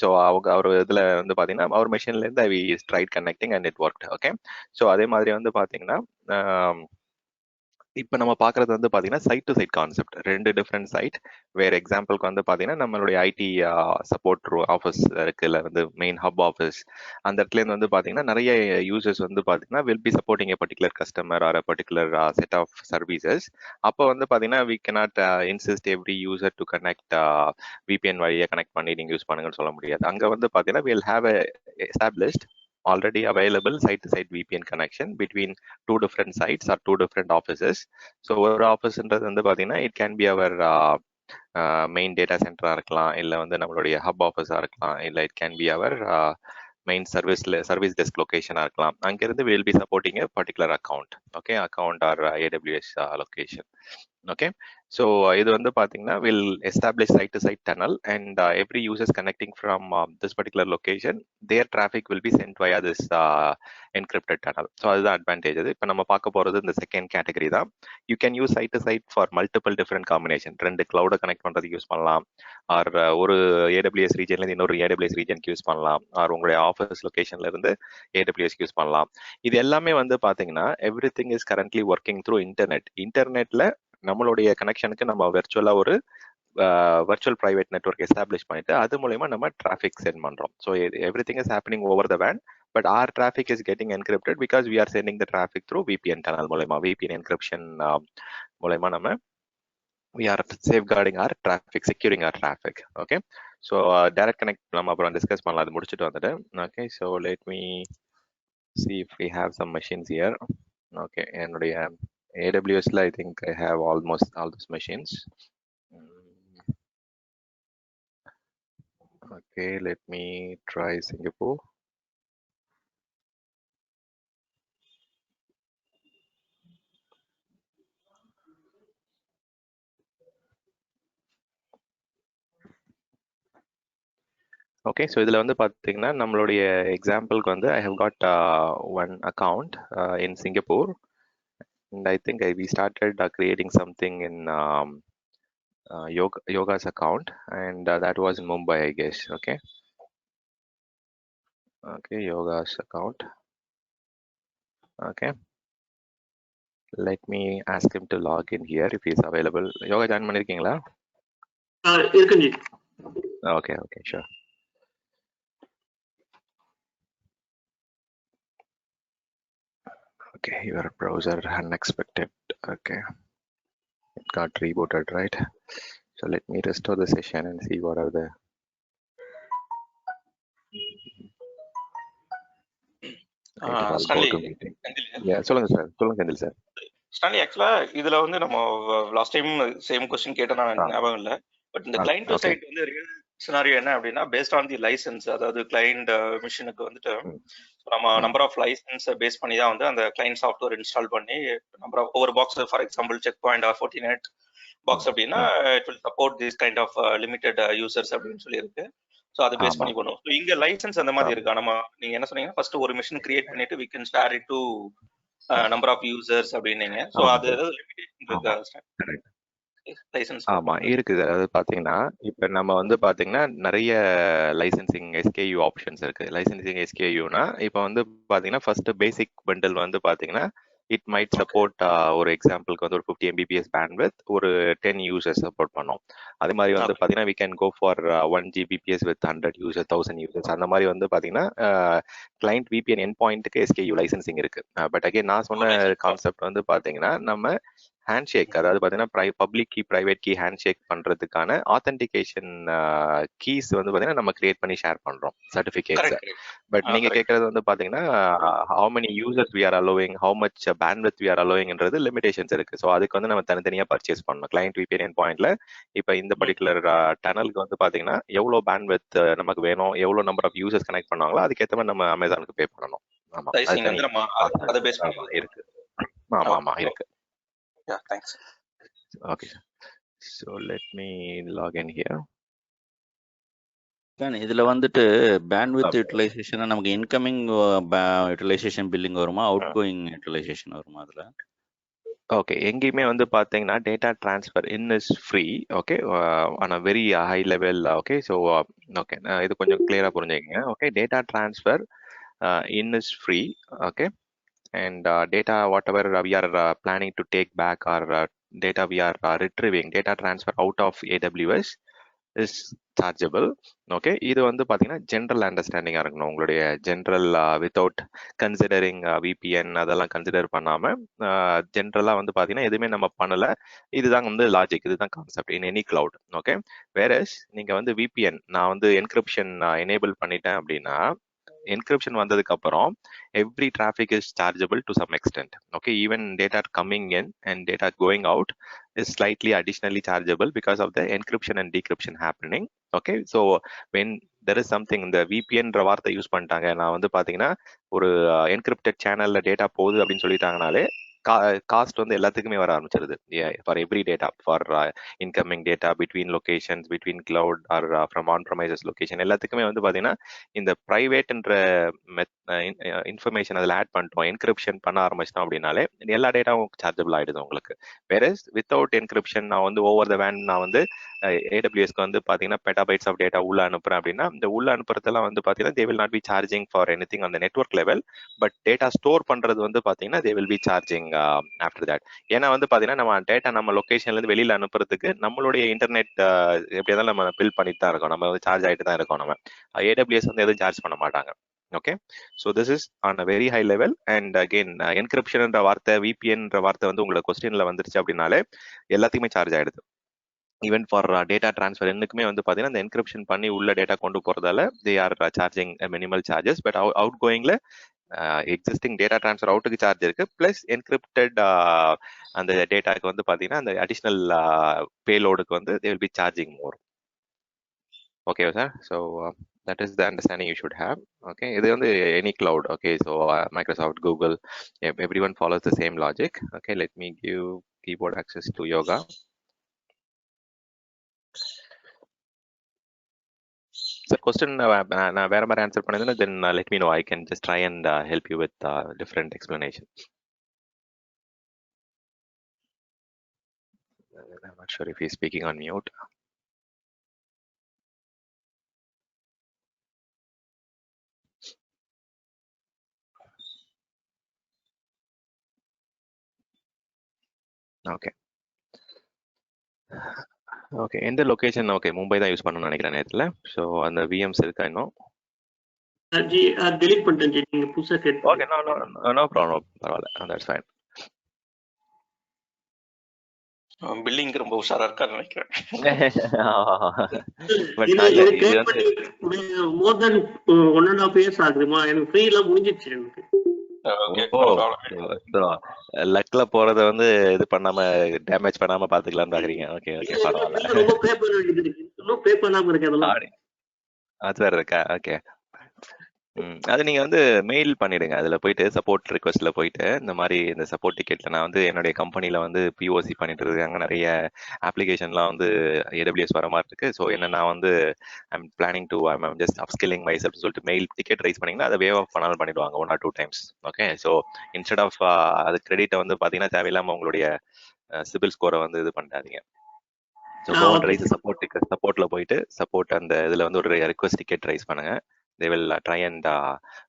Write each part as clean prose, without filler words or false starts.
So அவர் இதில் வந்து பார்த்தீங்கன்னா அவர் மெஷின்லேருந்து I tried connecting and it work. Okay, so அதே மாதிரி வந்து பார்த்தீங்கன்னா இப்போ நம்ம பார்க்குறது வந்து பார்த்தீங்கன்னா side to side concept, 2 different side. வேறு எக்ஸாம்பிளுக்கு வந்து பார்த்தீங்கன்னா நம்மளுடைய ஐடி சப்போர்ட் ஆஃபீஸ் இருக்குல்ல, வந்து மெயின் ஹப் ஆஃபீஸ், அந்த இடத்துலேருந்து வந்து பார்த்தீங்கன்னா நிறைய யூசர்ஸ் வந்து பார்த்தீங்கன்னா will be supporting a particular customer or a particular set of services. அப்போ வந்து பார்த்தீங்கன்னா we cannot insist every user to connect VPN வழியாக கனெக்ட் பண்ணி நீங்கள் யூஸ் பண்ணுங்கன்னு சொல்ல முடியாது. அங்கே வந்து பார்த்தீங்கன்னா will have a established already available site-to-site VPN connection between 2 different sites or 2 different offices. So ஒரு ஆஃபீஸ்ன்றது வந்து பார்த்தீங்கன்னா it can be our main data சென்டராக இருக்கலாம், இல்லை வந்து நம்மளுடைய ஹப் ஆஃபீஸாக இருக்கலாம், இல்லை it can be our main service desk லொக்கேஷனாக இருக்கலாம். அங்கேருந்து will be supporting a particular account. Okay, account or AWS location. Okay, so இது வந்து பார்த்தீங்கன்னா will establish side to side tunnel and every users connecting from this particular location their traffic will be sent via this encrypted tunnel. So அதுதான் advantage. இது இப்போ நம்ம பார்க்க போகிறது இந்த செகண்ட் கேட்டகரி தான். You can use side to side for multiple different combination. 2 கிளவுடை connect பண்ணுறதுக்கு யூஸ் பண்ணலாம், ஆர் ஒரு AWS ரீஜன்லேருந்து இன்னொரு AWS ரீஜனுக்கு யூஸ் பண்ணலாம், ஆர் உங்களுடைய ஆஃபீஸ் லொக்கேஷன்லேருந்து AWS யூஸ் பண்ணலாம். இது எல்லாமே வந்து பார்த்தீங்கன்னா every thing is currently working through இன்டர்நெட்டில் நம்மளுடைய கனெக்ஷனுக்கு நம்ம வெர்ச்சுவலா ஒரு வர்ச்சுவல் பிரைவேட் நெட்வொர்க் எஸ்டாப்ளிஷ் பண்ணிட்டு அது மூலமா நம்ம டிராஃபிக் சென்ட் பண்றோம். So everything is happening over the வேன், but our traffic is getting encrypted because we are sending the traffic through VPN tunnel மூலமா, VPN என்கிரிப்ஷன் மூலமா நம்ம we are safeguarding our traffic, securing our traffic. Okay, so direct connect நம்ம அப்புறம் discuss பண்ணலாம், அது முடிச்சுட்டு வந்துட்டு. Okay, so let me see if we have some machines here. Okay, என்னுடைய AWS la I think I have almost all those machines. Okay, let me try Singapore. Okay, so இதில் வந்து பார்த்தீங்கன்னா நம்மளுடைய எக்ஸாம்பிளுக்கு வந்து I have got one account in Singapore, and I think we started creating something in Yoga's account, and that was in Mumbai, I guess. Okay, okay, Yoga's account. Okay, let me ask him to log in here if he is available. Yoga join பண்ணிருக்கீங்களா? இருக்குங்க. Okay, okay, sure. Okay, your browser unexpected. Okay, it got rebooted, right? So let me restore the session and see what are the சொல்லுங்க sir, சொல்லுங்க Senthil sir. Stanley, ஆக்சுவலா இதுல வந்து நம்ம last time same question கேட்டா நான் ஞாபகம் இல்ல, பட் இந்த கிளைண்ட் டு சைட் வந்து ரியல் சினாரியோ என்ன அப்படின்னா பேஸ்ட் ஆன் தி லைசன்ஸ், அதாவது கிளைண்ட் மிஷினுக்கு வந்துட்டு நம்ம நம்பர் ஆஃப் லைசன்ஸ் பேஸ் பண்ணி தான் வந்து அந்த கிளைண்ட் சாஃப்ட்வேர் இன்ஸ்டால் பண்ணி நம்பர் ஆஃப் ஒவ்வொரு box, for example check point or Fortinet box அப்படின்னா it will support this kind of limited users அப்படின்னு சொல்லி இருக்கு. ஸோ அதை பேஸ் பண்ணி பண்ணுவோம். ஸோ இங்க லைசன்ஸ் அந்த மாதிரி இருக்கா? நம்ம நீங்க என்ன சொன்னீங்க, ஃபர்ஸ்ட் ஒரு மிஷின் கிரியேட் பண்ணிட்டு we can share it to number of users அப்படின்னீங்க. ஸோ அது ஏதாவது லிமிடேஷன் இருக்கா? லைசன்ஸ் ஆமா இருக்குது. அதாவது பாத்தீங்கன்னா இப்ப நம்ம வந்து பாத்தீங்கன்னா நிறைய லைசன்சிங் SKU ஆப்ஷன்ஸ் இருக்கு. லைசன்சிங் SKUனா இப்ப வந்து பாத்தீங்கன்னா ஃபர்ஸ்ட் பேசிக் பண்டில் வந்து பாத்தீங்கன்னா it might support ஒரு எக்ஸாம்பிளுக்கு வந்து ஒரு 50 Mbps bandwidth ஒரு 10 users சப்போர்ட் பண்ணோம். அதே மாதிரி வந்து பாத்தீங்கன்னா we can go for 1 Gbps with 100 users, 1000 users. அந்த மாதிரி வந்து பாத்தீங்கன்னா கிளைண்ட் VPN endpointக்கு SKU லைசன்சிங் இருக்கு. பட் அகைன் நான் சொன்ன கான்செப்ட் வந்து பாத்தீங்கன்னா நம்ம ஹேண்ட்ஷேக், அதாவது பார்த்தீங்கன்னா public key private key handshake பண்ணுறதுக்கான ஆத்தென்டிகேஷன் கீஸ் வந்து பார்த்தீங்கன்னா நம்ம கிரியேட் பண்ணி ஷேர் பண்ணுறோம் சர்டிஃபிகேட்ஸ். பட் நீங்கள் கேட்குறது வந்து பார்த்தீங்கன்னா how many users we are allowing, how much bandwidth we are அலோவிங்ன்றது லிமிடேஷன்ஸ் இருக்குது. ஸோ அதுக்கு வந்து நம்ம தனித்தனியாக பர்ச்சேஸ் பண்ணணும். கிளைண்ட் VPN endpointல இப்போ இந்த பர்டிகுலர் டனலுக்கு வந்து பார்த்தீங்கன்னா எவ்வளோ பேண்ட்வித் நமக்கு வேணும், எவ்வளோ நம்பர் ஆஃப் யூசர்ஸ் கனெக்ட் பண்ணுவாங்களோ அதுக்கேற்ற மாதிரி நம்ம அமேசானுக்கு பே பண்ணணும். ஆமாம், இருக்கு. ஆமாம் ஆமாம் இருக்கு. Yeah, thanks. Okay, so let me log in here. இதுல வந்துட்டு பேண்ட்வித் யூட்டிலைசேஷன் நமக்கு இன்கமிங் யூட்டிலைசேஷன் பில்லிங் வருமா, அவுட் கோயிங் யூட்டிலைசேஷன் வருமா? அதுல ஓகே. எங்கேயுமே வந்து பார்த்தீங்கன்னா, data transfer in is free. Okay. On a very high level. Okay. So okay. இது கொஞ்சம் கிளியரா புரிஞ்சுக்கங்க. Okay. Data transfer in is free. Okay. And data whatever we are planning to take back, or data we are retrieving, data transfer out of AWS is chargeable. Okay. இது வந்து பார்த்தீங்கன்னா general அண்டர்ஸ்டாண்டிங்காக இருக்கணும். உங்களுடைய general without considering VPN அதெல்லாம் consider பண்ணாமல் ஜென்ரலாக வந்து பார்த்தீங்கன்னா எதுவுமே நம்ம பண்ணலை. இதுதான் வந்து லாஜிக், இதுதான் concept in any cloud. Okay. Whereas நீங்கள் வந்து VPN நான் வந்து என்கிரிப்ஷன் எனேபிள் பண்ணிட்டேன் அப்படின்னா, என்கிரிப்ஷன் வந்ததுக்கு அப்புறம் every traffic is chargeable to some extent. Okay, even data coming in and data going out is slightly additionally chargeable because of the encryption and decryption happening. Okay, so when there is something, இந்த VPN வார்த்தை use பண்ணிட்டாங்க, நான் வந்து பாத்தீங்கன்னா ஒரு encrypted சேனல்ல data போகுது அப்படின்னு சொல்லிட்டாங்கனாலே காஸ்ட் வந்து எல்லாத்துக்குமே வர ஆரம்பிச்சிருது. For every data, for incoming data between locations, between cloud or from on premises location, எல்லாத்துக்குமே வந்து பாத்தீங்கன்னா இந்த பிரைவேட்ன்ற இன்ஃபர்மேஷன் அதில் ஆட் பண்ணிட்டோம், என்கிரிப்ஷன் பண்ண ஆரம்பிச்சிட்டோம் அப்படின்னாலே எல்லா டேட்டாவும் சார்ஜபிள் ஆயிடுது உங்களுக்கு. வேற வித்தவுட் என்கிரிப்ஷன் நான் வந்து ஓவர் த வேன் நான் வந்து AWSக்கு வந்து பார்த்தீங்கன்னா பெட்டாபைட்ஸ் ஆஃப் டேட்டா உள்ள அனுப்புறேன் அப்படின்னா, இந்த உள்ள அனுப்புறதெல்லாம் வந்து பார்த்தீங்கன்னா they will not be charging for anything அந்த network level. But data store பண்றது வந்து பார்த்தீங்கன்னா they will be charging after that. ஏன்னா வந்து பார்த்தீங்கன்னா நம்ம டேட்டா நம்ம லொகேஷன்லேருந்து வெளியில் அனுப்புறதுக்கு நம்மளுடைய இன்டர்நெட் எப்படி இருந்தாலும் நம்ம பில் பண்ணிட்டு தான் இருக்கோம், நம்ம வந்து சார்ஜ் ஆகிட்டு தான் இருக்கோம். நம்ம AWS வந்து எதுவும் சார்ஜ் பண்ண மாட்டாங்க. Okay. So this is on a very high level. And again என்கிரிப்ஷன்ன்ற வார்த்தை, VPNன்ற வார்த்தை வந்து உங்களோட கொஸ்டின்ல வந்துருச்சு அப்படின்னாலே எல்லாத்தையுமே சார்ஜ் ஆயிடுது. ஈவன் ஃபார் டேட்டா ட்ரான்ஸ்ஃபர் இன்னுக்குமே வந்து பார்த்தீங்கன்னா இந்த என்கிரிப்ஷன் பண்ணி உள்ள டேட்டா கொண்டு போறதால they are charging minimal charges. But out கோயிங்ல எக்ஸிஸ்டிங் டேட்டா ட்ரான்ஸ்ஃபர் அவுட்டுக்கு சார்ஜ் இருக்கு, பிளஸ் என்கிரிப்டட் அந்த டேட்டாக்கு வந்து பார்த்தீங்கன்னா அந்த அடிஷ்னல் பேலோடுக்கு வந்து they will be charging more. Okay, sir. So that is the understanding you should have. Okay, இது வந்து any cloud. Okay, so Microsoft, Google, everyone follows the same logic. Okay, let me give keyboard access to Yoga. So question நான் வேற மாதிரி answer பண்ணதுன்னா then let me know. I can just try and help you with different explanation. I'm not sure if he's speaking on mute. Okay. Okay. எந்த location? Okay, Mumbai தான் use பண்ணணும்னு நினைக்கிறேன் நேரத்தில். So அந்த VMs இருக்கா இன்னும்? delete பண்ணிட்டேன் G, நீங்க புதுசா செட் ஓகே. நோ ப்ராப்ளம், பரவாயில்ல, தட்ஸ் ஃபைன். பில்லிங் ரொம்ப உஷாரா இருக்கான்னு நினைக்கிறேன். மோர் தென் 1.5 years ஆகுதுமா, எனக்கு ஃப்ரீ எல்லாம் முடிஞ்சிடுச்சு எனக்கு. லக்ல போறத வந்து இது பண்ணாம டேமேஜ் பண்ணாம பாத்துக்கலாம்னு பாக்குறீங்க. ஓகே ஓகே, பரவாயில்ல. ரொம்ப பே பண்ண வேண்டியது இருக்கு, இன்னும் பே பண்ணாம இருக்கு அதெல்லாம். அது வேற இருக்கா? ஓகே. அது நீங்க வந்து மெயில் பண்ணிடுங்க. அதுல போயிட்டு சப்போர்ட் ரிக்வெஸ்ட்ல போயிட்டு இந்த மாதிரி இந்த சப்போர்ட் டிக்கெட்ல நான் வந்து என்னுடைய கம்பெனில வந்து POC பண்ணிட்டு இருக்காங்க, நிறைய அப்ளிகேஷன்லாம் வந்து AWS வர மாதிரி இருக்கு. ஸோ என்ன நான் வந்து I'm planning to I'm just upskilling my self சொல்லிட்டு மெயில் டிக்கெட் ரைஸ் பண்ணீங்கன்னா அதை வேவ் ஆஃப் பண்ணாலும் பண்ணிடுவாங்க 1 or 2 times. Okay. So instead of அது கிரெடிட்டை வந்து பாத்தீங்கன்னா தேவையில்லாம உங்களுடைய சிபில் ஸ்கோரை வந்து இது பண்ணாதீங்க. ஸோ கோ அண்ட் ரைஸ் சப்போர்ட்ல போயிட்டு சப்போர்ட் அந்த இதுல வந்து ஒரு ரிக்வெஸ்ட் டிக்கெட் ரைஸ் பண்ணுங்க. They will try and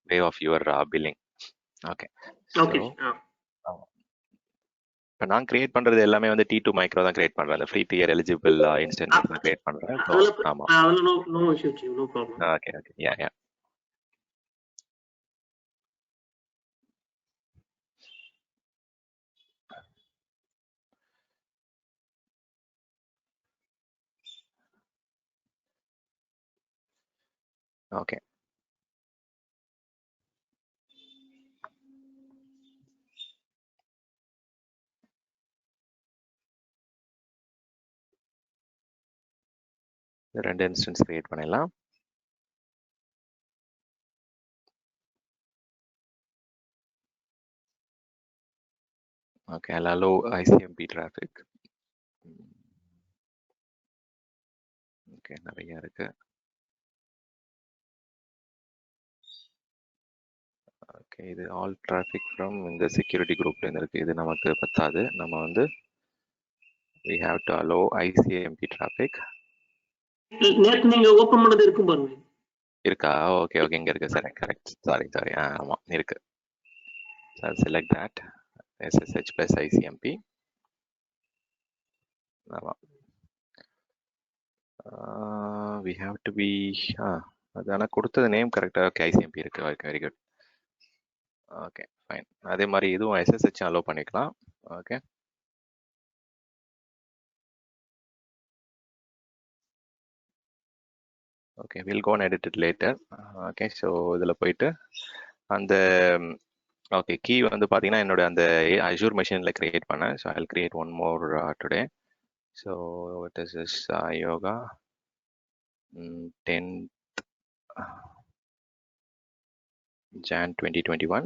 waive off your billing. Okay. Okay. இப்போ நான் கிரியேட் பண்றது எல்லாமே வந்து T2 மைக்ரோ தான் கிரியேட் பண்றேன். ஃப்ரீ டியர் எலிஜிபிள் இன்ஸ்டன்ஸ் தான் கிரியேட் பண்றேன். ஆமா. No issue, no problem. Okay okay. Yeah. Okay. ரெண்டு இன்ஸ்டன்ஸ் கிரியேட் பண்ணிடலாம். Okay. Low ICMP traffic. Okay, நிறைய இருக்கு. ஓகே. ஓகே, இது ஆல் டிராஃபிக் ஃப்ரம் இந்த செக்யூரிட்டி குரூப்லேருந்து இருக்குது. இது நமக்கு பத்தாது. நம்ம வந்து we have to allow ICMP traffic. நேத்து நீங்க ஓபன் பண்ணது இருக்கும் பாருங்க. இருக்கா? ஓகே ஓகே, இங்க இருக்கு. சரி, கரெக்ட். சாரி. ஆமா இருக்கு. So select that SSH plus ICMP. ஆமா. We have to be அது ஆனால் கொடுத்தது நேம் கரெக்டாக. ஓகே, ICMP இருக்கு. Okay, very good. Okay, fine. அதே மாதிரி இதுவும் SSH அலோவ் பண்ணிக்கலாம். Okay, okay, we'll go and edit it later. Okay, so இதில் போயிட்டு அந்த ஓகே கீ வந்து பார்த்தீங்கன்னா என்னோட அந்த அஜூர் மெஷினில் கிரியேட் பண்ணேன். So I create one more today. So it is is yoga 10th Jan 2021.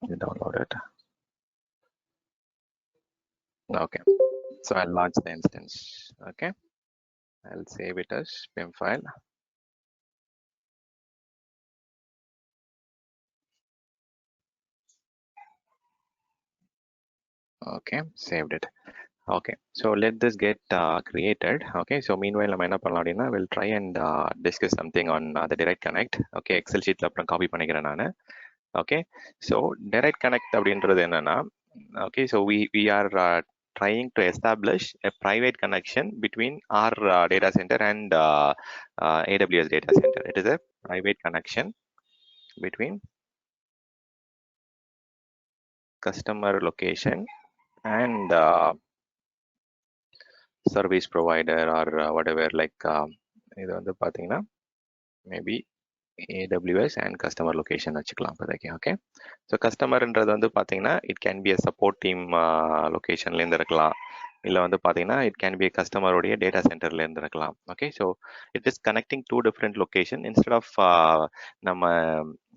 You download it. Okay, so I'll launch the instance. Okay, I'll save it as PIM file. Okay, saved it. Okay, so let this get created. Okay, so meanwhile நம்ம என்ன பண்ணலாம் அப்படின்னா we'll try and discuss something on the direct connect. Okay, Excel sheetல அப்புறம் copy பண்ணிக்கிறேன் நான். Okay, so direct connect அப்படின்றது என்னன்னா, okay, so we are trying to establish a private connection between our data center and AWS data center. It is a private connection between customer location and service provider or whatever, like இது வந்து பார்த்தீங்கன்னா maybe AWS and customer location வச்சுக்கலாம் இப்போதைக்கு. Okay, so கஸ்டமர்ன்றது வந்து பார்த்தீங்கன்னா it can be a support team லொக்கேஷன்லேருந்து இருக்கலாம், இல்லை வந்து பார்த்தீங்கன்னா இட் கேன் பி கஸ்டமருடைய டேட்டா சென்டர்லேருந்து இருக்கலாம். Okay, so it is connecting to different location instead of நம்ம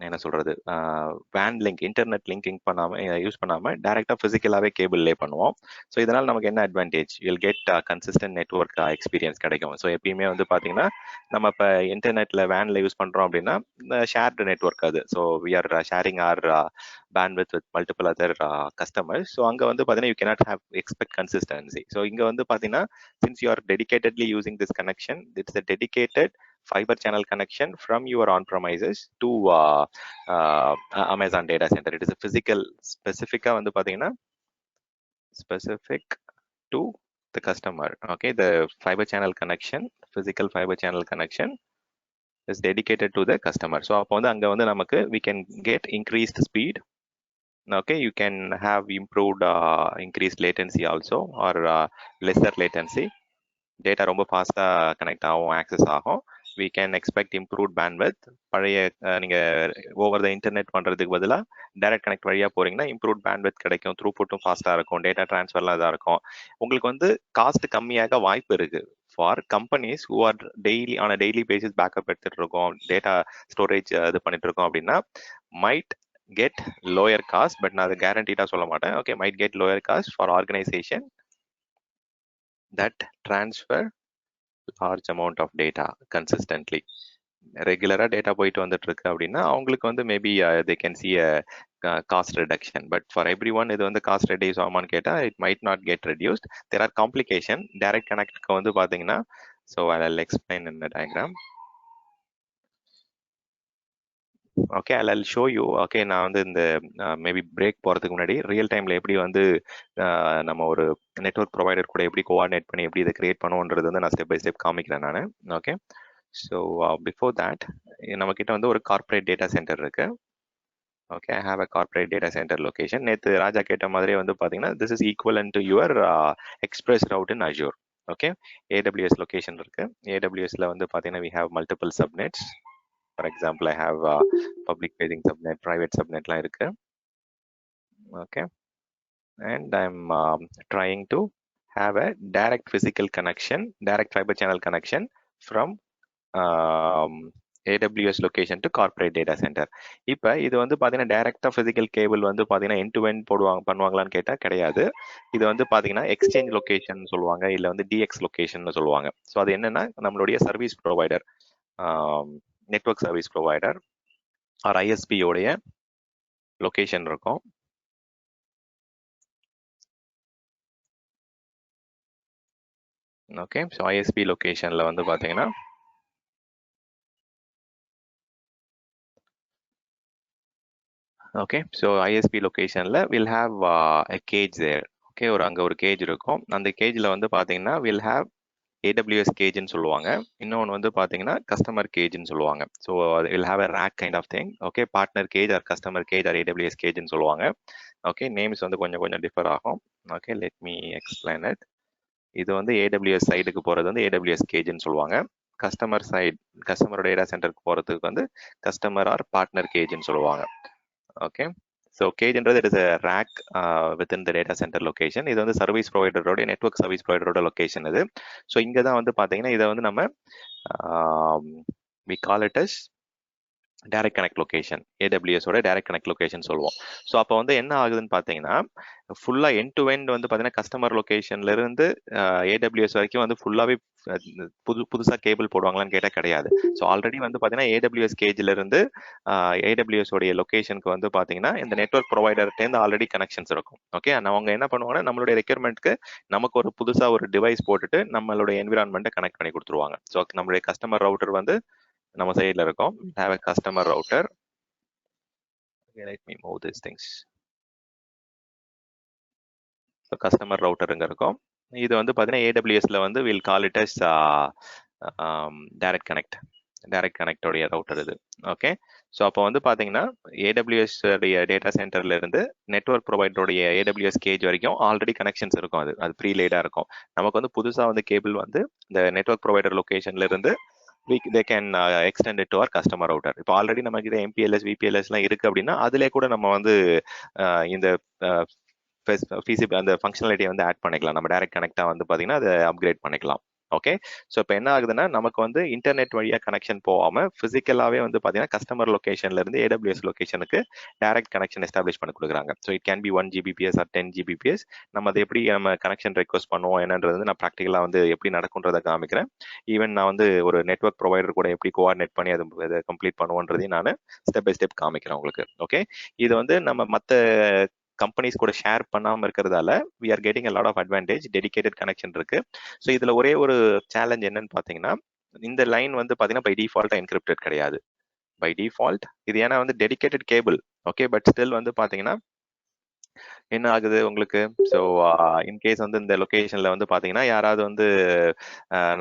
என்ன சொல்கிறது வேன் லிங்க் இன்டர்நெட் லிங்கிங் யூஸ் பண்ணாமல் டேரெக்டாக ஃபிசிக்கலாகவே கேபிள் லே பண்ணுவோம். ஸோ இதனால் நமக்கு என்ன advantage, will get consistent network experience கிடைக்கும். ஸோ எப்பயுமே வந்து பார்த்தீங்கன்னா நம்ம இப்போ இன்டர்நெட்டில் வேனில் யூஸ் பண்ணுறோம் அப்படின்னா ஷேர்டு நெட்ஒர்க் அது. So we are sharing our bandwidth with multiple other customers. So அங்க வந்து பார்த்தீங்கன்னா you cannot have expect consistency. So இங்க வந்து பார்த்தீங்கன்னா since you are dedicatedly using this connection, it's a dedicated fiber channel connection from your on-premises to Amazon data center. It is a physical specific வந்து பார்த்தீங்கன்னா specific to the customer. Okay, the fiber channel connection, physical fiber channel connection is dedicated to the customer. So அப்போ வந்து அங்க வந்து நமக்கு we can get increased speed. Okay, you can have improved increased latency also or lesser latency. Data ரொம்ப ஃபாஸ்டா connect ஆகும், access ஆகும். we can expect improved bandwidth. பழைய நீங்க ஓவர் த இன்டர்நெட் பண்றதுக்கு பதிலாக டைரக்ட் கனெக்ட் வழியா போறீங்கன்னா இம்ப்ரூவ்ட் பேண்ட்வித் கிடைக்கும், த்ரூபுட்டும் ஃபாஸ்டா இருக்கும், டேட்டா டிரான்ஸ்ஃபர்லாம் இதாக இருக்கும். உங்களுக்கு வந்து காஸ்ட் கம்மியாக வாய்ப்பு இருக்கு for companies who hour daily on a daily basis backup எடுத்துட்டு இருக்கோம், டேட்டா ஸ்டோரேஜ் இது பண்ணிட்டு இருக்கோம் அப்படின்னா might get lower cost, but நான் அது கேரண்டீடா சொல்ல மாட்டேன். Okay, might get lower cost for organization that transfer large amount of data consistently. ரெகுலரா டேட்டா போயிட்டு வந்துட்டு இருக்கு அப்படின்னா அவங்களுக்கு வந்து maybe they can see a cost reduction, but for everyone இது வந்து காஸ்ட் ரெடியூஸ் ஆகுமான்னு கேட்டா it might not get reduced. There are complication. direct connectக்கு வந்து பாத்தீங்கன்னா so I'll explain in the diagram. Okay, I'll show you. Okay, நான் வந்து இந்த maybe break போகிறதுக்கு முன்னாடி ரியல் டைமில் எப்படி வந்து நம்ம ஒரு நெட்வொர்க் ப்ரொவைடர் கூட எப்படி கோஆர்டினேட் பண்ணி எப்படி இதை கிரியேட் பண்ணுவோன்றது வந்து நான் ஸ்டெப் பை ஸ்டெப் காமிக்கிறேன் நான். ஓகே, ஸோ பிஃபோர் தேட் நம்மக்கிட்ட வந்து ஒரு கார்பரேட் டேட்டா சென்டர் இருக்கு. Okay, I have a corporate data center location. நேற்று ராஜா கேட்ட மாதிரியே வந்து பார்த்தீங்கன்னா this is equivalent to your express route in Azure. Okay, AWS location இருக்கு. AWSல வந்து பார்த்தீங்கன்னா we have multiple subnets. For example, I have public facing subnet, private subnet la irukku. Okay, and I'm trying to have a direct physical connection, direct fiber channel connection from AWS location to corporate data center. இப்போ இது வந்து பார்த்தீங்கன்னா டைரக்டா physical cable வந்து பார்த்தீங்கன்னா end to end பண்ணுவாங்களான்னு கேட்டால் கிடையாது. இது வந்து பார்த்தீங்கன்னா எக்ஸ்சேஞ்ச் லொகேஷன் சொல்லுவாங்க, இல்லை வந்து DX லொகேஷன் சொல்லுவாங்க. ஸோ அது என்னன்னா நம்மளுடைய service provider network service provider or ISP உடைய லொகேஷன் இருக்கும். ஓகே, ஸோ ஐஎஸ்பி லொகேஷன்ல வந்து பாத்தீங்கன்னா ஓகே, ஸோ ஐஎஸ்பி லொகேஷன்ல will have a cage there. Okay, அங்கே ஒரு கேஜ் இருக்கும். அந்த கேஜில் வந்து பார்த்தீங்கன்னா வில் ஹாவ் AWS கேஜ்னு சொல்லுவாங்க. இன்னொன்று வந்து பார்த்தீங்கன்னா கஸ்டமர் கேஜ்னு சொல்லுவாங்க. So we'll have a rack kind of thing. Okay, partner cage or customer cage or AWS கேஜ்னு சொல்லுவாங்க. ஓகே, நேம்ஸ் வந்து கொஞ்சம் கொஞ்சம் டிஃபர் ஆகும். Okay, let me explain it. இது வந்து AWS சைடுக்கு போகிறது வந்து AWS கேஜ்னு சொல்லுவாங்க. கஸ்டமர் சைட், கஸ்டமர் டேட்டா சென்டருக்கு போகிறதுக்கு வந்து கஸ்டமர் ஆர் பார்ட்னர் கேஜ்னு சொல்லுவாங்க. ஓகே, ஸோ கேஜ்ன்றது it is a rack within the data center location. இது வந்து சர்வீஸ் ப்ரொவைடரோட நெட்வொர்க் சர்வீஸ் ப்ரொவைடரோட லொகேஷன் இது. ஸோ இங்கே தான் வந்து பார்த்தீங்கன்னா இதை வந்து நம்ம we call it as direct connect location, AWS ஓட டைரக்ட் கனெக்ட் லொகேஷன் சொல்லுவோம். ஸோ அப்போ வந்து என்ன ஆகுதுன்னு பார்த்தீங்கன்னா ஃபுல்லாக எண்ட் டு எண்ட் வந்து பார்த்தீங்கன்னா கஸ்டமர் லொகேஷன்ல இருந்து AWS வரைக்கும் வந்து ஃபுல்லாகவே புதுசாக கேபிள் போடுவாங்களான்னு கேட்டால் கிடையாது. ஸோ ஆல்ரெடி வந்து பார்த்தீங்கன்னா AWS கேஜில் இருந்து AWS உடைய லொகேஷனுக்கு வந்து பார்த்தீங்கன்னா இந்த நெட்வொர்க் ப்ரொவைடர்லேருந்து ஆல்ரெடி கனெக்ஷன்ஸ் இருக்கும். ஓகே, அவங்க என்ன பண்ணுவாங்கன்னா நம்மளுடைய ரெக்யர்மெண்ட்க்கு நமக்கு ஒரு புதுசாக ஒரு டிவைஸ் போட்டுட்டு நம்மளுடைய என்விரான்மெண்ட்டை கனெக்ட் பண்ணி கொடுத்துருவாங்க. ஸோ நம்மளுடைய கஸ்டமர் ரவுட்டர் வந்து நம்ம சைடில் இருக்கும். have a customer router. Okay, let me move these things. So customer router இங்க இருக்கும். இது வந்து பார்த்தீங்கன்னா AWSல வந்து we'll call it as direct connect. Direct connect உடைய ரவுட்டர் இது. ஓகே, ஸோ அப்போ வந்து பார்த்தீங்கன்னா AWS உடைய டேட்டா சென்டர்ல இருந்து நெட்வொர்க் ப்ரொவைடருடைய AWS கேஜ் வரைக்கும் ஆல்ரெடி கனெக்ஷன்ஸ் இருக்கும். அது ப்ரீலேடா இருக்கும். நமக்கு வந்து புதுசாக வந்து கேபிள் வந்து இந்த நெட்வொர்க் ப்ரொவைடர் லொகேஷன்ல இருந்து they can extend it to our customer router. இப்போ ஆல்ரெடி நம்ம கிட்ட MPLS VPLSலாம் இருக்கு அப்படின்னா அதிலே கூட நம்ம வந்து இந்த அந்த ஃபங்க்ஷனாலிட்டியை வந்து ஆட் பண்ணிக்கலாம். நம்ம டைரக்ட் கனெக்டாக வந்து பார்த்தீங்கன்னா அதை அப்கிரேட் பண்ணிக்கலாம். ஓகே, ஸோ இப்போ என்ன ஆகுதுன்னா நமக்கு வந்து இன்டர்நெட் வழியாக கனெக்ஷன் போகாமல் ஃபிசிக்கலாகவே வந்து பார்த்தீங்கன்னா கஸ்டமர் லொகேஷன்ல இருந்து AWS லொகேஷனுக்கு டைரக்ட் கனெக்ஷன் எஸ்டாப்ளிஷ் பண்ணி கொடுக்குறாங்க. So it can be 1 Gbps or 10 Gbps. நம்ம அதை எப்படி நம்ம கனெக்ஷன் ரெக்வஸ்ட் பண்ணுவோம் என்னன்றது வந்து நான் ப்ராக்டிக்கலாக வந்து எப்படி நடக்குன்றதை காமிக்கிறேன். ஈவன் நான் வந்து ஒரு நெட்வொர்க் ப்ரொவைடர் கூட எப்படி கோஆர்டினேட் பண்ணி அதை கம்ப்ளீட் பண்ணுவோன்றதையும் நான் ஸ்டெப் பை ஸ்டெப் காமிக்கிறேன் உங்களுக்கு. ஓகே, இது வந்து நம்ம மற்ற கம்பெனிஸ் கூட ஷேர் பண்ணாமல் இருக்கிறதால we are getting a lot of advantage. Dedicated connection இருக்கு. ஸோ இதில் ஒரே ஒரு சேலஞ்ச் என்னன்னு பார்த்தீங்கன்னா இந்த லைன் வந்து பார்த்தீங்கன்னா பை டிஃபால்ட்டாக என்கிரிப்டட் கிடையாது. பை டிஃபால்ட் இது ஏன்னா வந்து dedicated cable. Okay, but still வந்து பார்த்தீங்கன்னா என்ன ஆகுது உங்களுக்கு. ஸோ இன்கேஸ் வந்து இந்த லொகேஷன்ல வந்து பார்த்தீங்கன்னா யாராவது வந்து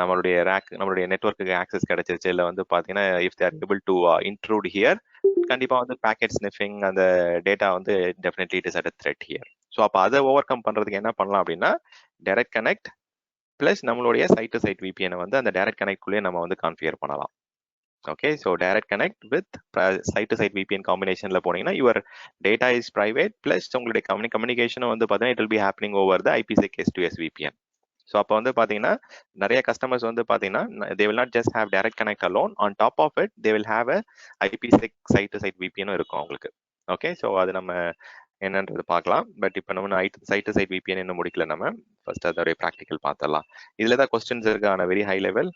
நம்மளுடைய நெட்வொர்க்கு ஆக்சஸ் கிடைச்சிருச்சு இல்லை வந்து பார்த்தீங்கன்னா if they're able to intrude here கண்டிப்பா வந்து பேக்கெட் ஸ்னிஃபிங் அந்த டேட்டா வந்து definitely it is at threat here. So அப்போ அதை ஓவர் கம் பண்றதுக்கு என்ன பண்ணலாம் அப்படின்னா டைரக்ட் கனெக்ட் பிளஸ் நம்மளுடைய சைட் டு சைட் VPN வந்து அந்த டைரக்ட் கனெக்ட்குள்ளேயே நம்ம வந்து கான்ஃபிகர் பண்ணலாம். Okay, so direct connect with site to side VPN காம்பினேஷன்ல போனீங்கன்னா your data is private plus உங்களுடைய கம்யூனிகேஷனும் வந்து பார்த்தீங்கன்னா it will B happening over the IPsec S2S VPN. So அப்போ வந்து பார்த்தீங்கன்னா நிறைய கஸ்டமர்ஸ் வந்து பார்த்தீங்கன்னா they will not just have direct connect alone, on top of it they will have a IPsec site to side VPN இருக்கும் அவங்களுக்கு. Okay, so அது நம்ம என்னன்றது பார்க்கலாம். பட் இப்போ நம்ம சைட் டு சைட் VPN இன்னும் முடிக்கல. நம்ம ஃபர்ஸ்ட் அதோடைய ப்ராக்டிக்கல் பார்த்துடலாம். இதில் தான் கொஸ்டின்ஸ் இருக்கு ஆன very high level.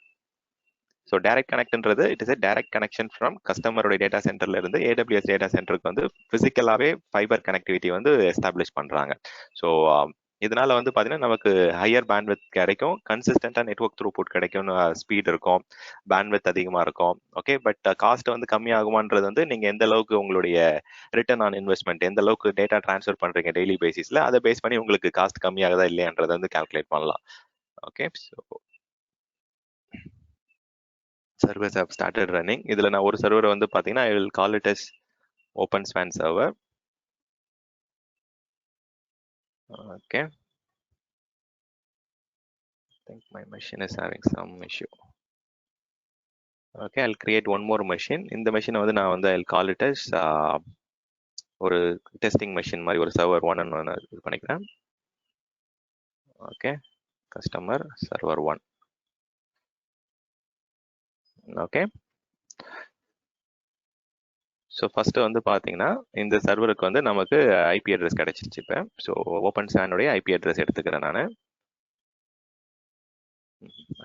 So direct கனெக்ட்ன்றது it is a direct connection from கஸ்டமருடைய டேட்டா சென்டர்ல இருந்து AWS டேட்டா சென்டருக்கு வந்து பிசிக்கலாகவே ஃபைபர் கனெக்டிவிட்டி வந்து எஸ்டாப்ளிஷ் பண்றாங்க. ஸோ இதனால வந்து பார்த்தீங்கன்னா நமக்கு ஹையர் பேண்ட்வித் கிடைக்கும், கன்சிஸ்டண்டா நெட்வொர்க் த்ரூபுட் கிடைக்கும், ஸ்பீட் இருக்கும், பேண்ட்வித் அதிகமாக இருக்கும். ஓகே, பட் காஸ்ட் வந்து கம்மியாகுமான்றது வந்து நீங்கள் எந்த அளவுக்கு உங்களுடைய ரிட்டர்ன் ஆன் இன்வெஸ்ட்மெண்ட் எந்த அளவுக்கு டேட்டா டிரான்ஸ்ஃபர் பண்ணுறீங்க டெய்லி பேசிஸில் அதை பேஸ் பண்ணி உங்களுக்கு காஸ்ட் கம்மியாகுதா இல்லையான்றதை வந்து கால்குலேட் பண்ணலாம். Okay, so servers have started running. இதில் நான் ஒரு சர்வரை வந்து பார்த்தீங்கன்னா I will call it as Openswan server. Okay, I think my machine is having some issue. Okay, I'll create one more machine. இந்த machine வந்து நான் வந்து I'll call it as ஒரு டெஸ்டிங் மெஷின் மாதிரி ஒரு சர்வர் 1 இது பண்ணிக்கிறேன். Okay, customer server 1. Okay, so first வந்து பார்த்தீங்கன்னா இந்த சர்வருக்கு வந்து நமக்கு IP அட்ரஸ் கிடைச்சிருச்சு. இப்போ ஸோ ஓப்பன் ஸ்டானுடைய IP அட்ரஸ் எடுத்துக்கிறேன் நான்.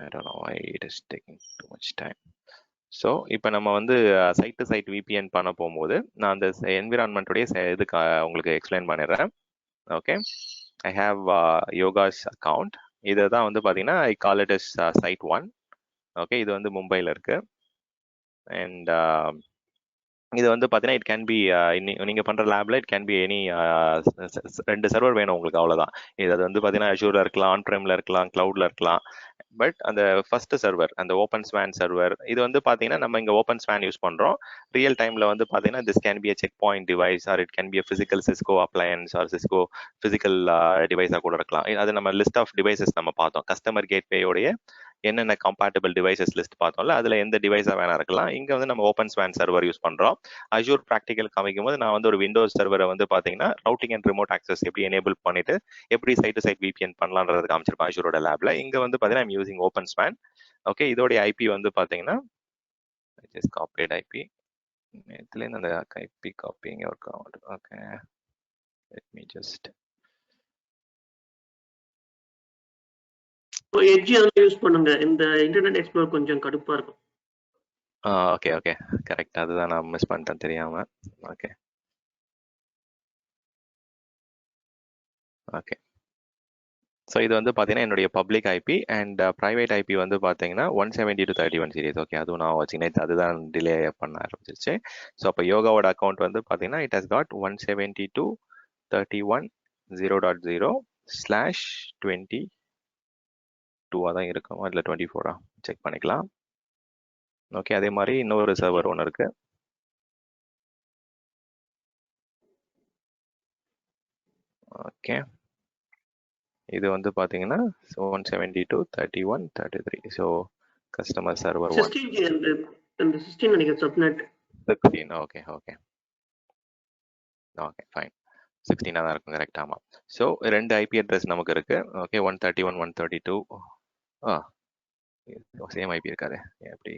I don't know why it is taking too much time. So இப்போ நம்ம வந்து சைட் டு சைட் VPN பண்ண போகும்போது நான் அந்த என்விரான்மெண்ட்டுடைய இதுக்கு உங்களுக்கு எக்ஸ்பிளைன் பண்ணிடுறேன். Okay, I have Yoga's account. இதை தான் வந்து பார்த்தீங்கன்னா I call it is side 1. Okay, இது வந்து மும்பையில் இருக்கு. அண்ட் இது வந்து பார்த்தீங்கன்னா இட் கேன் பி நீங்கள் பண்ணுற லேபில் it can be any 2 server வேணும் உங்களுக்கு, அவ்வளோதான். இது வந்து பார்த்தீங்கன்னா அஷூரில் இருக்கலாம், ஆன் ப்ரைமில் இருக்கலாம், க்ளவுடில் இருக்கலாம். பட் அந்த ஃபர்ஸ்ட் சர்வர், அந்த ஓப்பன் ஸ்வான் சர்வர், இது வந்து பார்த்தீங்கன்னா நம்ம இங்கே ஓப்பன் ஸ்வான் யூஸ் பண்ணுறோம். ரியல் டைமில் வந்து பார்த்தீங்கன்னா this can be a check point device, or it can be a physical Cisco appliance, or Cisco physical டிவைஸாக கூட இருக்கலாம். அது நம்ம லிஸ்ட் ஆஃப் டிவைசஸ் நம்ம பார்த்தோம். கஸ்டமர் கேட்வேயோடைய என்னென்ன கம்பேட்டபிள் டிவைசஸ் லிஸ்ட் பார்த்தோம்ல, அதில் எந்த டிவைஸாக வேணா இருக்கலாம். இங்கே வந்து நம்ம ஓப்பன் ஸ்வான் சர்வர் யூஸ் பண்ணுறோம். அஷூர் ப்ராக்டிக்கல் காமிக்கும் போது நான் வந்து ஒரு விண்டோஸ் சர்வரை வந்து பார்த்தீங்கன்னா ரவுட்டிங் அண்ட் ரிமோட் ஆக்சஸ் எப்படி எனேபிள் பண்ணிட்டு எப்படி சைட் டு சைட் VPN பண்ணலான்றது காமிச்சிருப்பேன் அஷூரோட லேப்ல. இங்கே வந்து பார்த்தீங்கன்னா I'm using open Swan. Okay, இதோடைய ஐபி வந்து பார்த்தீங்கன்னா ஜஸ்ட் காப்பிட் ஐபி. இதுலேருந்து அந்த ஐபி காப்பிங்க ஒர்க் ஆகுது. Okay, let me just edge அதெல்லாம் யூஸ் பண்ணுங்க. இந்த இன்டர்நெட் எக்ஸ்ப்ளோரர் கொஞ்சம் கடுப்பா இருக்கும். Okay okay, correct. அதுதான் நான் மிஸ் பண்ணிட்டேன் தெரியாம. ஓகே ஓகே, ஸோ இது வந்து பார்த்தீங்கன்னா என்னுடைய public IP and private IP வந்து பார்த்தீங்கன்னா 172.31 சீரிஸ். ஓகே, அதுவும் நான் வச்சுக்கினேன், அதுதான் டிலே பண்ண ஆரம்பிச்சிருச்சு. ஸோ அப்போ யோகாவோட அக்கௌண்ட் வந்து பார்த்தீங்கன்னா இட் ஹஸ் காட் 172.31.0.0/22 தான் இருக்கும். அதில் 24 செக் பண்ணிக்கலாம். ஓகே, அதே மாதிரி இன்னொரு சர்வர் ஒன்று இருக்கு. ஓகே, இது வந்து பார்த்தீங்கன்னா 172.31.33. ஸோ கஸ்டமர் சர்வர் 16 அந்த 16 நினைக்கிறேன் subnet 16. Okay okay okay fine, 16 தான் இருக்கும், கரெக்ட். ஆமாம். ஸோ 2 ஐபி அட்ரஸ் நமக்கு இருக்கு. ஓகே, 131 132. சேம் ஐபி இருக்காது எப்படி?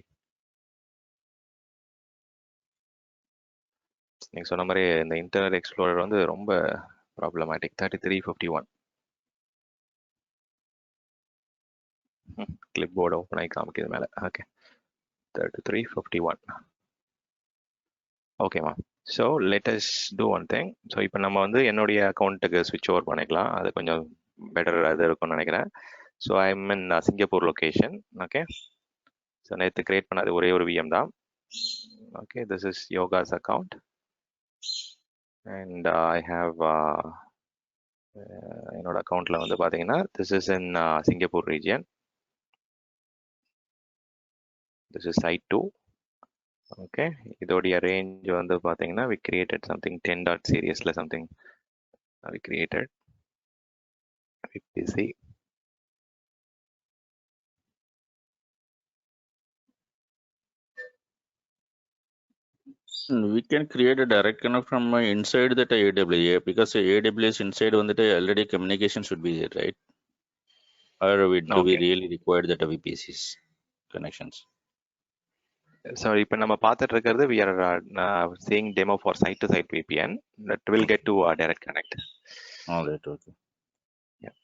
நீங்கள் சொன்ன மாதிரி இந்த இன்டர்நெட் எக்ஸ்ப்ளோரர் வந்து ரொம்ப ப்ராப்ளமேட்டிக். 3351 கிளிப் போர்டு ஓப்பன் ஆகி காமிக்குது மேலே. ஓகே, 3351. ஓகேம்மா. So let us do one thing. So இப்போ நம்ம வந்து என்னுடைய அக்கௌண்ட்டுக்கு ஸ்விட்ச் ஓவர் பண்ணிக்கலாம். அது கொஞ்சம் பெட்டர் அது இருக்கும்னு நினைக்கிறேன். So I am in Singapore location. Okay, so நேற்று கிரியேட் பண்ணது ஒரே ஒரு VM தான். Okay, this is Yoga's account and I have என்னோட அக்கௌண்ட்டில் வந்து பார்த்தீங்கன்னா this is in Singapore region. This is site 2. Okay, இதோடைய ரேஞ்ச் வந்து பார்த்தீங்கன்னா we created something 10.seriesல something we created VPC. We can create a direct connect from inside that AWS, because AWS inside வந்துட்டு already communication should be there, right? Or do we really require that VPCs connections? So இப்போ நம்ம பார்த்துட்டு இருக்கிறது we are seeing demo for site to site VPN that will get to direct connect. All right, okay. Yeah.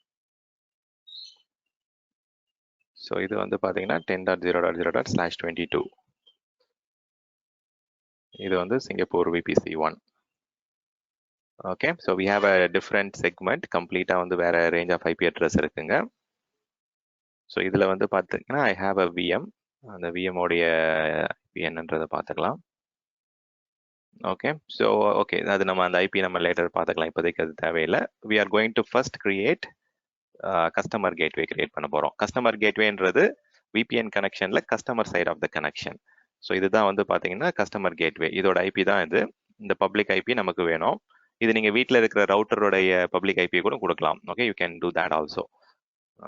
So இது வந்து பார்த்தீங்கன்னா 10.0.0./22. இது வந்து Singapore VPC 1. Okay, so we have a different segment. கம்ப்ளீட்டாக வந்து வேற ரேஞ்ச் ஆஃப் IP அட்ரஸ் இருக்குங்க. So இதில் வந்து பார்த்தீங்கன்னா I have a VM. அந்த VM உடைய IP என்னன்றதை பார்த்துக்கலாம். ஓகே, ஸோ ஓகே, அது நம்ம அந்த ஐபி நம்ம லேட்டர் பார்த்துக்கலாம், இப்போதைக்கு அது தேவையில்லை. We are going to first create customer gateway create பண்ண போகிறோம். கஸ்டமர் கேட்வேன்றது VPN கனெக்ஷனில் customer side of the connection. So இதுதான் வந்து பார்த்தீங்கன்னா கஸ்டமர் கேட்வே. இதோட ஐபி தான் இது. இந்த பப்ளிக் ஐபி நமக்கு வேணும். இது நீங்கள் வீட்டில் இருக்கிற ரவுட்டருடைய பப்ளிக் ஐபி கூட கொடுக்கலாம். Okay, you can two that also.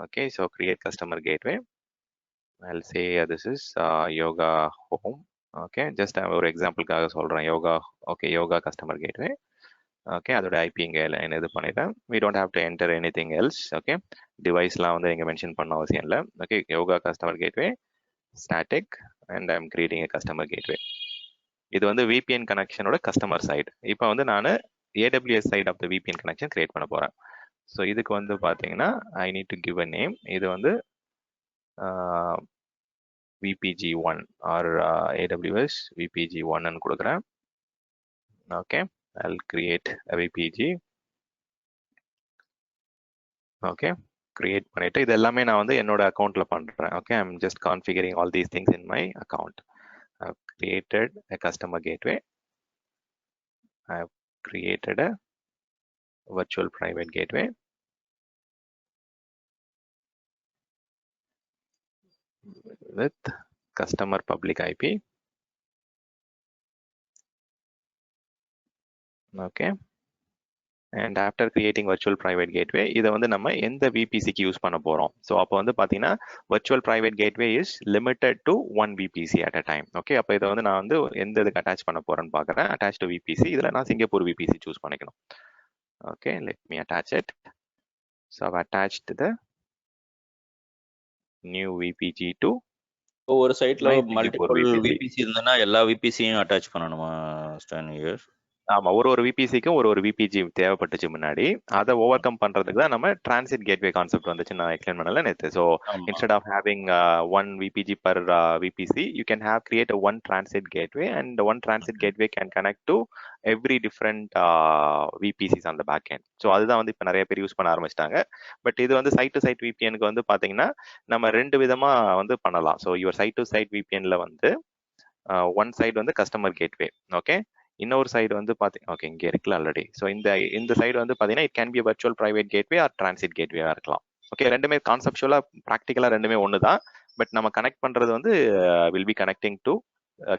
Okay, so create customer gateway. I'll say this is yoga home. Okay, just ஒரு எக்ஸாம்பிளுக்காக சொல்கிறேன். Yoga, okay, Yoga customer gateway. Okay, அதோட ஐபி இங்கே என்ன இது பண்ணிட்டேன். we don't have to enter anything else. Okay, டிவைஸ்லாம் வந்து இங்கே மென்ஷன் பண்ண அவசியம் இல்லை. Okay, Yoga customer gateway static and I am creating a customer gateway. இது வந்து VPN கனெக்ஷனோட கஸ்டமர் சைடு. இப்போ வந்து நான் AWS side of the VPN connection create பண்ண போகிறேன். ஸோ இதுக்கு வந்து பார்த்தீங்கன்னா I need to give a name. இது வந்து VPG1 or AWS VPG1 ன்னு கொடுக்குறேன். Okay, I'll create a VPG. Okay, create பண்ணிட்டு இது எல்லாமே நான் வந்து என்னோட அக்கௌண்ட்ல பண்றேன். Okay, I'm just configuring all these things in my account. I've created a customer gateway. I've created a virtual private gateway with customer public IP. Okay, and after creating virtual private gateway, இதை வந்து நம்ம எந்த VPCக்கு use பண்ண போறோம். So அப்போ வந்து பார்த்தீங்கன்னா virtual private gateway is limited to one VPC at a time. Okay, அப்போ இதை வந்து நான் வந்து எந்த இதுக்கு அட்டாச் பண்ண போறேன்னு பார்க்குறேன். attach to VPC, இதில் நான் சிங்கப்பூர் VPC சூஸ் பண்ணிக்கணும். Okay, let me attach it. So I've attached the new VPG to ஒரு சைட்ல மல்டிபிள் VPC. விபிசி இருந்தனா எல்லா விபிசியும் அட்டாச் பண்ணணுமா ஸ்டான் ஹியர்? ஆமா, ஒரு விபிசிக்கும் ஒரு விபிஜி தேவைப்பட்டுச்சு முன்னாடி. அதை ஓவர் கம் பண்றதுக்கு தான் நம்ம டிரான்சிட் கேட்வே கான்செப்ட் வந்துச்சு. நான் எக்ஸ்பிளைன் பண்ணல நேத்து. So instead of having one VPG per VPC, you can have create one transit gateway and one transit gateway can connect to every different VPCs அந்த back end. So அதுதான் வந்து இப்போ நிறைய பேர் யூஸ் பண்ண ஆரம்பிச்சிட்டாங்க. பட் இது வந்து சைட் டு சைட் விபிஎனுக்கு வந்து பாத்தீங்கன்னா நம்ம ரெண்டு விதமா வந்து பண்ணலாம். So your side to side விபிஎன்ல வந்து ஒன் சைடு வந்து கஸ்டமர் கேட்வே. ஓகே, இன்னொரு சைடு வந்து ஓகே இங்கே இருக்குல்ல ஆல்ரெடி. ஸோ இந்த சைடு வந்து பார்த்தீங்கன்னா it can be virtual private gateway or transit கேட்வேவா இருக்கலாம். ஓகே, ரெண்டுமே கான்செப்சுவலா ப்ராக்டிக்கலா ரெண்டுமே ஒன்று தான். பட் நம்ம கனெக்ட் பண்றது வந்து will be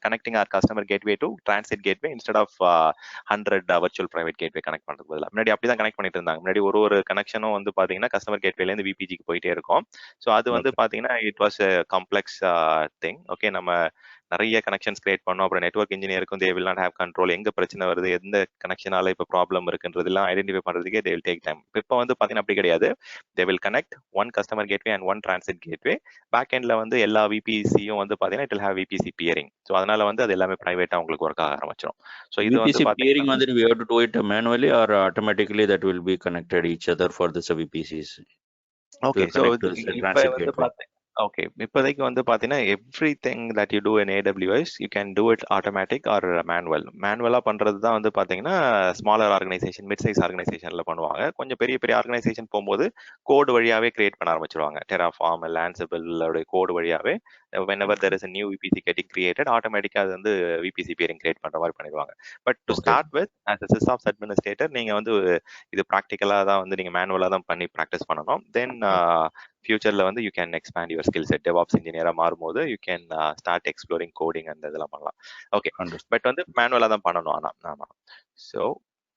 connecting our customer gateway to transit gateway instead of 100 virtual private gateway connect பண்றது பதிலா. முன்னாடி அப்படிதான் கனெக்ட் பண்ணிட்டு இருந்தாங்க. முன்னாடி ஒரு கனெக்ஷனும் வந்து பாத்தீங்கன்னா கஸ்டமர் கேட்வேல இருந்து விபிஜிக்கு போயிட்டே இருக்கும். ஸோ அது வந்து பாத்தீங்கன்னா it was complex thing. Okay, நம்ம நிறைய கனெக்ஷன்ஸ் கிரியேட் பண்ணோம். அப்புறம் நெட்வொர்க் இன்ஜினியருக்கும் they will not have control. எங்க பிரச்சனை வருது, எந்த கனெக்ஷனால இப்போ ப்ராப்ளம் இருக்குன்றதெல்லாம் ஐடென்டிஃபை பண்றதுக்கே தே வில் டேக் டைம். இப்போ வந்து பாத்தீங்கன்னா அப்படி கிடையாது. They will connect one customer gateway and one transit gateway. Back எண்ட்ல வந்து எல்லா விபிசியும் வந்து பாத்தீங்கன்னா it will have VPC peering. So அதனால வந்து அது எல்லாமே பிரைவேட்டா உங்களுக்கு ஒர்க் ஆக ஆரம்பிச்சிடும். ஸோ இது வந்து பியரிங் வந்து we have to do it manually or automatically that will be connected each other for this VPCs. Okay, so இப்போ வந்து பார்த்தேன். ஓகே, இப்போதைக்கு வந்து பார்த்தீங்கன்னா every thing that you do in AWS you can do it automatic or மேனுவலாக பண்ணுறது தான் வந்து பார்த்தீங்கன்னா ஸ்மாலர் ஆர்கனைசேஷன், மிட் சைஸ் ஆர்கனைசேஷனில் பண்ணுவாங்க. கொஞ்சம் பெரிய பெரிய ஆர்கனைசேஷன் போகும்போது கோடு வழியாகவே கிரியேட் பண்ண ஆரம்பிச்சிருவாங்க. டெராஃபார்ம், லான்சிபிளோட கோடு வழியாகவே whenever there is a new VPC getting created, ஆட்டோமேட்டிக்கா அது வந்து VPC peering கிரியேட் பண்ற மாதிரி பண்ணிடுவாங்க. But to start with as a sysops administrator நீங்க வந்து இது ப்ராக்டிக்கலா தான் வந்து நீங்க மேனுவலா தான் பண்ணி ப்ராக்டிஸ் பண்ணணும். தென் ஃபியூச்சர்ல வந்து you can expand your skill set. DevOps இன்ஜினியரா மாறும்போது you can start exploring coding அந்த இதெல்லாம் பண்ணலாம். ஓகே, பட் வந்து மேனுவலா தான் பண்ணணும். ஆமா. So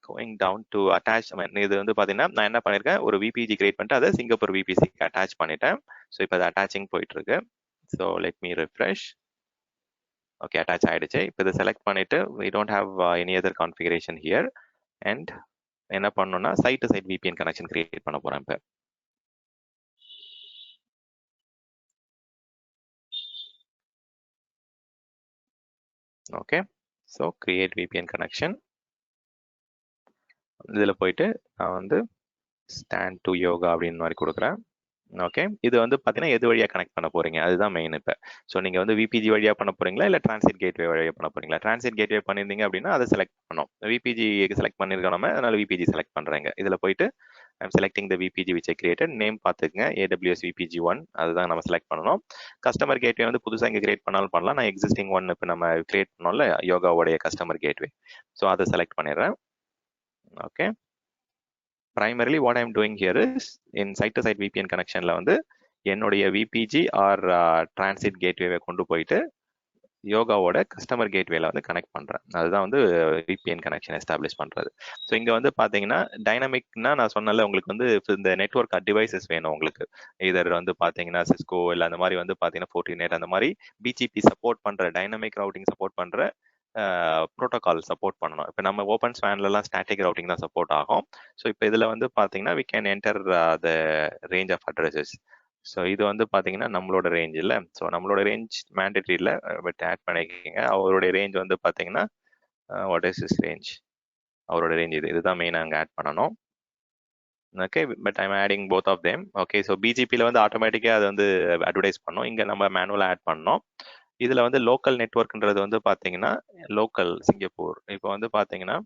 going down to attachment, இது வந்து பாத்தீங்கன்னா நான் என்ன பண்ணிருக்கேன், ஒரு VPG கிரியேட் பண்ணிட்டு அதை சிங்கப்பூர் VPCக்கு அட்டாச் பண்ணிட்டேன். ஸோ இப்போ அது அட்டாச்சிங் போயிட்டு இருக்கு. So let me refresh. Okay, attach ஆயிடுச்சு. இப்போ இதை செலக்ட் பண்ணிட்டு we don't have any other configuration here. And என்ன பண்ணணும்னா site to side VPN connection create பண்ண போறேன் இப்போ. Okay, so create VPN connection. இதில் போயிட்டு நான் வந்து ஸ்டாண்ட் டு யோகா அப்படின்னு மாதிரி கொடுக்குறேன். ஓகே, இது வந்து பார்த்தீங்கன்னா எது வழியாக கனெக்ட் பண்ண போறீங்க அதுதான் மெயின். இப்போ ஸோ நீங்கள் வந்து விபிஜி வழியாக பண்ண போறீங்களா இல்லை டிரான்சிட் கேட்வே வழியாக பண்ண போறீங்களா? டிரான்சிட் கேட்வே பண்ணியிருந்தீங்க அப்படின்னா அதை செலக்ட் பண்ணணும். விபிஜி செலக்ட் பண்ணியிருக்கோம் நம்ம, அதனால விபிஜி செலக்ட் பண்ணுறேங்க. இதில் போயிட்டு I'm selecting the VPG which I created. Name பார்த்துக்குங்க, AWS VPG1 அதுதான் நம்ம செலக்ட் பண்ணணும். கஸ்டமர் கேட்வே வந்து புதுசாக இங்கே கிரியேட் பண்ணாலும் பண்ணலாம். நான் எக்ஸிஸ்டிங் ஒன் இப்போ நம்ம கிரியேட் பண்ணோம்ல யோகாவோடைய கஸ்டமர் கேட்வே, ஸோ அதை செலக்ட் பண்ணிடுறேன். Okay, primarily what I'm doing here is in site-to-site VPN connectionல வந்து என்னுடைய VPG ஆர் டிரான்சிட் கேட்வேவை கொண்டு போயிட்டு யோகாவோட கஸ்டமர் கேட்வேல வந்து கனெக்ட் பண்றேன். அதுதான் வந்து VPN கனெக்ஷன் எஸ்டாப்ளிஷ் பண்றது. ஸோ இங்க வந்து பாத்தீங்கன்னா டைனமிக்னா நான் சொன்னல உங்களுக்கு வந்து இந்த நெட்வொர்க் டிவைசஸ் வேணும் உங்களுக்கு. இதர் வந்து பாத்தீங்கன்னா சிஸ்கோ இல்லை அந்த மாதிரி வந்து பாத்தீங்கன்னா ஃபோர்டினேட் அந்த மாதிரி BGP சப்போர்ட் பண்ற, டைனமிக் ரவுட்டிங் சப்போர்ட் பண்ற ப்ரோட்டோகால் சப்போர்ட் பண்ணணும். இப்போ நம்ம ஓப்பன் ஸ்பேன்லாம் ஸ்டாட்டிக் ரவுட்டிங் தான் சப்போர்ட் ஆகும். ஸோ இப்போ இதில் வந்து பார்த்தீங்கன்னா we can enter the range of addresses. So இது வந்து பார்த்தீங்கன்னா நம்மளோட ரேஞ்ச் இல்லை. ஸோ நம்மளோட ரேஞ்ச் மேண்டேட்ரி இல்லை, பட் ஆட் பண்ணிக்கிங்க. அவருடைய ரேஞ்ச் வந்து பார்த்தீங்கன்னா வாட் இஸ் இஸ் ரேஞ்ச், அவரோட ரேஞ்ச் இதுதான் மெயின் அங்கே ஆட் பண்ணணும். Okay, but I'm adding both of them. Okay, so பிஜிபியில் வந்து ஆட்டோமேட்டிக்காக அது வந்து அட்வர்டைஸ் பண்ணோம். இங்கே நம்ம மேனுவலாக ஆட் பண்ணோம். இதில் வந்து லோக்கல் நெட்ஒர்க்ன்றது வந்து பார்த்தீங்கன்னா லோக்கல் சிங்கப்பூர். இப்போ வந்து பார்த்தீங்கன்னா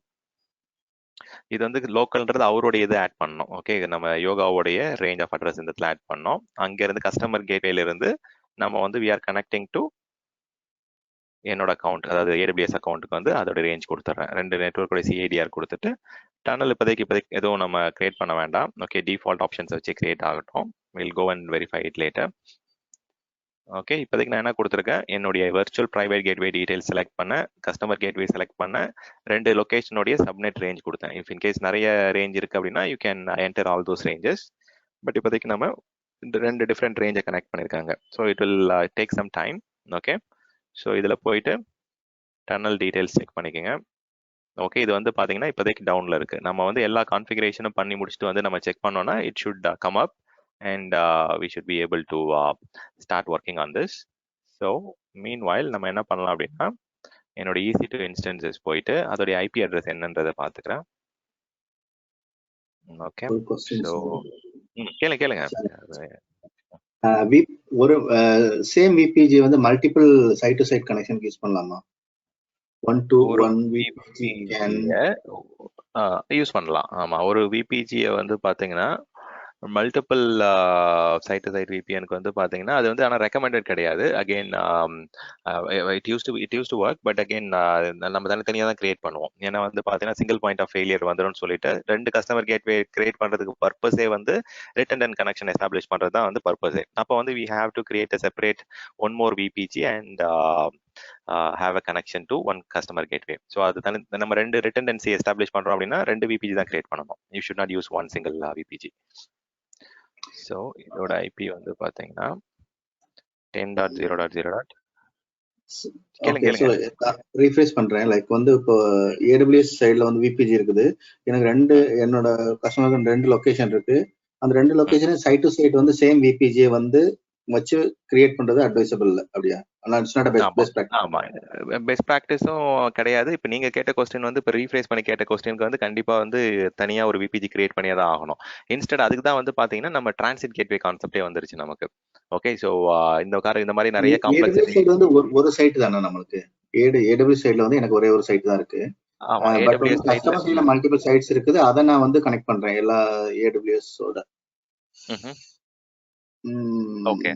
இது வந்து லோக்கல்ன்றது அவருடைய இது ஆட் பண்ணோம். ஓகே, நம்ம யோகாவுடைய ரேஞ்ச் ஆஃப் அட்ரஸ் இந்த இடத்துல ஆட் பண்ணோம். அங்கேருந்து கஸ்டமர் கேட்வேல இருந்து நம்ம வந்து வி ஆர் கனெக்டிங் டு என்னோட அக்கௌண்ட், அதாவது AWS அக்கௌண்ட்டுக்கு வந்து அதோட ரேஞ்ச் கொடுத்துட்றேன். 2 நெட்ஒர்க்கோட சிஐடிஆர் கொடுத்துட்டு டனல் இப்போதைக்கு எதுவும் நம்ம கிரியேட் பண்ண வேண்டாம். ஓகே, டிஃபால்ட் ஆப்ஷன்ஸ் வச்சு கிரியேட் ஆகட்டும். We'll go and verify it later. Okay, இப்போதைக்கு நான் என்ன கொடுத்துருக்கேன், என்னுடைய virtual private gateway details select பண்ண, கஸ்டமர் கேட்வே செலக்ட் பண்ண, 2 லொகேஷனுடைய சப்நெட் ரேஞ்ச் கொடுத்தேன். இஃப் இன்கேஸ் நிறைய ரேஞ்ச் இருக்கு அப்படின்னா you can enter all those ranges. But இப்போதைக்கு நம்ம இந்த 2 டிஃப்ரெண்ட் ரேஞ்சை கனெக்ட் பண்ணியிருக்காங்க. So it will take some time. Okay, so இதில் போயிட்டு டனல் டீடைல்ஸ் செக் பண்ணிக்கோங்க. ஓகே, இது வந்து பார்த்தீங்கன்னா இப்போதைக்கு டவுனில் இருக்குது. நம்ம வந்து எல்லா கான்ஃபிகரேஷனும் பண்ணி முடிச்சுட்டு வந்து நம்ம செக் பண்ணோம்னா it should come up and we should be able to start working on this. So meanwhile நம்ம என்ன பண்ணலாம் அப்படின்னா என்னோட EC2 இன்ஸ்டன்சஸ் போயிட்டு அதோடைய ஐபி அட்ரஸ் என்னன்றதை பார்த்துக்கிறேன். ஓகே, ஸோ கேளுங்க. ஒரு சேம் விபிஜி வந்து multiple site to site connection use பண்ணலாமா? 1 to 1 VPG யூஸ் பண்ணலாம். ஆமா, ஒரு விபிஜியை வந்து பாத்தீங்கன்னா மல்டிபிள் சைட் டு சைட் விபிஎனுக்கு வந்து பாத்தீங்கன்னா அது வந்து ஆனால் ரெக்கமெண்டட் கிடையாது. Again it use to work, but again நம்ம தனித்தனியாக தான் கிரியேட் பண்ணுவோம். ஏன்னா வந்து பாத்தீங்கன்னா சிங்கிள் பாயிண்ட் ஆஃப் ஃபெயிலியர் வந்துடும் சொல்லிட்டு 2 கஸ்டமர் கேட்வே கிரியேட் பண்றதுக்கு பர்பஸே வந்து ரிட்டர்ன் கனெக்ஷன் எஸ்டாப்ளிஷ் பண்றது தான் வந்து பர்பஸே. அப்போ வந்து we have to create a separate one more VPG and have a connection to one customer gateway. So அது நம்ம 2 redundancy establish பண்றோம் அப்படின்னா 2 VPG தான் கிரியேட் பண்ணணும். You should not use one single VPG. So இதோட IP வந்து பாத்தீங்கன்னா 10.0.0. கேளுங்க. ரீஃப்ரெஷ் பண்றேன். லைக் வந்து இப்போ AWS சைடுல வந்து விபிஜி இருக்குது. எனக்கு என்னோட கஸ்டமருக்கு 2 லொகேஷன் இருக்கு. அந்த 2 லொகேஷன் சைட் டு சைட் வந்து சேம் விபிஜி வந்து வச்சு கிரியேட் பண்றது அட்வைசபிள் இல்ல அப்படியா? ஆமா, பெஸ்ட் பிராக்டிஸும் கிடையாது. இப்ப நீங்க கேட்ட கொஸ்டின் வந்து இப்ப ரீஃப்ரேஸ் பண்ணி கேட்ட கொஸ்டினுக்கு வந்து கண்டிப்பா வந்து தனியா ஒரு விபிஜி கிரியேட் பண்ணியே தான் ஆகணும். இன்ஸ்டெட் அதுக்கு தான் வந்து பாத்தீங்கன்னா நம்ம டிரான்சிட் கேட்வே கான்செப்டே வந்துருச்சு நமக்கு. ஓகே, சோ இந்த மாதிரி நிறைய காம்ப்ளெக்ஸிட்டி வந்து ஒரு சைட் தானே நமக்கு. AWS சைடுல வந்து எனக்கு ஒரே ஒரு சைட் தான் இருக்கு. ஆமா, பட் வந்து கஸ்டமர் சைடுல மல்டிபிள் சைட்ஸ் இருக்குது. அத நான் வந்து கனெக்ட் பண்றேன் எல்லா AWS ஓட. ஓகே,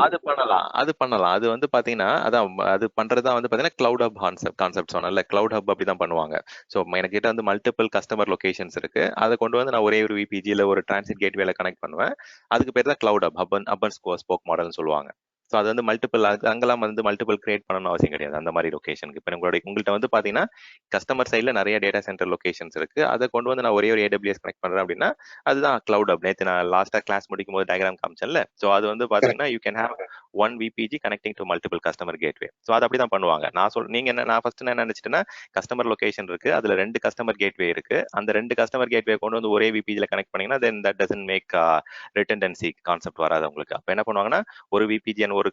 அது பண்ணலாம். அது வந்து பாத்தீங்கன்னா அது பண்றதா வந்து பாத்தீங்கன்னா கிளவுட் ஹப் கான்செப்ட் சொன்னல. கிளவுட் ஹப் அப்படிதான் பண்ணுவாங்க. சோ எனக்கிட்ட வந்து மல்டிபிள் கஸ்டமர் லொகேஷன்ஸ் இருக்கு. அதை கொண்டு வந்து நான் ஒரே ஒரு விபிஜில ஒரு டிரான்சிட் கேட்வேல கனெக்ட் பண்ணுவேன். அதுக்கு பேர் தான் கிளவுட் ஹப், ஹப் ஸ்போக் மாடல்னு சொல்லுவாங்க. ஸோ அது வந்து மல்டிபிள், அங்கெல்லாம் வந்து மல்டிபிள் கிரியேட் பண்ணணும் அவசியம் கிடையாது அந்த மாதிரி லொகேஷனுக்கு. இப்போ உங்கள்கிட்ட வந்து பாத்தீங்கன்னா கஸ்டமர் சைட்ல நிறைய டேட்டா சென்டர் லொகேஷன்ஸ் இருக்கு. அதை கொண்டு வந்து நான் ஒரே ஒரு AWS கனெக்ட் பண்றேன் அப்படின்னா அதுதான் கிளவுட் ஹப். நேற்று நான் லாஸ்டா கிளாஸ் முடிக்கும் போது டயக்ராம் காமிச்சேன்ல. ஸோ அது வந்து பாத்தீங்கன்னா you can have one VPG connecting to multiple customer gateway. So அது அப்படிதான் பண்ணுவாங்க. நான் ஃபர்ஸ்ட் என்ன நினைச்சிட்டேன்னா கஸ்டமர் லொகேஷன் இருக்கு, அதுல 2 கஸ்டமர் கேட்வே இருக்கு. அந்த 2 கஸ்டமர் கேட்வே கொண்டு வந்து ஒரே விபிஜில கனெக்ட் பண்ணீங்கன்னா தென் தட் டசன்ட் மேக் ரிட்டன்டன்சி கான்செப்ட் வராது உங்களுக்கு. அப்ப என்ன பண்ணுவாங்கன்னா ஒரு விபிஜிஎன் ஒரு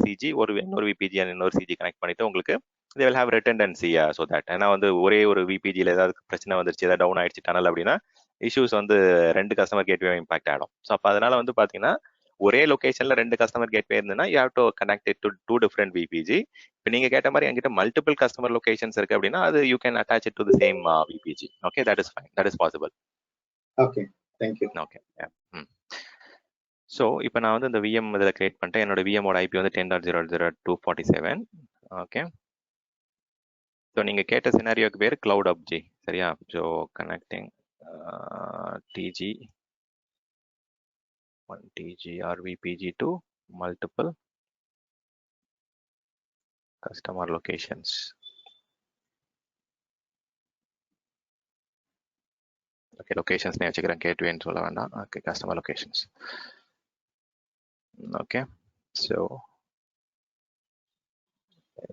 சிஜி, இன்னொரு விபிஜிஎன் இன்னொரு சிஜி கனெக்ட் பண்ணிட்டு உங்களுக்கு they will have redundancy, so that ஏன்னா வந்து ஒரே ஒரு விபிஜில ஏதாவது பிரச்சனை வந்துருச்சு, ஏதாவது டவுன் ஆயிடுச்சு டனல் அப்படின்னா இஷ்யூஸ் வந்து 2 கஸ்டமர் கேட்வே இம்பாக்ட் ஆகிடும். ஸோ அப்போ அதனால வந்து பாத்தீங்கன்னா ஒரே லொகேஷன்ல 2 கஸ்டமர் கேட்வே இருந்ததுன்னா you have to connect it to 2 different VPG. இப்போ நீங்க கேட்ட மாதிரி என்கிட்ட மல்டிபிள் கஸ்டமர் லொகேஷன்ஸ் இருக்கு அப்படின்னா அது you can attach it to the same VPG. Okay, that is fine, that is possible. Okay, thank you. Okay, so இப்போ நான் வந்து இந்த விஎம் இதில் கிரியேட் பண்ணிட்டேன். என்னோட விஎமோட ஐபி வந்து 10.0.0.247. ஓகே, ஸோ நீங்கள் கேட்ட சினாரியோக்கு பேர் கிளவுட் ஹப் ஜி, சரியா? So connecting TG 1 TG or VPG to multiple customer locations. Okay, locations ne vechikren gateway nu solla vendam. Okay, customer locations. Okay, so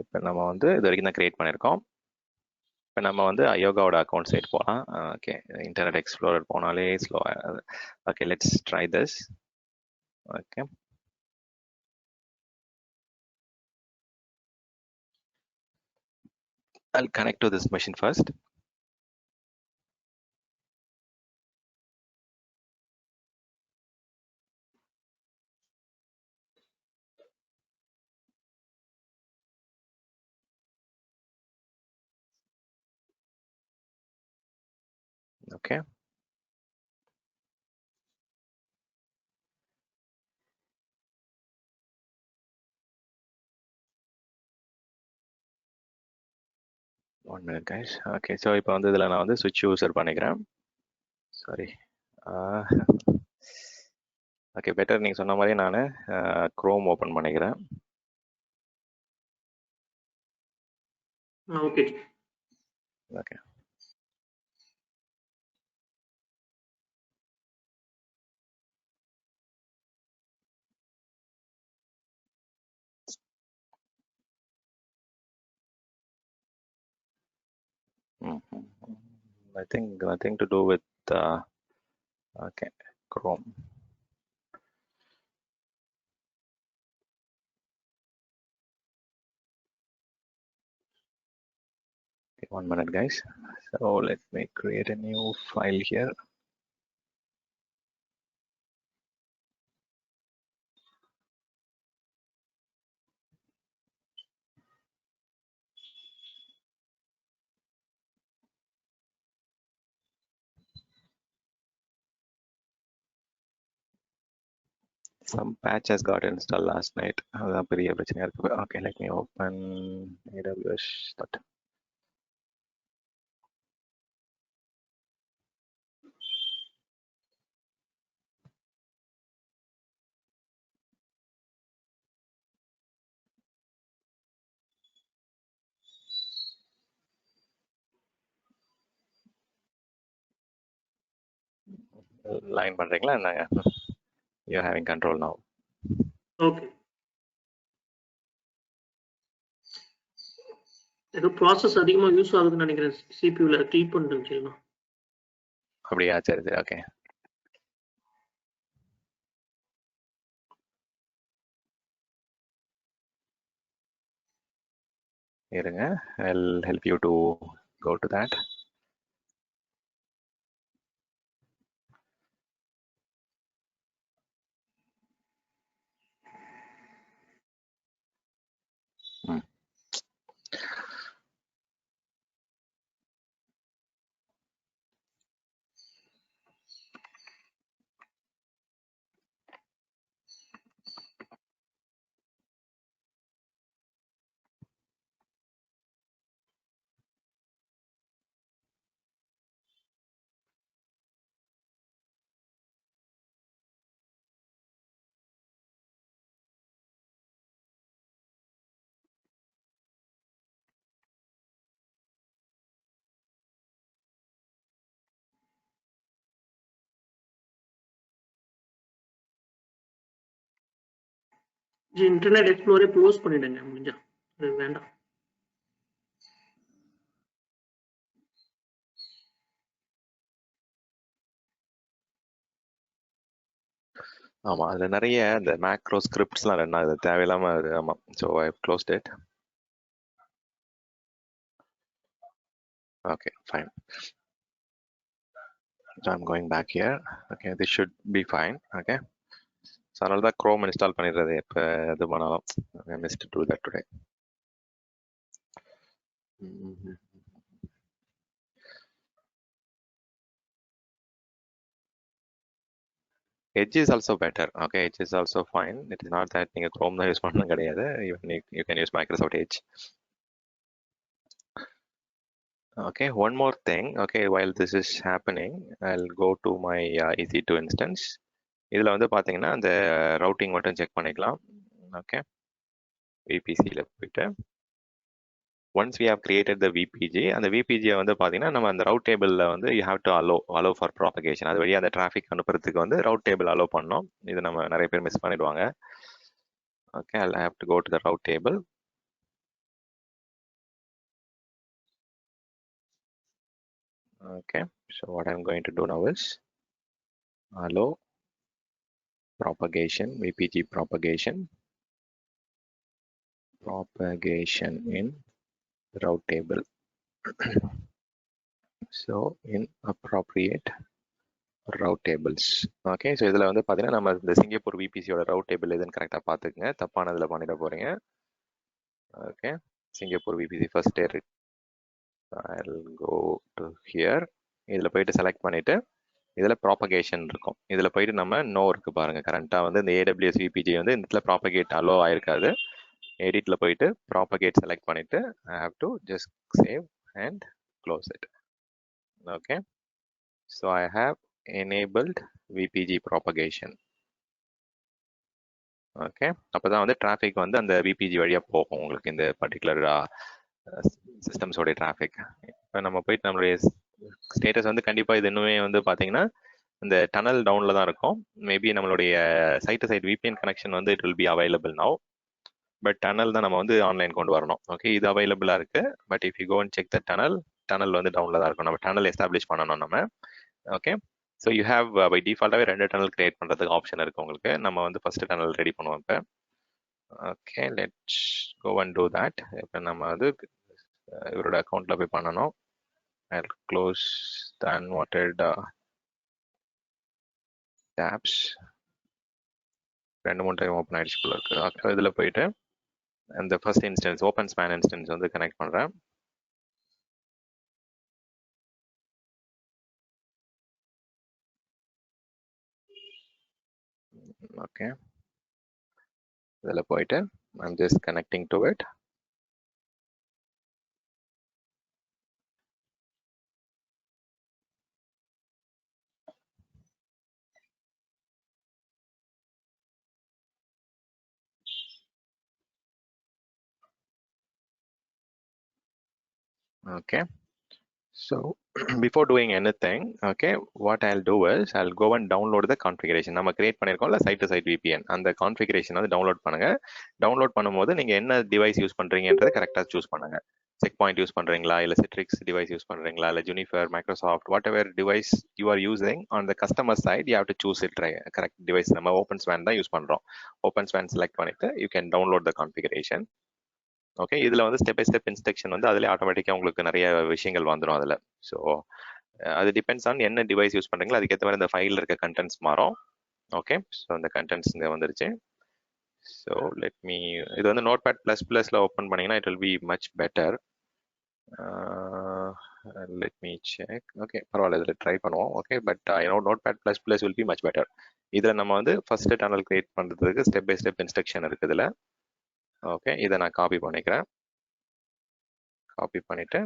இப்போ நம்ம வந்து இது வரைக்கும் தான் கிரியேட் பண்ணியிருக்கோம். இப்போ நம்ம வந்து யோகாவோட அக்கௌண்ட் சைட் போகலாம். ஓகே, இன்டர்நெட் எக்ஸ்ப்ளோரர் போனாலே slow. Okay, let's try this. Okay, I'll connect to this machine first. Okay. One minute, guys. Okay, so இப்போ வந்து இதில் நான் வந்து switch user பண்ணிக்கிறேன். Sorry. ஓகே, பெட்டர் நீங்கள் சொன்ன மாதிரி நான் க்ரோம் ஓப்பன் பண்ணிக்கிறேன். Okay okay. I think nothing to do with okay, Chrome. Okay, 1 minute, guys. So let me create a new file here. Some patch has got installed last night. அதான் பெரிய பிரச்சனையா இருக்கு. Okay, let me open AWS. Line பண்றீங்களா என்னங்க? You're having control now. Okay ஏதோ process அதிகமாக use ஆகுதுன்னு நினைக்கிறேன் சிபியூல ட்ரீட் பண்ணுறேன். அப்படியா? சரி சரி, ஓகே. இருங்க, I'll help you to go to that. Internet Explorer close பண்ணிடுங்க முடிஞ்சா. அது வேண்டாம். ஆமா, அதுல நிறைய இந்த மேக்ரோ ஸ்கிரிப்ட்ஸ்லாம் ரன் ஆகுது, தேவையில்லாம அது. ஆமா, so I closed it. Okay, fine. So I'm going back here. Okay, this should be fine. Okay, so அதனால தான் Chrome இன்ஸ்டால் பண்ணிடுறது இப்போ இது பண்ணாலும். I missed to do that today. Edge is also better. Okay, Edge is also fine. It is not that நீங்க Chrome தான் use பண்ணணும் கிடையாது. You can use Microsoft Edge. Okay, one more thing. Okay, while this is happening, I'll go to my EC2 instance. இதில் வந்து பார்த்தீங்கன்னா அந்த routing மட்டும் check பண்ணிக்கலாம். ஓகே, விபிசியில் போயிட்டு once we have created the VPG, அந்த விபிஜியை வந்து பார்த்தீங்கன்னா நம்ம அந்த ரவுட் டேபிளில் வந்து you have to allow for propagation. அது வழியாக அந்த டிராஃபிக் அனுப்புறதுக்கு வந்து ரவுட் டேபிள் அலோ பண்ணோம். இது நம்ம நிறைய பேர் மிஸ் பண்ணிடுவாங்க. Okay, I have to go to the route table. Okay, so what I'm going to do now is allow propagation, VPG propagation in route table. So in appropriate route tables. Okay, so இதில் வந்து பார்த்தீங்கன்னா நம்ம இந்த Singapore விபிசியோட route table எதுன்னு கரெக்டாக பார்த்துக்குங்க, தப்பானதில் பண்ணிட போறீங்க. Okay, Singapore VBC first I'll go to here. இதில் போயிட்டு செலக்ட் பண்ணிவிட்டு இதில் ப்ராபகேஷன் இருக்கும். இதில் போயிட்டு நம்ம நோ இருக்கு பாருங்கள். கரண்ட்டாக வந்து இந்த AWS VPG வந்து இந்த இடத்துல ப்ராபகேட் அலோ ஆயிருக்காது. எடிட்டில் போயிட்டு ப்ராபகேட் செலக்ட் பண்ணிவிட்டு ஐ have to just save and close it. Okay, so I have enabled VPG propagation. Okay, அப்போ தான் வந்து டிராஃபிக் வந்து அந்த VPG வழியாக போகும் உங்களுக்கு, இந்த பர்டிகுலர் சிஸ்டம்ஸோடைய டிராஃபிக். இப்போ நம்ம போயிட்டு நம்மளுடைய ஸ்டேட்டஸ் வந்து கண்டிப்பாக இது இன்னுமே வந்து பார்த்தீங்கன்னா இந்த டனல் டவுனில் தான் இருக்கும். மேபி நம்மளுடைய side to side VPN connection வந்து it will be available now, but tunnel தான் நம்ம வந்து ஆன்லைன் கொண்டு வரணும். ஓகே, இது அவைலபிளாக இருக்கு. But if you go and check the tunnel வந்து டவுனில் தான் இருக்கும். நம்ம டனல் எஸ்டாப்ளிஷ் பண்ணணும் நம்ம. Okay, so you have by டிஃபால்ட்டாகவே 2 டனல் கிரியேட் பண்ணுறதுக்கு ஆப்ஷன் இருக்குது உங்களுக்கு. நம்ம வந்து ஃபஸ்ட்டு டனல் ரெடி பண்ணுவோம் இப்போ. Okay, let's go and do that. இப்போ நம்ம வந்து இவரோட அக்கௌண்ட்டில் போய் பண்ணணும். I close the unwanted tabs. 2-3 time open ஆகிடுச்சு போல இருக்குது. ஓகே, இதில் போயிட்டு அந்த first instance open span instance வந்து கனெக்ட் பண்ணுறேன். ஓகே, இதில் போயிட்டு I'm just connecting to it. Okay, so before doing anything, okay, what I'll do is I'll go and download the configuration. நம்ம கிரியேட் பண்ணிருக்கோம்ல சைட் டு சைட் VPN, அந்த configuration வந்து download பண்ணுங்க. Download பண்ணும்போது நீங்க என்ன டிவைஸ் யூஸ் பண்றீங்கன்றதை கரெக்டா choose பண்ணுங்க. செக் பாயிண்ட் யூஸ் பண்றீங்களா, இல்ல சிட்ரிக்ஸ் டிவைஸ் யூஸ் பண்றீங்களா, இல்ல Juniper, Microsoft, whatever device you are using on the customer side, you have to choose it correct device. நம்ம ஓப்பன் ஸ்பேன் தான் யூஸ் பண்றோம். ஓப்பன் ஸ்பேன் செலக்ட் பண்ணிட்டு you can download the configuration. Okay, இதில் வந்து step by step instruction வந்து அதிலே ஆட்டோமேட்டிக்காக உங்களுக்கு நிறைய விஷயங்கள் வந்துடும் அதில். ஸோ அது டிபெண்ட்ஸ் ஆன் என்ன டிவைஸ் யூஸ் பண்ணுறீங்களோ அதுக்கேற்ற மாதிரி இந்த ஃபைலில் இருக்க கண்டென்ட்ஸ் மாறும். ஓகே, ஸோ அந்த கண்டென்ட்ஸ் இங்கே வந்துருச்சு. ஸோ லெட் மீ, இது வந்து Notepad++ல ஓப்பன் பண்ணிங்கன்னா it will be much better. Let me check. Okay, பரவாயில்ல, இதில் ட்ரை பண்ணுவோம். Okay, but Notepad++ will be much better. இதில் நம்ம வந்து ஃபர்ஸ்ட் டனல் கிரியேட் பண்ணுறதுக்கு ஸ்டெப் பை ஸ்டெப் இன்ஸ்ட்ரக்ஷன் இருக்குது இதில். ஓகே, இதை நான் காப்பி பண்ணிக்கிறேன். காப்பி பண்ணிட்டு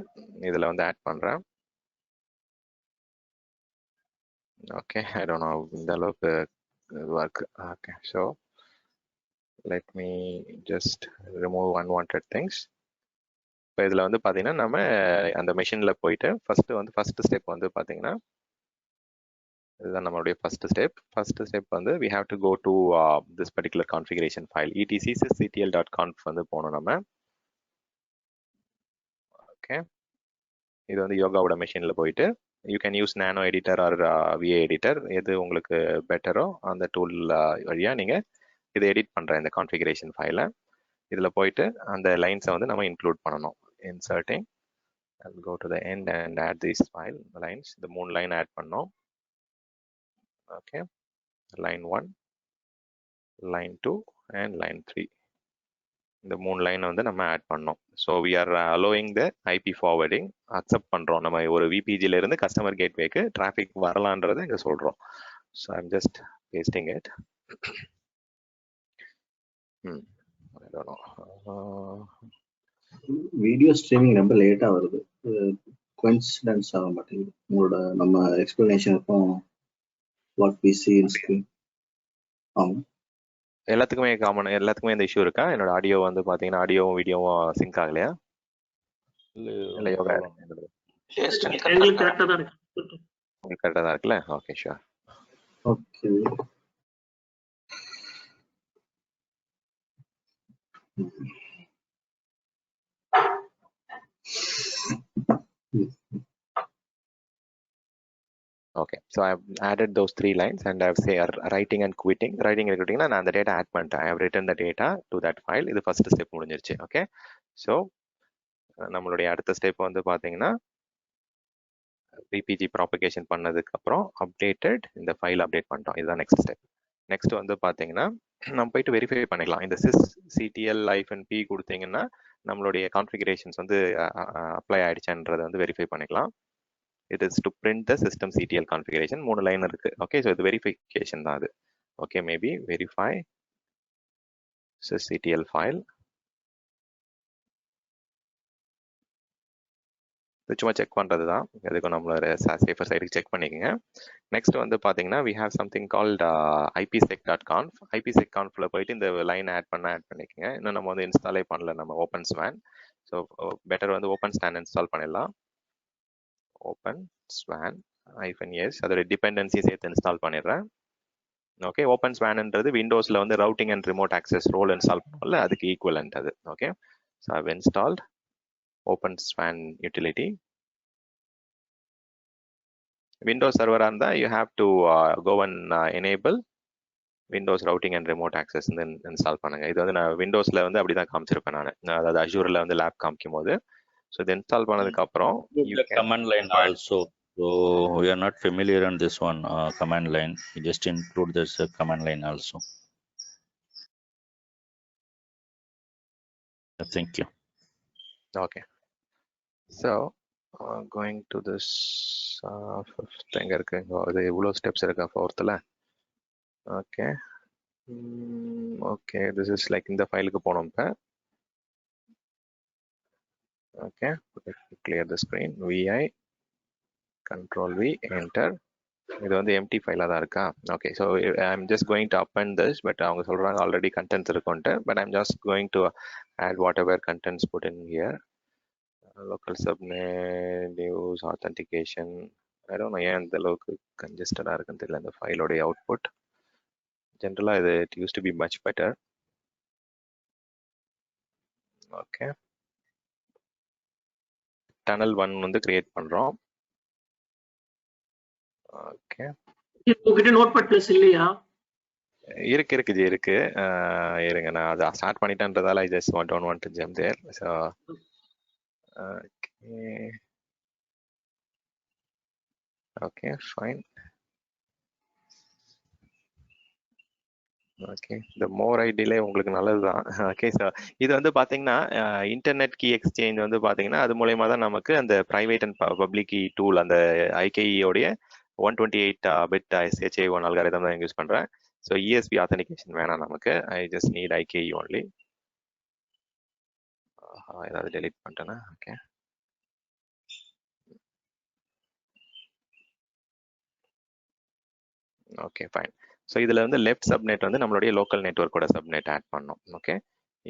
இதில் வந்து ஆட் பண்ணுறேன். ஓகே, ஐ டோன்ட் நோ இந்த அளவுக்கு இதுவாக இருக்கு. Okay, so let me just remove unwanted things. இப்போ இதில் வந்து பார்த்தீங்கன்னா நம்ம அந்த மெஷினில் போயிட்டு ஃபர்ஸ்ட் ஸ்டெப் வந்து பார்த்தீங்கன்னா இதுதான் நம்மளுடைய ஃபர்ஸ்ட் ஸ்டெப் வந்து we have to go to this particular configuration file etc/sysctl.conf வந்து போகணும் நம்ம. ஓகே, இது வந்து யோகாவோட மெஷினில் போயிட்டு you can use nano editor or VA editor, எது உங்களுக்கு பெட்டரோ அந்த டூல் வழியாக நீங்கள் இதை எடிட் பண்ணுற இந்த கான்ஃபிகரேஷன் ஃபைலை இதில் போயிட்டு அந்த லைன்ஸை வந்து நம்ம இன்க்ளூட் பண்ணணும். Inserting, I'll go to the end and add these file lines. இந்த 3 லைன் ஆட் பண்ணோம். Okay, line 1, line 2 and line 3. இந்த 3 லைன் வந்து நம்ம ஆட் பண்ணோம். So we are allowing the IP forwarding, accept பண்ணுறோம். நம்ம ஒரு VPGல இருந்து கஸ்டமர் கேட்வேக்கு டிராஃபிக் வரலான்றதை இங்கே சொல்கிறோம். So I'm just pasting it. I don't know. Video streaming ரொம்ப லேட்டா வருது. கோஇன்சிடென்ஸ் ஆக மாட்டேங்குது உங்களோட நம்ம எக்ஸ்பிளனேஷனுக்கும் what we see in screen. ஆமாம், எல்லாத்துக்குமே இந்த இஷ்யூ இருக்கா? என்னோட ஆடியோ வந்து பார்த்தீங்கன்னா ஆடியோவும் வீடியோவும் சிங்க் ஆகலையா? இல்லை, யோகா எங்களுக்கு கரெக்டா தான் இருக்கு. உங்களுக்கு கரெக்டாக தான் இருக்குல்ல? Okay, sure. Okay. Okay, so I've added those 3 lines and I've say writing and quitting. Writing and quitting நான் அந்த data add பண்ணிட்டேன். I have written the data to that file. இது first step முடிஞ்சிருச்சு. ஓகே, ஸோ நம்மளுடைய அடுத்த step வந்து பார்த்தீங்கன்னா VPG propagation பண்ணதுக்கு அப்புறம் அப்டேட்டட் இந்த ஃபைல் அப்டேட் பண்ணிட்டோம். இதுதான் நெக்ஸ்ட் ஸ்டெப். நெக்ஸ்ட் வந்து பார்த்தீங்கன்னா நம்ம போயிட்டு வெரிஃபை பண்ணிக்கலாம். இந்த sysctl-p கொடுத்தீங்கன்னா நம்மளுடைய கான்ஃபிகரேஷன்ஸ் வந்து அப்ளை ஆயிடுச்சுன்றதை வந்து வெரிஃபை பண்ணிக்கலாம். it is to print the systemctl configuration. 3 line இருக்கு. ஓகே, ஸோ இது வெரிஃபிகேஷன் தான் அது. Okay, maybe verify sysctl file. இது சும்மா செக் பண்ணுறது தான். எதுக்கும் நம்மளோட சேஃபர் சைடுக்கு செக் பண்ணிக்கோங்க. நெக்ஸ்ட் வந்து பார்த்தீங்கன்னா we have something called ipsec.conf. ipsec.confல போயிட்டு இந்த லைன் ஆட் பண்ணிக்கோங்க. இன்னும் நம்ம வந்து இன்ஸ்டாலே பண்ணல, நம்ம ஓப்பன் ஸ்வான். ஸோ பெட்டர் வந்து ஓப்பன் ஸ்வான் இன்ஸ்டால் பண்ணிடலாம். ஓப்பன் ஸ்வான் -s அதோட டிபெண்டன்சி சேர்த்து இன்ஸ்டால் பண்ணிடுறேன். ஓகே, ஓப்பன் ஸ்வான்ன்றது விண்டோஸில் வந்து routing and remote access role install பண்ணல, அதுக்கு ஈக்குவலண்ட் அது. Okay, so I've installed open swan utility. Windows server இருந்தா you have to go and enable Windows routing and remote access then install பண்ணுங்க. இது வந்து நான் விண்டோஸ்ல வந்து அப்படிதான் காமிச்சிருப்பேன் நான், அதாவது அஷூர்ல வந்து லேப் காமிக்கும் போது. ஸோ இது இன்ஸ்டால் பண்ணதுக்கு அப்புறம் command line also. So we are not familiar on this one, command line. You just include this command line also. Thank you. Okay, so going to this fifth எங்க இருக்கு, இது இவ்வளோ steps இருக்கா ஃபோர்த்தில். Okay okay, this is like இந்த ஃபைலுக்கு போனோம் இப்போ. Okay, clear the screen, vi control v enter. இது வந்து எம்டி ஃபைலாக தான் இருக்கா. Okay, so I'm just going to append this, but அவங்க சொல்கிறாங்க ஆல்ரெடி கண்டென்ட்ஸ் இருக்குன்ட்டு, but I'm just going to add whatever contents put in here. Local subnet, news, authentication. I don't know ஏன் இந்த அளவுக்கு கன்ஜஸ்டடாக இருக்குன்னு தெரியல இந்த ஃபைலோடைய அவுட்புட். ஜென்ரலாக இது it used to be much better. Okay, tunnel 1 வந்து கிரியேட் பண்ணுறோம். ஓகே, உங்ககிட்ட நோட்பேட் ப்ளஸ் இல்லையா? இருக்கு ஜி இருக்கு. இருங்க, நான் அதை ஸ்டார்ட் பண்ணிட்டேன்றதால I just don't want to jump there. So okay fine. Okay, இந்த மோர் ஐ டிலே உங்களுக்கு நல்லது தான். ஓகே, ஸோ இது வந்து பார்த்தீங்கன்னா இன்டர்நெட் கீ எக்ஸ்சேஞ்ச் வந்து பார்த்தீங்கன்னா அது மூலயமா தான் நமக்கு அந்த private and public key tool, அந்த ஐகேஇயோடைய 128 பிட் SHA-1 அல்காரிதம் தான் யூஸ் பண்ணுறேன். ஸோ ESP ஆத்தென்டிகேஷன் வேணாம் நமக்கு, I just need IKE only. ஏதாவது டெலிட் பண்ணிட்டேன்னா ஓகே. Okay fine. ஸோ இதில் வந்து லெஃப்ட் சப்நெட் வந்து நம்மளுடைய லோக்கல் நெட்வொர்க்கோட சப்நெட் ஆட் பண்ணோம். ஓகே,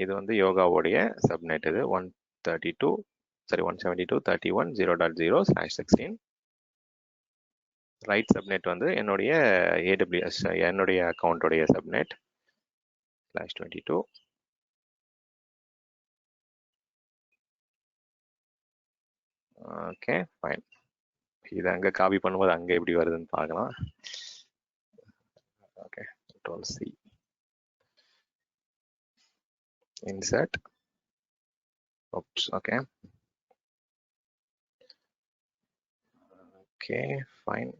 இது வந்து யோகாவோடைய சப்நெட், இது 172.31.0.0/16. ரைட் சப்நெட் வந்து என்னுடைய AWS என்னுடைய அக்கௌண்ட்டோடைய சப்நெட் /22. Okay fine. இது அங்கே காப்பி பண்ணும்போது அங்கே எப்படி வருதுன்னு பார்க்கலாம். Okay, Control C, insert. Oops, okay. Okay, fine.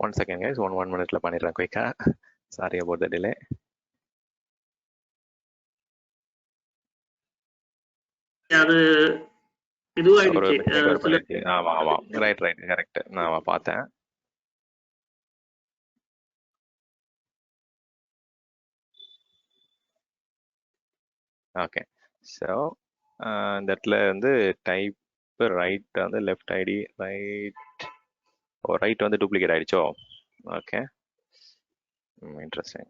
One second guys, one minute la பண்ணிடுறேன் குயிக்கா. Sorry about the delay. அது இதுவாயிடுச்சு. ஆமா ரைட் கரெக்ட், நான் பார்த்தேன். ஓகே, ஸோ இந்த இடத்துல வந்து டைப் ரைட் வந்து லெஃப்ட் ஐடி ரைட் வந்து டூப்ளிகேட் ஆயிடுச்சோ. Okay, interesting.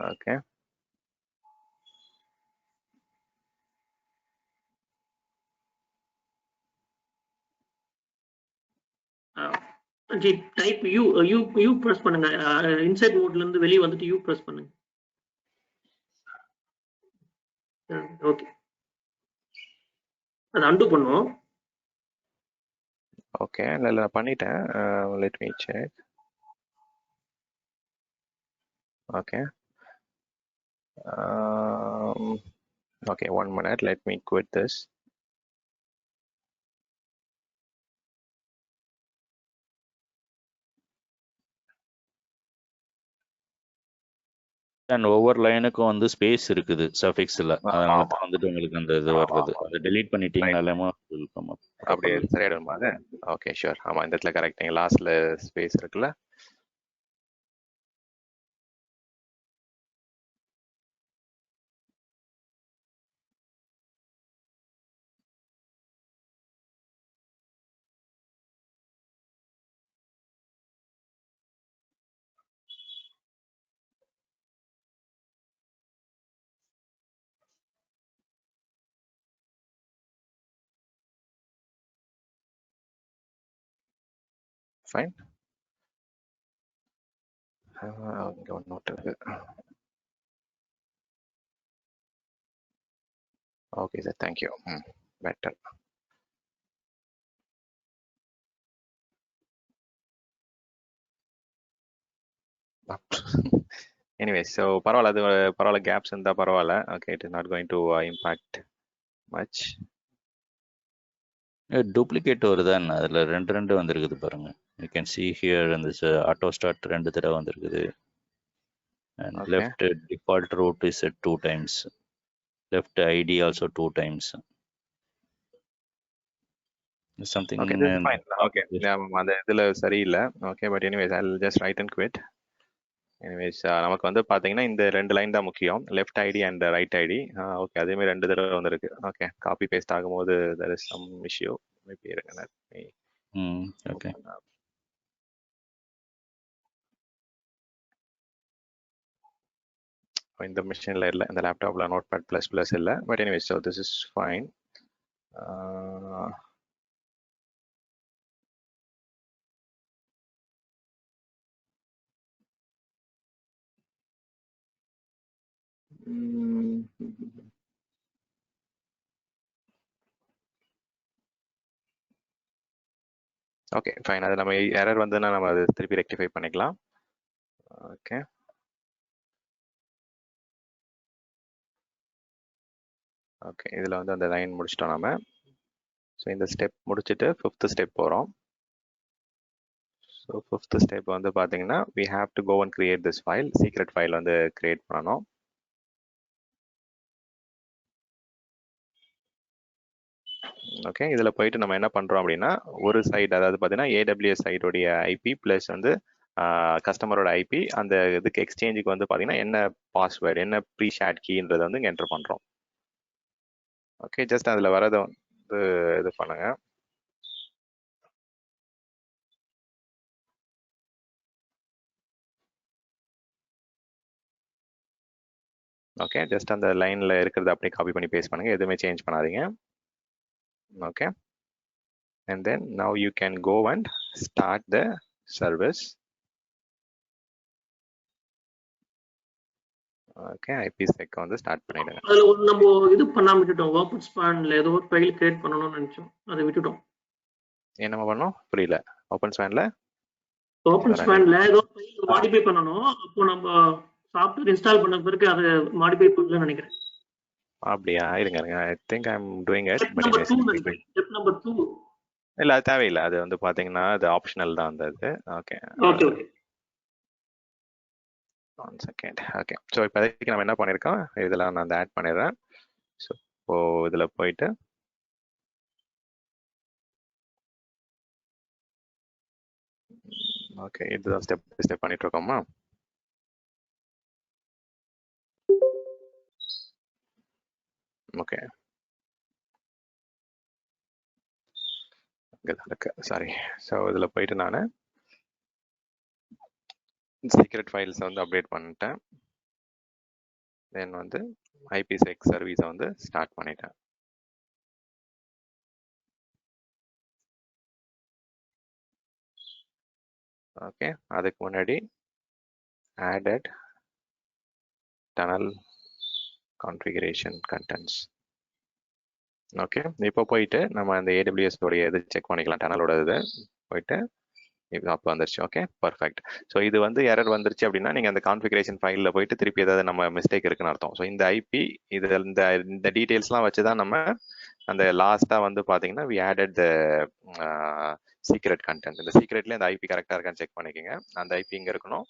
Okay, type U press பண்ணுங்க. இன்சைட் மோட்ல இருந்து வெளிய வந்துட்டு யூ பிரஸ் பண்ணுங்க. ஓகே, அது அன்டு பண்ணுவோம். ஓகே, இல்ல பண்ணிட்டேன். Let me check. Okay, Okay, 1 minute. Let me quit this. And ஒவ்வொரு லைனுக்கும் வந்து ஸ்பேஸ் இருக்குது சஃபிக்ஸ்ல, அதனால தான் வந்துட்டு உங்களுக்கு அந்த இது வருது. அதை டெலீட் பண்ணிட்டீங்கனாலேமா அப்படியே சரியாயிடுமா அது? Okay sure. ஆமா, இந்த இடத்துல கரெக்ட். லாஸ்ட்ல ஸ்பேஸ் இருக்குல்ல. ஃபைன். இங்க ஒரு நோட் இருக்கு. Okay sir, thank you. Better. Anyway, so பரவாயில்ல, அது பரவாயில்ல, கேப்ஸ் இருந்தால் பரவாயில்ல. Okay, it is not going to impact much. Duplicate வருதான், அதில் ரெண்டு வந்திருக்குது பாருங்க. யூ கேன் சி ஹியர் அந்த ஆட்டோ ஸ்டார்ட் 2 தடவை வந்திருக்குது. And okay. Left default route is set 2 times. Left ID also 2 times. Something. Okay, this is fine. Okay, அந்த இதுல சரியில்லை. Okay, but anyways, I'll just write and quit. Anyways, நமக்கு வந்து பாத்தீங்கன்னா இந்த 2 லைன் தான் முக்கியம், left ID and right ID. Okay, அதே மாதிரி 2 தடவை வந்திருக்கு. ஓகே, காப்பி பேஸ்ட் ஆகும்போது there is some issue. Maybe இருங்க. Okay. இந்த மிஷின்ல இல்லை, இந்த லேப்டாப்ல நோட்பேட் ++ இல்லை. But anyways, so this is fine. Okay fine. அது நம்ம எரர் வந்ததுன்னா நம்ம அது திருப்பி ரெக்டிஃபை பண்ணிக்கலாம். ஓகே, ஓகே, இதில் வந்து அந்த லைன் முடிச்சிட்டோம் நம்ம. ஸோ இந்த ஸ்டெப் முடிச்சுட்டு 5th ஸ்டெப் போகிறோம். ஸோ 5th ஸ்டெப் வந்து பார்த்தீங்கன்னா we have to go and create this file. Secret file வந்து கிரியேட் பண்ணணும். ஓகே, இதில் போயிட்டு நம்ம என்ன பண்ணுறோம் அப்படின்னா, ஒரு சைடு, அதாவது பார்த்தீங்கன்னா AWS சைடோடைய ஐபி ப்ளஸ் வந்து கஸ்டமரோட ஐபி, அந்த இதுக்கு எக்ஸ்சேஞ்சுக்கு வந்து பார்த்தீங்கன்னா என்ன பாஸ்வேர்டு, என்ன ப்ரீ ஷேர்ட் கீன்றதை வந்து இங்கே என்டர் பண்ணுறோம். ஓகே, ஜஸ்ட் அதில் வரதை வந்து இது பண்ணுங்க. ஓகே, ஜஸ்ட் அந்த லைனில் இருக்கிறத அப்படியே காப்பி பண்ணி பேஸ்ட் பண்ணுங்க, எதுவுமே சேஞ்ச் பண்ணாதீங்க. Okay, and then now you can go and start the service. Okay, IPsec வந்து ஸ்டார்ட் பண்ணிடுங்க. அதுல நம்ம இது பண்ணாம விட்டுட்டோம், ஓபன் ஸ்பான்ல ஏதோ ஒரு ஃபைல் கிரியேட் பண்ணணும்னு நினைச்சோம், அதை விட்டுட்டோம். என்னமா பண்ணோம் புரியல? ஓபன் ஸ்பான்ல ஏதோ ஃபைல் மாடிஃபை பண்ணனும். அப்போ நம்ம சாஃப்ட்வேர் இன்ஸ்டால் பண்ண பிறகு அதை மாடிஃபை பண்ணலன்னு நினைக்கிறேன். அப்படியா? இருங்க, I think I am doing it. Step number 2 இல்ல, அது தேவையில்லை. அது வந்து பாத்தீங்கன்னா அது ஆப்ஷனல் தான் அந்த இது. Okay, okay, 1 second. Okay, so இப்போதைக்கு நம்ம என்ன பண்ணியிருக்கோம், இதெல்லாம் நான் ஆட் பண்ணிடுறேன். ஸோ இப்போ இதில் போயிட்டு ஓகே, இதுதான் ஸ்டெப் பை ஸ்டெப் பண்ணிட்டு இருக்கோமா? Okay, sorry. ஸோ இதில் போயிட்டு நான் சீக்ரெட் ஃபைல்ஸை வந்து அப்டேட் பண்ணிட்டேன். தென் வந்து IPsec சர்வீஸை வந்து ஸ்டார்ட் பண்ணிட்டேன். ஓகே, அதுக்கு முன்னாடி added tunnel configuration contents. Okay, இப்போ போயிட்டு நம்ம அந்த AWS உடைய இது செக் பண்ணிக்கலாம், டனலோட இது போயிட்டு இது அப்போ வந்துருச்சு. Okay, perfect. ஸோ இது வந்து எரர் வந்துருச்சு அப்படின்னா நீங்கள் அந்த கான்ஃபிகரேஷன் ஃபைலில் போயிட்டு திருப்பி ஏதாவது நம்ம மிஸ்டேக் இருக்குன்னு அர்த்தம். ஸோ இந்த ஐபி இது இந்த டீட்டெயில்ஸ்லாம் வச்சு தான் நம்ம அந்த லாஸ்ட்டாக வந்து பார்த்தீங்கன்னா we added the secret content. இந்த சீக்ரெட்லேயே அந்த ஐபி கரெக்டாக இருக்கான்னு செக் பண்ணிக்கோங்க. அந்த ஐபி இங்கே இருக்கணும்.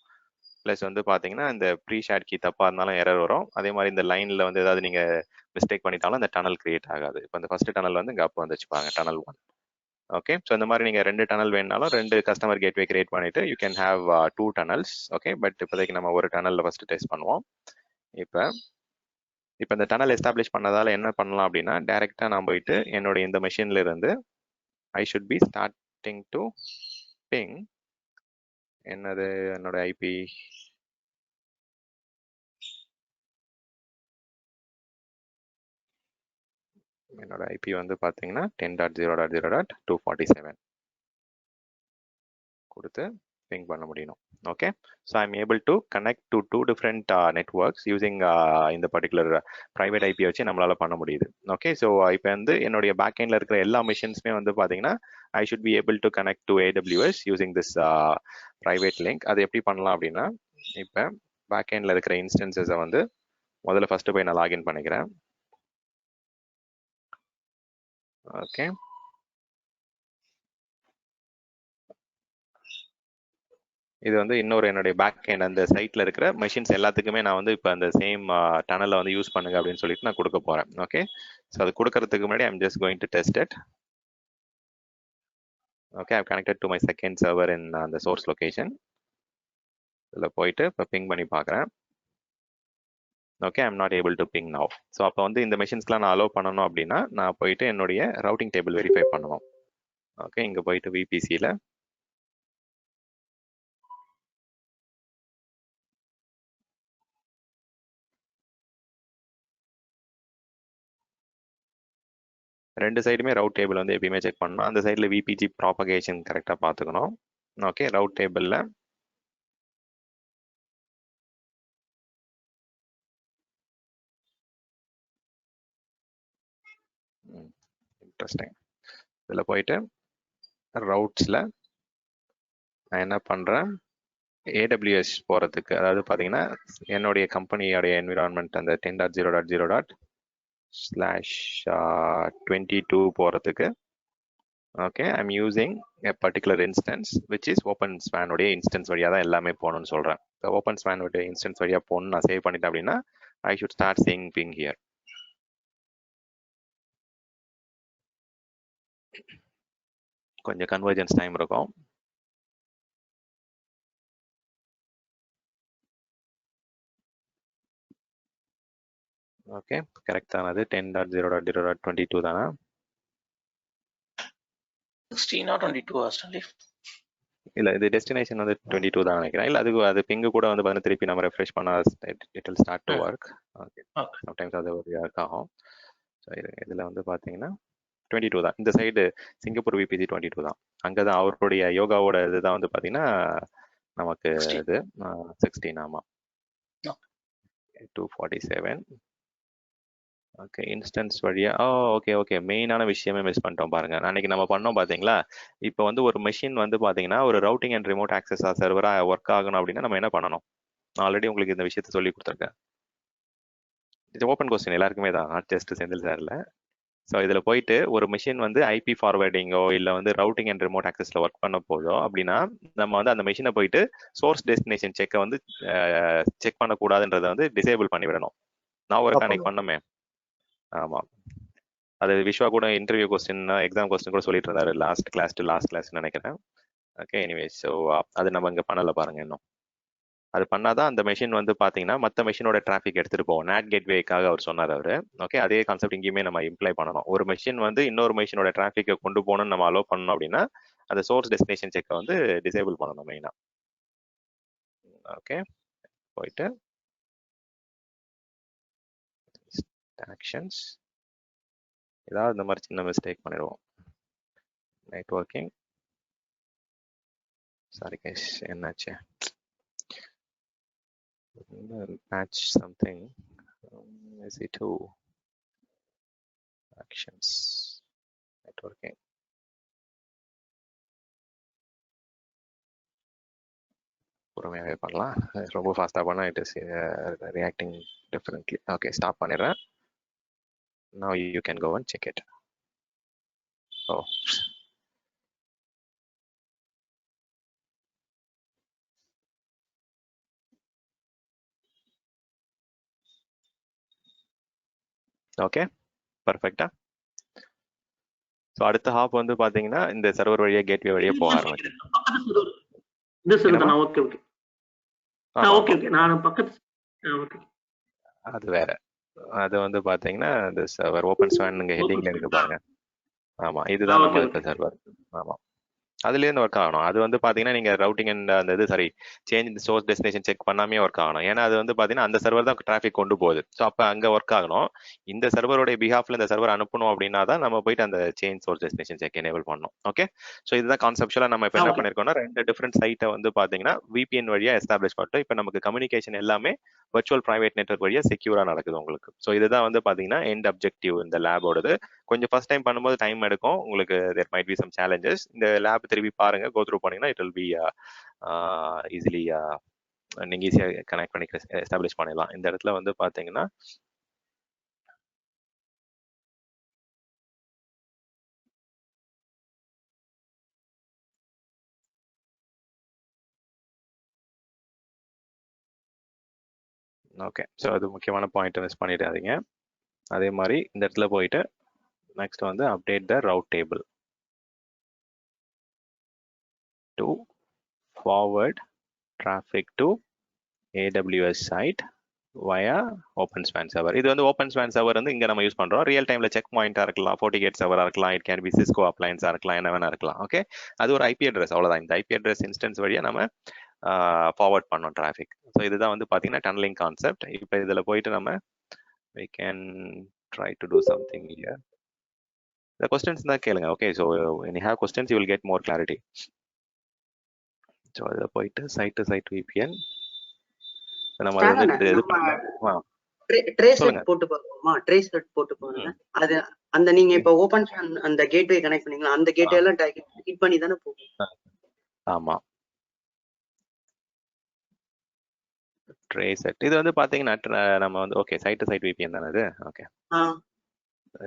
ப்ளஸ் வந்து பார்த்தீங்கன்னா இந்த ப்ரீ ஷேட் கீ தப்பாக இருந்தாலும் எரர் வரும். அதே மாதிரி இந்த லைனில் வந்து ஏதாவது நீங்கள் மிஸ்டேக் பண்ணிட்டாலும் அந்த டனல் கிரியேட் ஆகாது. இப்போ இந்த ஃபர்ஸ்ட் டனல் வந்து இங்கே அப்போ வந்துச்சு பாருங்க, டனல் 1. ஓகே, ஸோ இந்த மாதிரி நீங்கள் 2 டனல் வேணுனாலும் 2 கஸ்டமர் கேட்வே கிரியேட் பண்ணிட்டு you can have 2 tunnels. Okay, but இப்போதைக்கு நம்ம ஒரு டனலில் ஃபர்ஸ்ட் டெஸ்ட் பண்ணுவோம். இப்போ இந்த டனல் எஸ்டாப்ளிஷ் பண்ணதால என்ன பண்ணலாம் அப்படின்னா டைரெக்டாக நான் போயிட்டு என்னோட இந்த மெஷின்ல இருந்து I should be starting to ping என்னது என்னோட ஐபி என்னோட ஐபி வந்து பார்த்தீங்கன்னா 10.0.0.247 கொடுத்து பிங் பண்ண முடியும். Okay, so I am able to connect to 2 different networks using இந்த பர்டிகுலர் ப்ரைவேட் ஐபி வச்சு நம்மளால பண்ண முடியுது. ஓகே, ஸோ இப்போ வந்து என்னுடைய பேக் எண்ட்ல இருக்கிற எல்லா மிஷின்ஸுமே வந்து பார்த்தீங்கன்னா ஐ should be able to connect to AWS using this private link. அது எப்படி பண்ணலாம் அப்படின்னா இப்போ பேக் எண்ட்ல இருக்கிற இன்ஸ்டன்சஸை வந்து முதல்ல ஃபர்ஸ்ட் போய் நான் லாகின் பண்ணிக்கிறேன். ஓகே, இது வந்து இன்னொரு என்னுடைய பேக் எண்ட் அந்த சைட்ல இருக்கிற மெஷின்ஸ் எல்லாத்துக்குமே நான் வந்து இப்போ அந்த சேம் டனலை வந்து யூஸ் பண்ணுங்க அப்படின்னு சொல்லிட்டு நான் கொடுக்க போறேன். ஓகே, ஸோ அது கொடுக்கறதுக்கு முன்னாடி I'm just going to test it. Okay, I connected to my second server in அந்த சோர்ஸ் லொகேஷன். இதில் போயிட்டு இப்போ பிங் பண்ணி பார்க்குறேன். Okay, I'm not able to ping now. So அப்போ வந்து இந்த மெஷின்ஸ்க்குலாம் நான் அலோவ் பண்ணணும் அப்படின்னா நான் போயிட்டு என்னுடைய ரவுட்டிங் டேபிள் வெரிஃபை பண்ணணும். ஓகே, இங்கே போயிட்டு விபிசியில் ரெண்டு சைடுமே ரவுட் டேபிள் வந்து எப்பயுமே செக் பண்ணணும். அந்த சைடில் விபிஜி ப்ராபகேஷன் கரெக்டாக பார்த்துக்கணும். ஓகே, ரவுட் டேபிளில் இன்ட்ரெஸ்டிங். இதில் போயிட்டு ரவுட்ஸில் நான் என்ன பண்ணுறேன், AWS போகிறதுக்கு, அதாவது பார்த்தீங்கன்னா என்னுடைய கம்பெனியோடைய என்விரான்மெண்ட் அந்த 10.0.0./22 போகிறதுக்கு okay I'm using a particular instance which is open ஸ்பேனுடைய இன்ஸ்டன்ஸ் வழியாக தான் எல்லாமே போகணும்னு சொல்கிறேன். ஓப்பன் ஸ்பேனுடைய இன்ஸ்டன்ஸ் வழியாக போகணும்னு நான் சேவ் பண்ணிட்டேன் அப்படின்னா I should start seeing ping here. கொஞ்சம் கன்வர்ஜென்ஸ் டைம் இருக்கும். ஓகே, கரெக்ட் தானது 10.0.0.22 தானா? 16 or 22 ஆஸ்ட்ரேலியா. இல்ல இது டெஸ்டினேஷன் வந்து 22 தான் நினைக்கிறேன். இல்ல அது பிங்கு கூட வந்து பார்த்தீங்கன்னா திருப்பி நம்ம ரெஃப்ரெஷ் பண்ணா it will start to work. Okay, sometimes அது ஒரு ஒர்க் ஆகும். ஸோ இதில் வந்து பார்த்தீங்கன்னா 22 தான். இந்த சைடு சிங்கப்பூர் விபிசி 22 தான். அங்கே தான் அவருடைய யோகாவோட இதுதான் வந்து பார்த்தீங்கன்னா நமக்கு இது 16. ஆமாம், 247. ஓகே, இன்ஸ்டன்ஸ் வழியா ஓகே மெயினான விஷயமே மிஸ் பண்ணிட்டோம் பாருங்க. அன்னைக்கு நம்ம பண்ணோம் பாத்தீங்களா. இப்போ வந்து ஒரு மெஷின் வந்து பாத்தீங்கன்னா ஒரு ரவுட்டிங் அண்ட் ரிமோட் ஆக்சஸ் சர்வரா ஒர்க் ஆகணும் அப்படின்னா நம்ம என்ன பண்ணணும்? நான் ஆல்ரெடி உங்களுக்கு இந்த விஷயத்த சொல்லி கொடுத்துருக்கேன். இது ஓப்பன் கொஸ்டின் எல்லாருக்குமே தான், not just Senthil Sarala. So இதில் போயிட்டு ஒரு மிஷின் வந்து ஐபி ஃபார்வர்டிங்கோ இல்லை வந்து ரவுட்டிங் அண்ட் ரிமோட் ஆக்சஸில் ஒர்க் பண்ண போதோ அப்படின்னா நம்ம வந்து அந்த மிஷினை போயிட்டு சோர்ஸ் டெஸ்டினேஷன் செக்கை வந்து செக் பண்ணக்கூடாதுன்றதை வந்து டிசேபிள் பண்ணி விடணும். நான் ஒரு அன்னைக்கு பண்ணோமே. ஆமாம், அது விஸ்வா கூட இன்டர்வியூ கொஸ்டின் எக்ஸாம் கொஸ்டின் கூட சொல்லிட்டு இருந்தாரு லாஸ்ட் கிளாஸ் நினைக்கிறேன். ஓகே, எனிவேஸ் ஸோ அது நம்ம இங்கே பண்ணல பாருங்க. இன்னும் அது பண்ணாதான் அந்த மெஷின் வந்து பார்த்தீங்கன்னா மற்ற மெஷினோட டிராஃபிக் எடுத்துட்டு போவோம். நேட் கேட்வேக்காக அவர் சொன்னார் அவர். ஓகே, அதே கான்செப்ட் இங்கேயுமே நம்ம இம்ப்ளை பண்ணணும். ஒரு மெஷின் வந்து இன்னொரு மெஷினோட டிராஃபிக்கை கொண்டு போகணும்னு நம்ம அலோவ் பண்ணணும் அப்படின்னா அந்த சோர்ஸ் டெஸ்டினேஷன் செக்கை வந்து டிசேபிள் பண்ணணும் மெயினாக. ஓகே, போயிட்டு ஆக்ஷன்ஸ் ஏதாவது இந்த மாதிரி சின்ன மிஸ்டேக் பண்ணிடுவோம். நெட்வொர்க்கிங் சாரி கைஸ், என்னாச்சு? patch something EC2 actions networking. பொறுமையாகவே பண்ணலாம். ரொம்ப ஃபாஸ்ட்டாக பண்ணால் it is reacting differently. Okay, stop பண்ணிடுறேன். Now you can go and check it. Oh. Okay, பர்ஃபெக்டா. ஸோ அடுத்த ஹாப் வந்து பார்த்தீங்கன்னா இந்த சர்வர் வழியாக கேட்வே வழியாக போக ஆரம்பிச்சு. அது வேற. அது வந்து பார்த்தீங்கன்னா இந்த சர்வர் ஓப்பன் ஸ்வான் இங்கே ஹெட்டிங்ல இருக்கு பாருங்க. ஆமா, இதுதான் நம்ம இருக்க சர்வர். ஆமா, அதுலேருந்து ஒர்க் ஆகணும். அது வந்து பார்த்தீங்கன்னா நீங்கள் ரவுட்டிங் அண்ட் அந்த இது சேஞ்ச் இந்த சோர்ஸ் டெஸ்டினேஷன் செக் பண்ணாமே ஒர்க் ஆகணும். ஏன்னா அது வந்து பார்த்தீங்கன்னா அந்த சர்வர் தான் டிராஃபிக் கொண்டு போகுது. ஸோ அப்போ அங்கே ஒர்க் ஆகணும். இந்த சர்வருடைய பிஹாஃப்ல இந்த சர்வர் அனுப்பணும் அப்படின்னா தான் நம்ம போயிட்டு அந்த change source destination check enable பண்ணணும். ஓகே, ஸோ இதுதான் கான்செப்ஷுவலாக நம்ம இப்போ என்ன பண்ணியிருக்கோம்னா 2 டிஃப்ரெண்ட் சைட்டை வந்து பார்த்தீங்கன்னா விபிஎன் வழியாக எஸ்டாப்ளிஷ் பண்ணிட்டோம். இப்போ நமக்கு கம்யூனிகேஷன் எல்லாமே வர்ச்சுவல் பிரைவேட் நெட்வொர்க் வழியாக செக்யூராக நடக்குது உங்களுக்கு. ஸோ இதுதான் வந்து பார்த்தீங்கன்னா எண்ட் அப்ஜெக்டிவ் இந்த லேபோடது. கொஞ்சம் ஃபர்ஸ்ட் டைம் பண்ணும்போது டைம் எடுக்கும் உங்களுக்கு. There might be some challenges. இந்த லேப் திருப்பி பாருங்க, கோ த்ரூ பண்ணீங்கன்னா இட் வில் பி ஈஸிலி நீங்க ஈஸியாக கனெக்ட் பண்ணி எஸ்டாப்ளிஷ் பண்ணிடலாம். இந்த இடத்துல வந்து பார்த்தீங்கன்னா ஓகே, ஸோ அது முக்கியமான பாயிண்ட் மிஸ் பண்ணிடாதீங்க. அதே மாதிரி இந்த இடத்துல போயிட்டு நெக்ஸ்ட் வந்து update the route table to forward traffic to AWS site via OpenSpan server. இது வந்து OpenSpan server வந்து இங்க நம்ம யூஸ் பண்றோம். ரியல் டைம்ல செக் பாயிண்டா இருக்கலாம், FortiGate சர்வரா இருக்கலாம், இட் கேன் பி சிஸ்கோ அப்ளையன்ஸா இருக்கலாம், என்ன வேணா இருக்கலாம். ஓகே, அது ஒரு IP அட்ரஸ், அவ்வளவுதான். இந்த IP அட்ரஸ் இன்ஸ்டன்ஸ் வழியா நம்ம ஃபார்வர்ட் பண்ணோம் டிராஃபிக். ஸோ இதுதான் வந்து பாத்தீங்கன்னா டனலிங் கான்செப்ட். இப்போ இதுல போயிட்டு நம்ம we can try to do something here. The questions தான் கேளுங்க. Okay, so when you have questions you will get more clarity. So அதில் போயிட்டு சைட் டு சைட் VPN நம்ம அது வந்து இது பண்ணலாம். ட்ரேஸ் செட் போட்டு பாருமா, ட்ரேஸ் செட் போட்டு பாருங்க. அது அந்த நீங்க இப்ப ஓபன் அந்த கேட்வே கனெக்ட் பண்ணீங்களா, அந்த கேட்வே எல்லாம் ஹிட் பண்ணி தானே போகும். ஆமா, ட்ரேஸ் செட் இது வந்து பாத்தீங்கன்னா நம்ம வந்து okay site to side VPN தானே இது. ஓகே,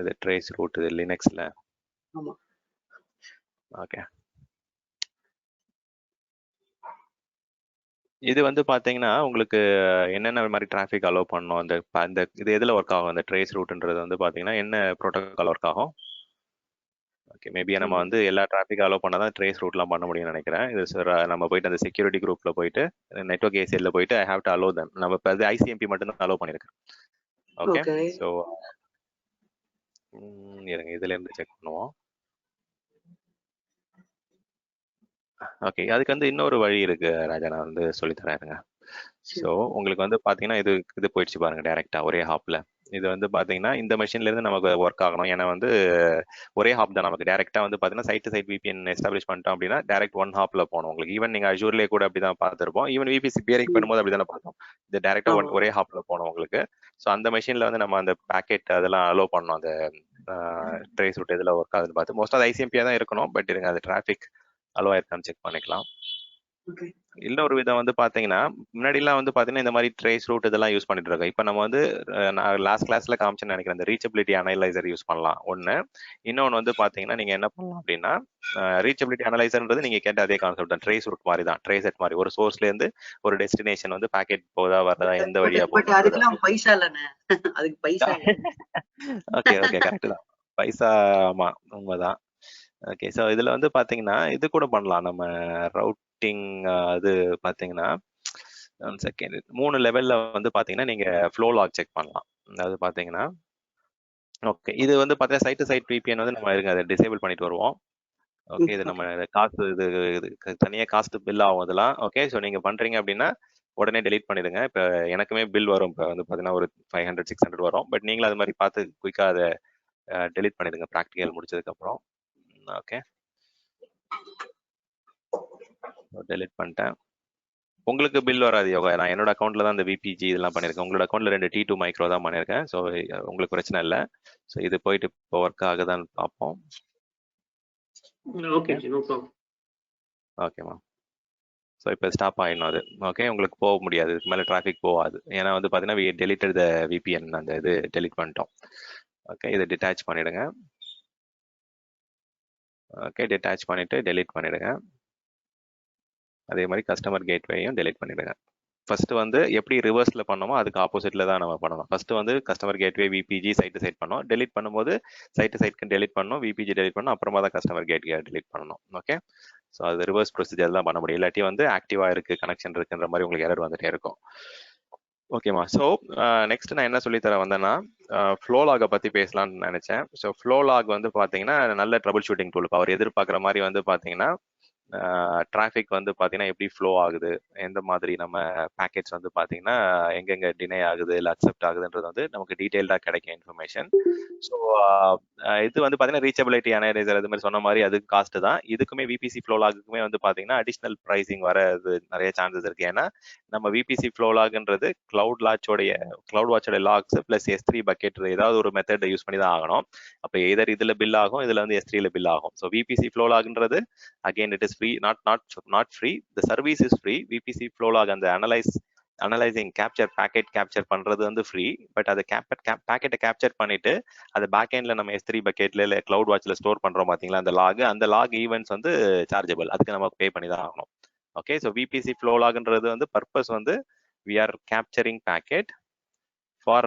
இது ட்ரேஸ் ரூட் இது லினக்ஸ்ல. ஆமா, ஓகே. இது வந்து பாத்தீங்கன்னா உங்களுக்கு என்னென்ன மாதிரி டிராஃபிக் அலோவ் பண்ணணும், அந்த இது எதுல ஒர்க் ஆகும், அந்த ட்ரேஸ் ரூட்ன்றது வந்து பாத்தீங்கன்னா என்ன ப்ரோட்டோகால் ஒர்க் ஆகும். ஓகே, மேபி நம்ம வந்து எல்லா டிராஃபிக் அலோவ் பண்ணால் தான் ட்ரேஸ் ரூட்லாம் பண்ண முடியும்னு நினைக்கிறேன். இது நம்ம போயிட்டு அந்த செக்யூரிட்டி குரூப்ல போயிட்டு நெட்வொர்க் ஏசிஎல்ல போயிட்டு ஐ ஹேவ் டு அலோவ் தம். நம்ம இப்போ அது ICMP மட்டும் தான் அலோவ் பண்ணியிருக்கேன். ஓகே, ஸோ இருங்க இதுல இருந்து செக் பண்ணுவோம். ஓகே, அதுக்கு வந்து இன்னொரு வழி இருக்கு ராஜா, நான் வந்து சொல்லித்தரேன் இருங்க. ஸோ உங்களுக்கு வந்து பாத்தீங்கன்னா இது போயிடுச்சு பாருங்க டைரக்டா ஒரே ஹாப்ல. இது வந்து பாத்தீங்கன்னா இந்த மெஷின்ல இருந்து நமக்கு ஒர்க் ஆகணும். ஏன்னா வந்து ஒரே ஹாப் தான் நமக்கு. டைரக்டா வந்து பாத்தீங்கன்னா சைட் டு சைட் VPN எஸ்டாப்ளிஷ் பண்ணிட்டோம் அப்படின்னா டைரக்ட் ஒன் ஹாப்ல போகணும் உங்களுக்கு. ஈவன் நீங்க அஜூர்லேயே கூட அப்படிதான் பார்த்துருப்போம். ஈவன் VPC பியரிங் பண்ணும்போது அப்படிதானே பார்த்தோம். இது டைரக்டா ஒரே ஹாப்ல போகணும் உங்களுக்கு. ஸோ அந்த மெஷின்ல வந்து நம்ம அந்த பேக்கெட் அதெல்லாம் அலோவ் பண்ணணும். அந்த ட்ரேஸ் ரூட் இதில் ஒர்க் ஆகுதுன்னு பார்த்து மோஸ்ட் அது ICMP தான் இருக்கணும். பட் இருங்க அது டிராஃபிக் அலோவ் ஆயிருக்கான்னு செக் பண்ணிக்கலாம். இன்னொரு விதம் வந்து பாத்தீங்கன்னா முன்னாடிலாம் வந்து பாத்தீங்கன்னா இந்த மாதிரி ட்ரேஸ் ரூட் இதெல்லாம் யூஸ் பண்ணிட்டு இருக்கோம். இப்போ நம்ம வந்து லாஸ்ட் கிளாஸ்ல காமிச்சேன்னு நினைக்கிறேன், இந்த ரீச்சபிலிட்டி அனலைசர் யூஸ் பண்ணலாம் ஒண்ணு. இன்னொன்னு வந்து பாத்தீங்கன்னா நீங்க என்ன பண்ணலாம் அப்படின்னா ரீச்சபிலிட்டி அனலைசர்ன்றது நீங்க கேட்ட அதே கான்செப்ட் தான். ட்ரேஸ் ரூட் மாதிரி தான், ட்ரேஸ் செட் மாதிரி. ஒரு சோர்ஸ்ல இருந்து ஒரு டெஸ்டினேஷன் வந்து பேக்கெட் போதா வரதா எந்த வழியா போகுது. அதுக்கெல்லாம் பைசா இல்லைண்ணே, அதுக்கு பைசா. ஓகே ஓகே, கரெக்ட் தான், பைசா. ஆமா, உண்மைதான். ஓகே, ஸோ இதுல வந்து பாத்தீங்கன்னா இது கூட பண்ணலாம் நம்ம ரவுட்டிங். அது பாத்தீங்கன்னா 1 செகண்ட் 3 லெவல்ல வந்து பாத்தீங்கன்னா நீங்க ஃப்ளோ லாக் செக் பண்ணலாம். அதாவது பாத்தீங்கன்னா ஓகே, இது வந்து பாத்தீங்கன்னா சைட் டு சைட் VPN வந்து நம்ம இருங்க அதை டிசேபிள் பண்ணிட்டு வருவோம். ஓகே, இது நம்ம காசு இது தனியாக காஸ்ட் பில் ஆகும் இதெல்லாம். ஓகே, ஸோ நீங்க பண்றீங்க அப்படின்னா உடனே டெலீட் பண்ணிடுங்க. இப்போ எனக்குமே பில் வரும், இப்போ வந்து பாத்தீங்கன்னா ஒரு 500-600 வரும். பட் நீங்களும் அது மாதிரி பார்த்து குயிக்கா அதை டெலீட் பண்ணிடுங்க ப்ராக்டிக்கல் முடிச்சதுக்கு அப்புறம். ஓகே, டெலிட் பண்ணிட்டேன். உங்களுக்கு பில் வராது யோகா. நான் என்னோட அக்கௌண்ட்ல தான் இந்த VPG இதெல்லாம் பண்ணியிருக்கேன். உங்களோட அக்கௌண்ட்ல 2 T2 மைக்ரோ தான் பண்ணியிருக்கேன். ஸோ உங்களுக்கு பிரச்சனை இல்லை. ஸோ இது போயிட்டு இப்போ ஒர்க் ஆகுதான்னு பார்ப்போம். ஓகேம்மா. ஸோ இப்போ ஸ்டாப் ஆகிடும் அது. ஓகே, உங்களுக்கு போக முடியாது, இதுக்கு மேலே டிராஃபிக் போகாது. ஏன்னா வந்து பார்த்தீங்கன்னா we deleted the VPN, அந்த இது டெலிட் பண்ணிட்டோம். ஓகே, இதை டிட்டாச் பண்ணிடுங்க. ஓகே, டிட்டாச் பண்ணிட்டு டெலிட் பண்ணிடுங்க. அதே மாதிரி கஸ்டமர் கேட்வேயும் டெலிட் பண்ணிடுங்க. ஃபர்ஸ்ட் வந்து எப்படி ரிவர்ஸ்ல பண்ணோமோ அதுக்கு ஆப்போசிட்ல தான் நம்ம பண்ணணும். ஃபர்ஸ்ட் வந்து customer gateway VPG site to site பண்ணோம், டெலிட் பண்ணும்போது சைட் டு சைட்க்கு டெலிட் பண்ணணும், விபிஜி டெலிட் பண்ணணும், அப்புறமா தான் கஸ்டமர் கேட்வே டெலிட் பண்ணணும். ஓகே, ஸோ அது ரிவர்ஸ் ப்ரொசீஜர் தான் பண்ண முடியும். இல்லாட்டி வந்து ஆக்டிவா இருக்கு, கனெக்ஷன் இருக்குன்ற மாதிரி உங்களுக்கு எரர் வந்துட்டே இருக்கும். ஓகேமா. ஸோ நெக்ஸ்ட் நான் என்ன சொல்லித்தர வந்தேன்னா ஃப்ளோலாகை பற்றி பேசலாம்னு நினச்சேன். ஸோ ஃப்ளோலாக் வந்து பார்த்தீங்கன்னா நல்ல ட்ரபிள் ஷூட்டிங் டூல். அவர் எதிர்பார்க்குற மாதிரி வந்து பார்த்தீங்கன்னா டிராஃபிக் வந்து பார்த்தீங்கன்னா எப்படி ஃப்ளோ ஆகுது, எந்த மாதிரி நம்ம பேக்கெட்ஸ் வந்து பார்த்தீங்கன்னா எங்கெங்க டினை ஆகுது இல்லை அக்செப்ட் ஆகுதுன்றது வந்து நமக்கு டீட்டெயில்டாக கிடைக்கும் இன்ஃபர்மேஷன். ஸோ இது வந்து பார்த்தீங்கன்னா ரீச்சபிலிட்டி அனலைசர் அது மாதிரி சொன்ன மாதிரி அது காஸ்ட் தான். இதுக்குமே விபிசி ஃப்ளோலாகுக்குமே வந்து பார்த்தீங்கன்னா அடிஷ்னல் ப்ரைசிங் வரது நிறைய சான்சஸ் இருக்கு. ஏன்னா நம்ம விபிசி ஃப்ளோலாக்ன்றது கிளவுட் வாட்சோட லாக்ஸ் பிளஸ் S3 பக்கெட் ஏதாவது ஒரு மெத்தட் யூஸ் பண்ணி தான் ஆகணும். அப்போ எதர் இதுல பில் ஆகும், இதுல வந்து S3ல பில் ஆகும். ஸோ விபிசி ஃப்ளோலாக்ன்றது again it is free, not free, the service is free. VPC Flowlog அந்த அனலைசிங் பேக்கெட் கேப்சர் பண்றது வந்து ஃப்ரீ. பட் அது பேக்கெட்டை கேப்சர் பண்ணிட்டு அது பேக் எண்ட்ல நம்ம S3 பக்கெட்ல இல்லை கிளவுட் வாட்ச்ல ஸ்டோர் பண்றோம் பாத்தீங்களா, அந்த லாக் ஈவெண்ட்ஸ் வந்து சார்ஜபிள், அதுக்கு நம்ம பே பண்ணி தான் ஆகணும். ஓகே, ஸோ VPC Flowlogன்றது வந்து பர்பஸ் வந்து we are capturing packet for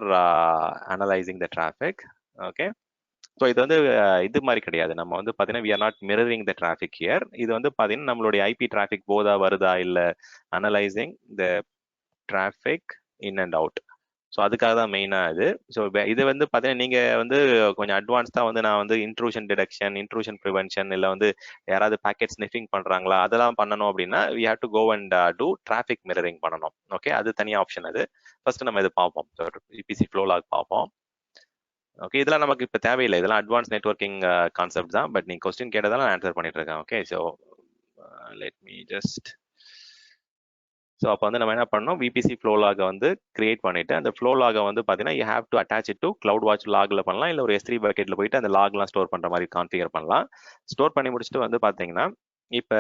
analyzing the traffic. Okay, so இது வந்து இது மாதிரி கிடையாது. நம்ம வந்து பார்த்தீங்கன்னா we are not mirroring the traffic here. இது வந்து பார்த்தீங்கன்னா நம்மளுடைய ஐபி டிராஃபிக் போதா வருதா இல்லை analysing the traffic in and out. So அதுக்காக தான் மெயினாக இது. ஸோ இது வந்து பார்த்தீங்கன்னா நீங்கள் வந்து கொஞ்சம் அட்வான்ஸ்டாக வந்து நான் வந்து இன்ட்ரூஷன் டிடெக்ஷன், இன்ட்ரூஷன் ப்ரிவென்ஷன், இல்லை வந்து யாராவது பேக்கெட் ஸ்னிஃபிங் பண்ணுறாங்களா அதெல்லாம் பண்ணணும் அப்படின்னா we have to go and do traffic mirroring பண்ணணும். ஓகே, அது தனியாக ஆப்ஷன். அது ஃபர்ஸ்ட் நம்ம இது பார்ப்போம், VPC Flowlog பார்ப்போம். ஓகே, இதெல்லாம் நமக்கு இப்போ தேவையில்லை, இதெல்லாம் அட்வான்ஸ் நெட்வொர்க்கிங் கான்செப்ட் தான். பட் நீங்கள் கொஸ்டின் கேட்டதால நான் ஆன்சர் பண்ணிட்டு இருக்கேன். Okay, so let me just. So அப்போ வந்து நம்ம என்ன பண்ணணும், விபிசி ஃப்ளோலாகை வந்து கிரியேட் பண்ணிட்டு அந்த ஃப்ளோலாகை வந்து பார்த்தீங்கன்னா you have to attach it to CloudWatch லாகில் பண்ணலாம், இல்லை ஒரு S3 பக்கெட்ல போயிட்டு அந்த லாக்லாம் ஸ்டோர் பண்ணுற மாதிரி கான்ஃபிகர் பண்ணலாம். ஸ்டோர் பண்ணி முடிச்சுட்டு வந்து பார்த்தீங்கன்னா இப்போ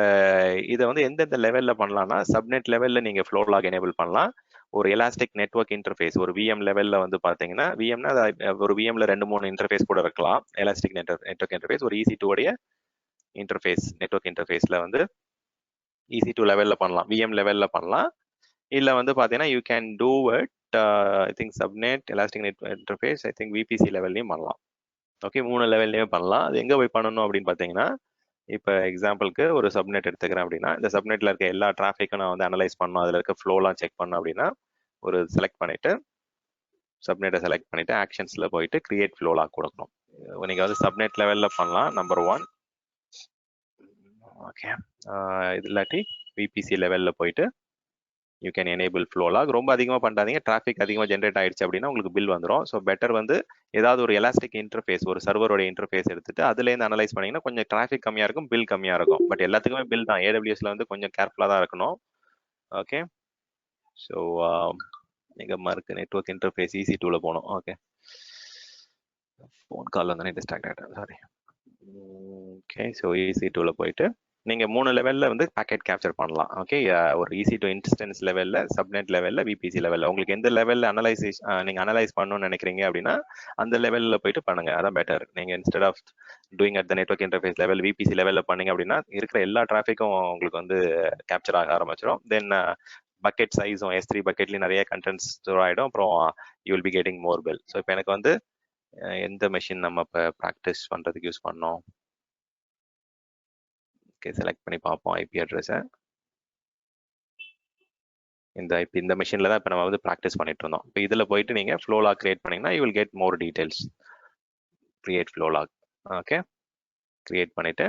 இதை வந்து எந்தெந்த லெவலில் பண்ணலாம்னா சப்நெட் லெவலில் நீங்கள் ஃப்ளோலாக் எனேபிள் பண்ணலாம். ஒரு எலாஸ்டிக் நெட்வொர்க் இன்டர்ஃபேஸ் ஒரு விஎம் லெவலில் வந்து பார்த்தீங்கன்னா விஎம்னா ஒரு விஎம்ல 2-3 இன்டர்ஃபேஸ் கூட இருக்கலாம். எலாஸ்டிக் நெட்வொர்க் இன்டர்ஃபேஸ் ஒரு EC2 உடைய இன்டர்ஃபேஸ் நெட்வொர்க் இன்டர்ஃபேஸில் வந்து EC2 லெவலில் பண்ணலாம், விஎம் லெவலில் பண்ணலாம். இல்லை வந்து பார்த்தீங்கன்னா you can do it I think subnet elastic network interface I think VPC லெவல்லையும் பண்ணலாம். ஓகே, 3 லெவல்லையும் பண்ணலாம். அது எங்கே போய் பண்ணணும் அப்படின்னு பார்த்தீங்கன்னா இப்போ எக்ஸாம்பிளுக்கு ஒரு சப்நெட் எடுத்துக்கிறேன் அப்படின்னா இந்த சப்நெட்டில் இருக்க எல்லா டிராஃபிக்கும் நான் வந்து அனலைஸ் பண்ணணும், அதில் இருக்க ஃப்ளோலாம் செக் பண்ணணும் அப்படின்னா ஒரு செலக்ட் பண்ணிட்டு சப்நெட்டை செலக்ட் பண்ணிட்டு ஆக்ஷன்ஸில் போயிட்டு கிரியேட் ஃப்ளோலாக் கொடுக்கணும். நீங்கள் வந்து சப்நெட் லெவலில் பண்ணலாம் நம்பர் 1. ஓகே, இது இல்லாட்டி விபிசி லெவலில் போயிட்டு யூ கேன் எனேபிள் ஃப்ளோலாக். ரொம்ப அதிகமாக பண்ணாதீங்க, டிராஃபிக் அதிகமாக ஜென்ரேட் ஆயிடுச்சு அப்படின்னா உங்களுக்கு பில் வந்துடும். ஸோ பெட்டர் வந்து ஏதாவது ஒரு எலாஸ்டிக் இன்டர்ஃபேஸ் ஒரு சர்வரோட இன்டர்ஃபேஸ் எடுத்துட்டு அதுலேருந்து அனலைஸ் பண்ணிங்கன்னா கொஞ்சம் டிராஃபிக் கம்மியாக இருக்கும், பில் கம்மியாக இருக்கும். பட் எல்லாத்துக்குமே பில் தான். AWSல வந்து கொஞ்சம் கேர்ஃபுல்லாக தான் இருக்கணும். ஓகே, ஸோ எங்கம்மா இருக்கு நெட்வொர்க் இன்டர்ஃபேஸ் EC2ல போகணும். ஓகே, ஃபோன் கால் வந்தோடனே டிஸ்ட்ராக்ட் ஆகிட்டேன், சாரி. ஓகே, ஸோ EC2ல போயிட்டு நீங்கள் 3 லெவலில் வந்து பேக்கெட் கேப்சர் பண்ணலாம். ஓகே, ஒரு EC2 இன்ஸ்டன்ஸ் லெவலில், சப்நெட் லெவலில், விபிசி லெவலில் உங்களுக்கு எந்த லெவலில் நீங்கள் அனலைஸ் பண்ணணும்னு நினைக்கிறீங்க அப்படின்னா அந்த லெவலில் போயிட்டு பண்ணுங்க, அதான் பெட்டர். நீங்கள் instead of doing at the network interface level VPC லெவலில் பண்ணீங்க அப்படின்னா இருக்கிற எல்லா டிராஃபிக்கும் உங்களுக்கு வந்து கேப்சர் ஆக ஆரம்பிச்சிடும். தென் பக்கெட் சைஸும் S3 பக்கெட்லேயும் நிறைய கண்டென்ட்ஸ் ஸ்டோர் ஆகிடும். அப்புறம் you will be getting more bill. So இப்போ எனக்கு வந்து எந்த மெஷின் நம்ம இப்போ ப்ராக்டிஸ் பண்ணுறதுக்கு யூஸ் பண்ணோம். ஓகே, செலக்ட் பண்ணி பார்ப்போம் ஐபி அட்ரஸை. இந்த மெஷினில் தான் இப்போ நம்ம வந்து ப்ராக்டிஸ் பண்ணிட்டு இருந்தோம். இப்போ இதில் போயிட்டு நீங்கள் ஃப்ளோலாக் கிரியேட் பண்ணிங்கன்னா you will get more details. Create flow log. Okay, create பண்ணிவிட்டு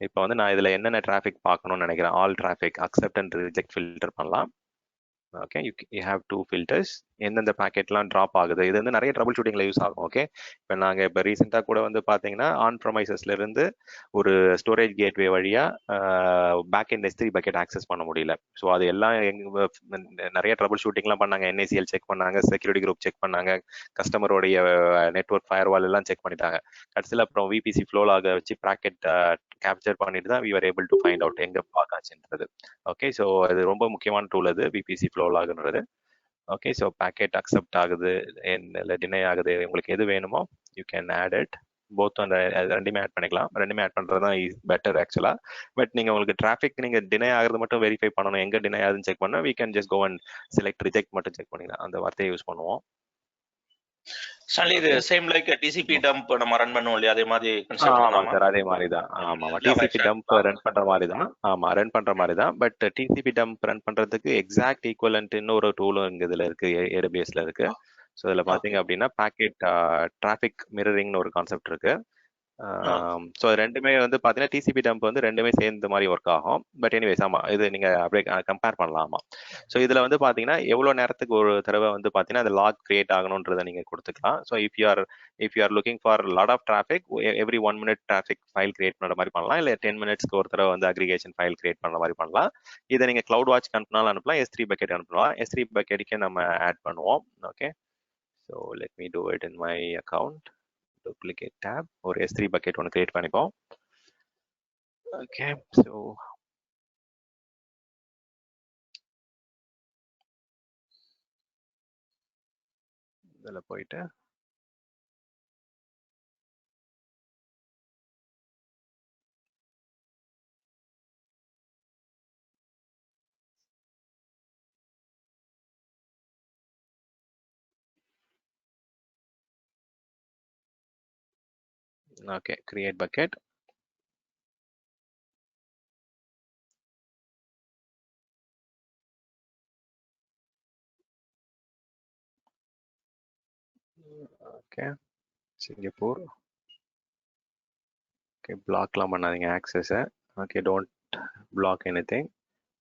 இப்போ வந்து நான் இதில் என்னென்ன டிராஃபிக் பார்க்கணும்னு நினைக்கிறேன், all traffic accept and reject filter பண்ணலாம். Okay, you have 2 filters. எந்தெந்த பேக்கெட்லாம் ட்ராப் ஆகுது. இது வந்து நிறைய ட்ரபிள் ஷூட்டிங்ல யூஸ் ஆகும். ஓகே, இப்போ ரீசெண்டாக கூட வந்து பார்த்தீங்கன்னா ஆன் ப்ரமைசஸ்ல இருந்து ஒரு ஸ்டோரேஜ் கேட்வே வழியா back end S3 bucket access பண்ண முடியல. ஸோ அது எல்லாம் நிறைய ட்ரபிள் ஷூட்டிங்லாம் பண்ணாங்க. NACL செக் பண்ணாங்க, செக்யூரிட்டி குரூப் செக் பண்ணாங்க, கஸ்டமருடைய நெட்வொர்க் ஃபயர்வால் எல்லாம் செக் பண்ணிட்டாங்க. கடைசியில் அப்புறம் VPC ஃப்ளோலாக வச்சு பேக்கெட் கேப்சர் பண்ணிட்டு தான் we were able to find out எங்க பிளாக் ஆச்சுன்றது. ஓகே, ஸோ அது ரொம்ப முக்கியமான டூல் அது VPC ஃப்ளோலாகுன்றது. ஓகே, ஸோ பேக்கெட் அக்செப்ட் ஆகுது இல்லை டினை ஆகுது, உங்களுக்கு எது வேணுமோ you can add it. Both அந்த ரெண்டுமே ஆட் பண்ணிக்கலாம். ரெண்டுமே ஆட் பண்ணுறது தான் பெட்டர் ஆக்சுவலாக. பட் நீங்கள் உங்களுக்கு டிராஃபிக் நீங்கள் டினை ஆகிறது மட்டும் வெரிஃபை பண்ணணும், எங்கே டினை ஆகுதுன்னு செக் பண்ணால் we can just go and select reject மட்டும் செக் பண்ணிக்கலாம். அந்த வார்த்தையை யூஸ் பண்ணுவோம். இது சேம் லைக் TCP டம்ப் நம்ம ரன் பண்ணுவோம் இல்லையா, அதே மாதிரி கான்செப்ட் ஆமா தானா? சார், அதே மாதிரி தான். ஆமா, TCP டம்ப் ரன் பண்ற மாதிரி தான். ஆமா, ரன் பண்ற மாதிரி தான். பட் TCP டம்ப் ரன் பண்றதுக்கு எக்ஸாக்ட் ஈக்குவலன்ட் இன்னொரு டூலும் இங்க இதுல இருக்கு, AWSல இருக்கு. ஸோ இதுல பாத்தீங்க அப்படின்னா பேக்கெட் டிராஃபிக் மிரரிங்னு ஒரு கான்செப்ட் இருக்கு. ஸோ ரெண்டுமே வந்து பார்த்தீங்கன்னா TCP டம்ப் வந்து ரெண்டுமே சேர்ந்த மாதிரி ஒர்க் ஆகும். பட் எனிவேஸ், ஆமாம், இது நீங்கள் அப்படியே கம்பேர் பண்ணலாமா. ஸோ இதில் வந்து பார்த்தீங்கன்னா எவ்வளோ நேரத்துக்கு ஒரு தடவை வந்து பார்த்தீங்கன்னா அந்த லாக் கிரியேட் ஆகணுன்றதை நீங்கள் கொடுத்துக்கலாம். So if you are looking for lot of traffic, every 1 minute traffic file create பண்ணுற மாதிரி பண்ணலாம். இல்லை 10 minutesக்கு ஒரு தடவை வந்து அக்ரிகேஷன் ஃபைல் கிரியேட் பண்ணுற மாதிரி பண்ணலாம். இதை நீங்கள் கிளவுட் வாட்ச் அனுப்பினாலும் அனுப்பலாம், S3 பக்கெட் அனுப்பலாம். S3 பக்கெட்டுக்கே நம்ம ஆட் பண்ணுவோம். Okay, so let me do it in my account. Duplicate tab, ஒரு S3 bucket ஒன்று கிரியேட் பண்ணிப்போம். ஓகே, ஸோ இதில் போயிட்டு okay, create bucket. Okay, Singapore. Okay, பிளாக்லாம் பண்ணாதீங்க ஆக்சஸை. Okay, don't block anything.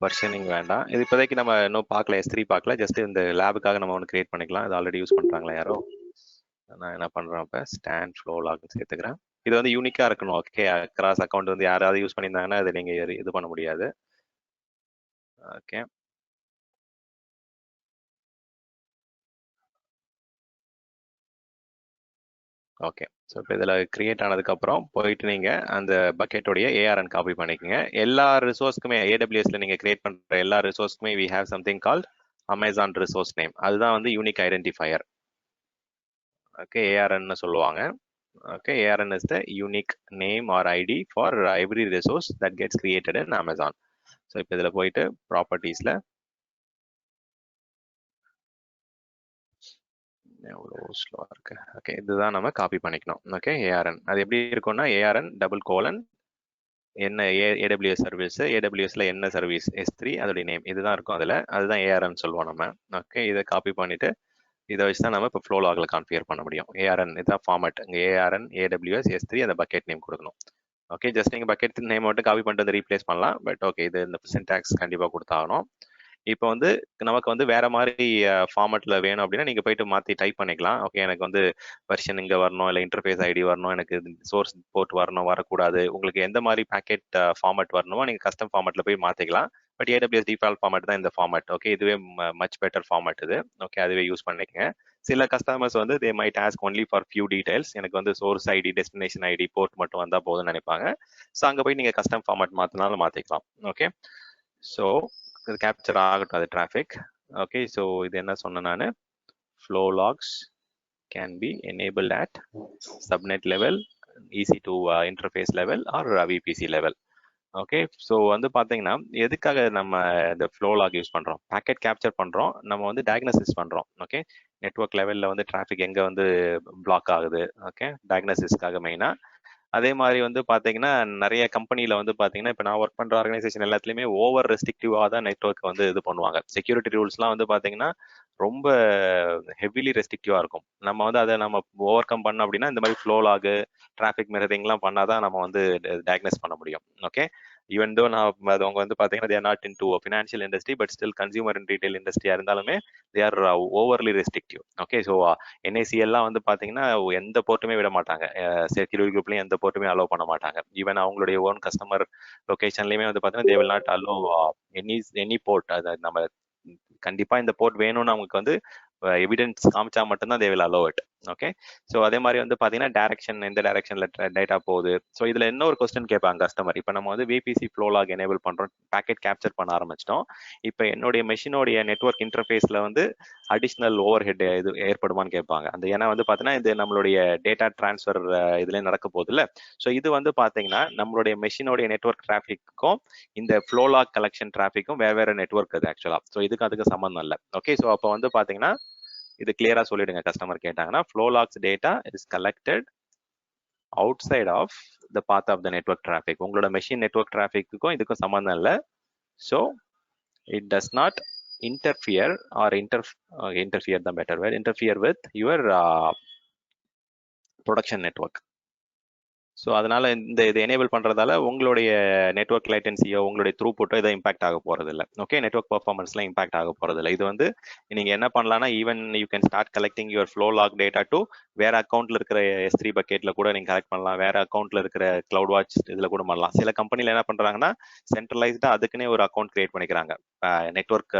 Versioning வேண்டாம். இது இப்போதைக்கு நம்ம இன்னும் பார்க்கல, S3 பார்க்கல. ஜஸ்ட் இந்த லேபுக்காக நம்ம ஒன்று கிரியேட் பண்ணிக்கலாம். இது ஆல்ரெடி யூஸ் பண்ணுறாங்களா யாரோ? நான் என்ன பண்ணுறேன், இப்போ ஸ்டாண்ட் ஃப்ளோ லாக் சேர்த்துக்கிறேன். இது வந்து யூனிக்காக இருக்கணும். ஓகே, கிராஸ் அக்கௌண்ட் வந்து யாராவது யூஸ் பண்ணியிருந்தாங்கன்னா அதை நீங்கள் இது பண்ண முடியாது. Okay, okay. ஸோ இப்போ இதில் கிரியேட் ஆனதுக்கப்புறம் போயிட்டு நீங்கள் அந்த பக்கெட்டோடைய ARN காப்பி பண்ணிக்கோங்க. எல்லா ரிசோர்ஸ்க்குமே AWSல நீங்கள் கிரியேட் பண்ணுற எல்லா ரிசோர்ஸ்க்குமே we have something called Amazon resource name. அதுதான் வந்து யூனிக் ஐடென்டிஃபையர். ஓகே, ARN சொல்லுவாங்க. Okay, ARN is the unique name or ID for every resource that gets created in Amazon. So இப்போ இதில் போயிட்டு ப்ராப்பர்ட்டிஸில் எவ்வளோ ஸ்லோவாக இருக்கு. ஓகே, இதுதான் நம்ம காப்பி பண்ணிக்கணும். ஓகே, ARN அது எப்படி இருக்கும்னா ARN :: என்ன AWS சர்வீஸ், AWSல என்ன சர்வீஸ், S3 அதோடைய நேம், இதுதான் இருக்கும் அதில். அதுதான் ARN சொல்லுவோம் நம்ம. ஓகே, இதை காப்பி பண்ணிட்டு இதை வச்சு தான் நம்ம இப்போ ஃப்ளோ லாக்ல கான்ஃபிகர் பண்ண முடியும். ARN இதுதான் ஃபார்மேட். இங்கே ARN AWS S3 அந்த பக்கெட் நேம் கொடுக்கணும். ஓகே, ஜஸ்ட் நீங்கள் பக்கெட் நேம் மட்டும் காப்பி பண்ணிட்டு வந்து ரீப்ளேஸ் பண்ணலாம். பட் ஓகே, இது இந்த சின்டாக்ஸ் கண்டிப்பாக கொடுத்தாகணும். இப்போ வந்து நமக்கு வந்து வேற மாதிரி ஃபார்மேட்ல வேணும் அப்படின்னா நீங்க போயிட்டு மாத்தி டைப் பண்ணிக்கலாம். ஓகே, எனக்கு வந்து வெர்ஷன் இங்க வரணும், இல்லை இன்டர்ஃபேஸ் ஐடி வரணும், எனக்கு சோர்ஸ் போர்ட் வரணும், வரக்கூடாது, உங்களுக்கு எந்த மாதிரி பேக்கெட் ஃபார்மேட் வரணுமோ நீங்க கஸ்டம் ஃபார்மேட்ல போய் மாத்திக்கலாம். பட் AWS டிஃபால்ட் ஃபார்மேட் தான் இந்த ஃபார்மேட். ஓகே, இதுவே மச் பெட்டர் ஃபார்மேட் இது. ஓகே, அதுவே யூஸ் பண்ணிக்கங்க. சில கஸ்டமர்ஸ் வந்து they might ask only for few details. எனக்கு வந்து source ID, destination ID, port மட்டும் வந்தா போதும்னு நினைப்பாங்க. ஸோ அங்கே போய் நீங்க கஸ்டம் ஃபார்மேட் மாத்தினாலும் மாத்திக்கலாம். ஓகே, ஸோ இது கேப்சர் ஆகட்டும் அது டிராஃபிக். ஓகே, ஸோ இது என்ன சொன்னேன் நான், flow logs can be enabled at subnet level, EC2 interface level or VPC level. Okay, so வந்து பார்த்தீங்கன்னா எதுக்காக நம்ம இந்த ஃப்ளோ லாக் யூஸ் பண்ணுறோம், பேக்கெட் கேப்சர் பண்ணுறோம், நம்ம வந்து டயக்னோசிஸ் பண்ணுறோம். ஓகே, நெட்வொர்க் லெவலில் வந்து டிராஃபிக் எங்கே வந்து பிளாக் ஆகுது, ஓகே, டயக்னோசிஸ்க்காக மெயினாக. அதே மாதிரி வந்து பார்த்தீங்கன்னா நிறைய கம்பெனியில் வந்து பார்த்தீங்கன்னா இப்போ நான் ஒர்க் பண்ணுற ஆர்கனைசேஷன் எல்லாத்துலேயுமே ஓவர் ரெஸ்ட்ரிக்டிவாக தான் நெட்வொர்க் வந்து இது பண்ணுவாங்க. செக்யூரிட்டி ரூல்ஸ்லாம் வந்து பார்த்தீங்கன்னா ரொம்ப ஹெவிலி ரெஸ்ட்ரிக்டிவாக இருக்கும். நம்ம வந்து அதை நம்ம ஓவர் கம் பண்ணோம் அப்படின்னா இந்த மாதிரி ஃப்ளோ லாகு, டிராஃபிக் மிரரிங்லாம் பண்ணாதான் நம்ம வந்து டயக்னோஸ் பண்ண முடியும். ஓகே, ஈவன் தோ நான் அவங்க வந்து பார்த்தீங்கன்னா they're not into financial industry, but still consumer and retail இண்டஸ்ட்ரியா இருந்தாலுமே they are overly restrictive. Okay, so என்ஐசிஎல்லாம் வந்து பார்த்தீங்கன்னா எந்த போர்ட்டுமே விட மாட்டாங்க, செக்யூரிட்டி குரூப்லையும் எந்த போர்ட்டுமே அலோவ் பண்ண மாட்டாங்க. ஈவன் அவங்களுடைய ஓன் கஸ்டமர் லொகேஷன்லையுமே வந்து பார்த்தீங்கன்னா they will not allow any port. அதை நம்ம கண்டிப்பா இந்த போர்ட் வேணும்னு அவங்களுக்கு வந்து எவிடன்ஸ் காமிச்சா மட்டும்தான் they will allow it. Okay, so அதே மாதிரி வந்து பார்த்தீங்கன்னா டைரக்ஷன், எந்த டைரக்ஷன்ல டேட்டா போகுது. ஸோ இதுல இன்னொரு கொஸ்டின் கேட்பாங்க கஸ்டமர். இப்போ நம்ம வந்து விபிசி ஃப்ளோ லாக் எனேபிள் பண்றோம், பேக்கெட் கேப்சர் பண்ண ஆரம்பிச்சிட்டோம். இப்போ என்னுடைய மெஷினோடைய நெட்வொர்க் இன்டர்ஃபேஸ்ல வந்து அடிஷ்னல் ஓவர் ஹெட் இது ஏற்படுமான்னு கேட்பாங்க. அந்த ஏன்னா வந்து பார்த்தீங்கன்னா இது நம்மளுடைய டேட்டா டிரான்ஸ்ஃபர் இதுல நடக்க போகுது இல்லை. ஸோ இது வந்து பார்த்தீங்கன்னா நம்மளுடைய மெஷினோடைய நெட்வொர்க் டிராஃபிக்கும் இந்த ஃப்ளோ லாக் கலெக்ஷன் டிராஃபிக்கும் வேற நெட்வொர்க் அது ஆக்சுவலா. ஸோ அதுக்கு சம்மந்தம் இல்லை. ஓகே, ஸோ அப்போ வந்து பார்த்தீங்கன்னா இது கிளியரா சொல்லிடுங்க கஸ்டமர் கேட்டாங்கன்னா, flow logs data is collected outside of the path of the network traffic. உங்களோட மெஷின் நெட்வொர்க் டிராஃபிக்கும் இதுக்கும் சம்மந்தம் இல்லை. So it does not interfere or interfere தான் better word, interfere with your production network. So அதனால இது enable பண்றதால உங்களுடைய network லைட்டன்சியோ உங்களுடைய த்ரூபுட்டோ இதை இம்பாக்ட் ஆக போறது இல்லை. ஓகே, நெட்வொர்க் பர்ஃபார்மன்ஸ்லாம் இம்பாக்ட் ஆக போறது இல்லை. இது வந்து நீங்க என்ன பண்ணலாம்னா even you can start collecting your flow log data to வேற அக்கௌண்ட்ல இருக்கிற S3 பக்கெட்ல கூட நீங்க கலெக்ட் பண்ணலாம், வேற அக்கௌண்ட்ல இருக்கிற கிளவுட் வாட்ச் இதுல கூட பண்ணலாம். சில கம்பெனில என்ன பண்றாங்கன்னா சென்ட்ரலைஸ்டா அதுக்குன்னே ஒரு அக்கௌண்ட் கிரியேட் பண்ணிக்கிறாங்க, நெட்வொர்க்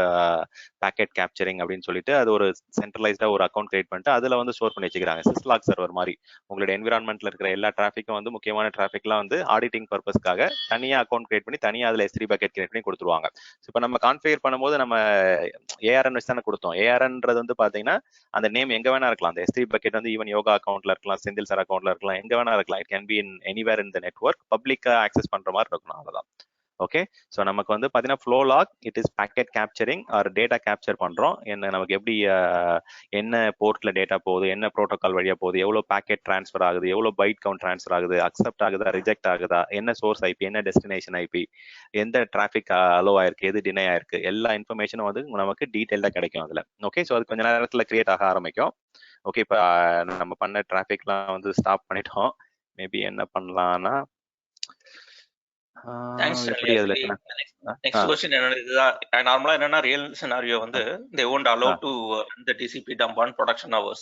பேக்கெட் கேப்சரிங் அப்படின்னு சொல்லிட்டு அது ஒரு சென்ட்ரலைஸ்டா ஒரு அக்கௌண்ட் கிரியேட் பண்ணிட்டு அதுல வந்து ஸ்டோர் பண்ணி வச்சுக்கிறாங்க. சிஸ்லாக் சர்வர் மாதிரி உங்களுடைய என்விரான்மெண்ட்ல இருக்கிற எல்லா டிராஃபிக்கும் வந்து முக்கியமான டிராஃபிக்லாம் வந்து ஆடிட்டிங் பர்பஸ்க்காக தனியா அக்கௌண்ட் கிரியேட் பண்ணி தனியா அதுல S3 பக்கெட் கிரியேட் பண்ணி கொடுத்துருவாங்க. இப்போ நம்ம கான்ஃபிகர் பண்ணும்போது நம்ம ARN வச்சு தானே கொடுத்தோம். ARNன்றது வந்து பாத்தீங்கன்னா அந்த நேம் எங்க வேணா இருக்கலாம். அந்த S3 பக்கெட் வந்து ஈவன் யோகா அக்கௌண்ட்ல இருக்கலாம், செந்தில் சார் அக்கௌண்ட்ல இருக்கலாம், எங்க வேணா இருக்கலாம். It can be in anywhere in the network, பப்ளிக்கா ஆக்சஸ் பண்ற மாதிரி இருக்கணும், அவ்வளவுதான். ஓகே, ஸோ நமக்கு வந்து பார்த்தீங்கன்னா flow log it is packet capturing or data capture பண்ணுறோம். என்ன நமக்கு எப்படி என்ன போர்ட்ல டேட்டா போகுது, என்ன ப்ரோட்டோகால் வழியாக போகுது, எவ்வளோ பேக்கெட் ட்ரான்ஸ்ஃபர் ஆகுது, எவ்வளோ பைட் கவுண்ட் ட்ரான்ஸ்ஃபர் ஆகுது, அக்செப்ட் ஆகுதா ரிஜெக்ட் ஆகுதா, என்ன சோர்ஸ் ஐபி, என்ன டெஸ்டினேஷன் ஐபி, எந்த டிராஃபிக் அலோ ஆயிருக்கு, எது டினை ஆயிருக்கு, எல்லா இன்ஃபர்மேஷனும் வந்து நமக்கு டீட்டெயிலாக கிடைக்கும் அதில். ஓகே, ஸோ அது கொஞ்ச நேரத்தில் கிரியேட் ஆக ஆரம்பிக்கும். ஓகே, இப்போ நம்ம பண்ண டிராஃபிக்லாம் வந்து ஸ்டாப் பண்ணிட்டோம். மேபி என்ன பண்ணலாம்னா எப்படி அதுல நெக்ஸ்ட் क्वेश्चन என்னன்னா நார்மலா என்னன்னா ரியல் சினாரியோ வந்து they won't allow to run the TCP dump on production hours.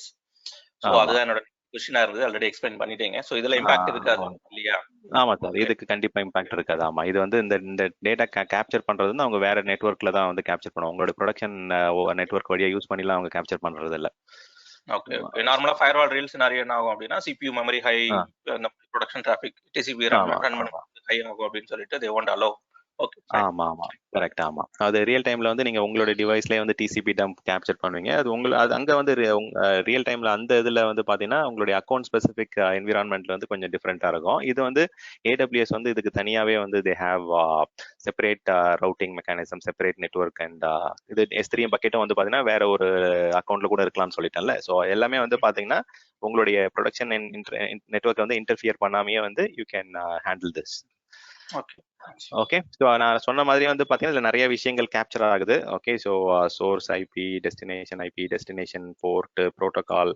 So அதுதான் என்னோட क्वेश्चना இருக்குது. ஆல்ரெடி எக்ஸ்பிளைன் பண்ணிட்டீங்க. சோ இதுல இம்பாக்ட் இருக்காது இல்லையா? ஆமா சார், இதுக்கு கண்டிப்பா இம்பாக்ட் இருக்காது. ஆமா, இது வந்து இந்த டேட்டா கேப்சர் பண்றது வந்து அவங்க வேற நெட்வொர்க்ல தான் வந்து கேப்சர் பண்ணுவாங்க. உங்களோட ப்ரொடக்ஷன் நெட்வொர்க் வழியா யூஸ் பண்ணிலாம் அவங்க கேப்சர் பண்றது இல்ல. ஓகே, நார்மலா ஃபயர்வால் ரியல் சினாரியோ என்ன ஆகும் அப்படின்னா CPU மெமரி ஹை, அந்த ப்ரொடக்ஷன் டிராஃபிக் TCP ரன் பண்ண ஹை ஆகும் அப்படின்னு சொல்லிட்டு they won't allow. ஓகே, ஆமா ஆமா கரெக்ட். ஆமா, அது ரியல் டைம்ல வந்து நீங்க உங்களோட டிவைஸ்லயே வந்து TCP டம்ப் கேப்சர் பண்ணுவீங்க. அது அது அங்க வந்து ரியல் டைம்ல அந்த இதுல வந்து பாத்தீங்கன்னா உங்களுடைய அக்கௌண்ட் ஸ்பெசிபிக் என்விரான்மெண்ட்ல வந்து கொஞ்சம் டிஃப்ரெண்டா இருக்கும். இது வந்து AWS வந்து இதுக்கு தனியாவே வந்து they have separate routing mechanism, separate network and இது S3 பக்கெட்டும் வந்து பாத்தீங்கன்னா வேற ஒரு அக்கௌண்ட்ல கூட இருக்கலாம்னு சொல்லிட்டேன்ல. ஸோ எல்லாமே வந்து பாத்தீங்கன்னா உங்களுடைய ப்ரொடக்ஷன் நெட்வொர்க் வந்து இன்டர்ஃபியர் பண்ணாமையே வந்து you can handle this. Okay, so நான் சொன்ன மாதிரி வந்து பார்த்தீங்கன்னா இதில் நிறைய விஷயங்கள் கேப்சர் ஆகுது. Okay, so source IP, destination port, protocol,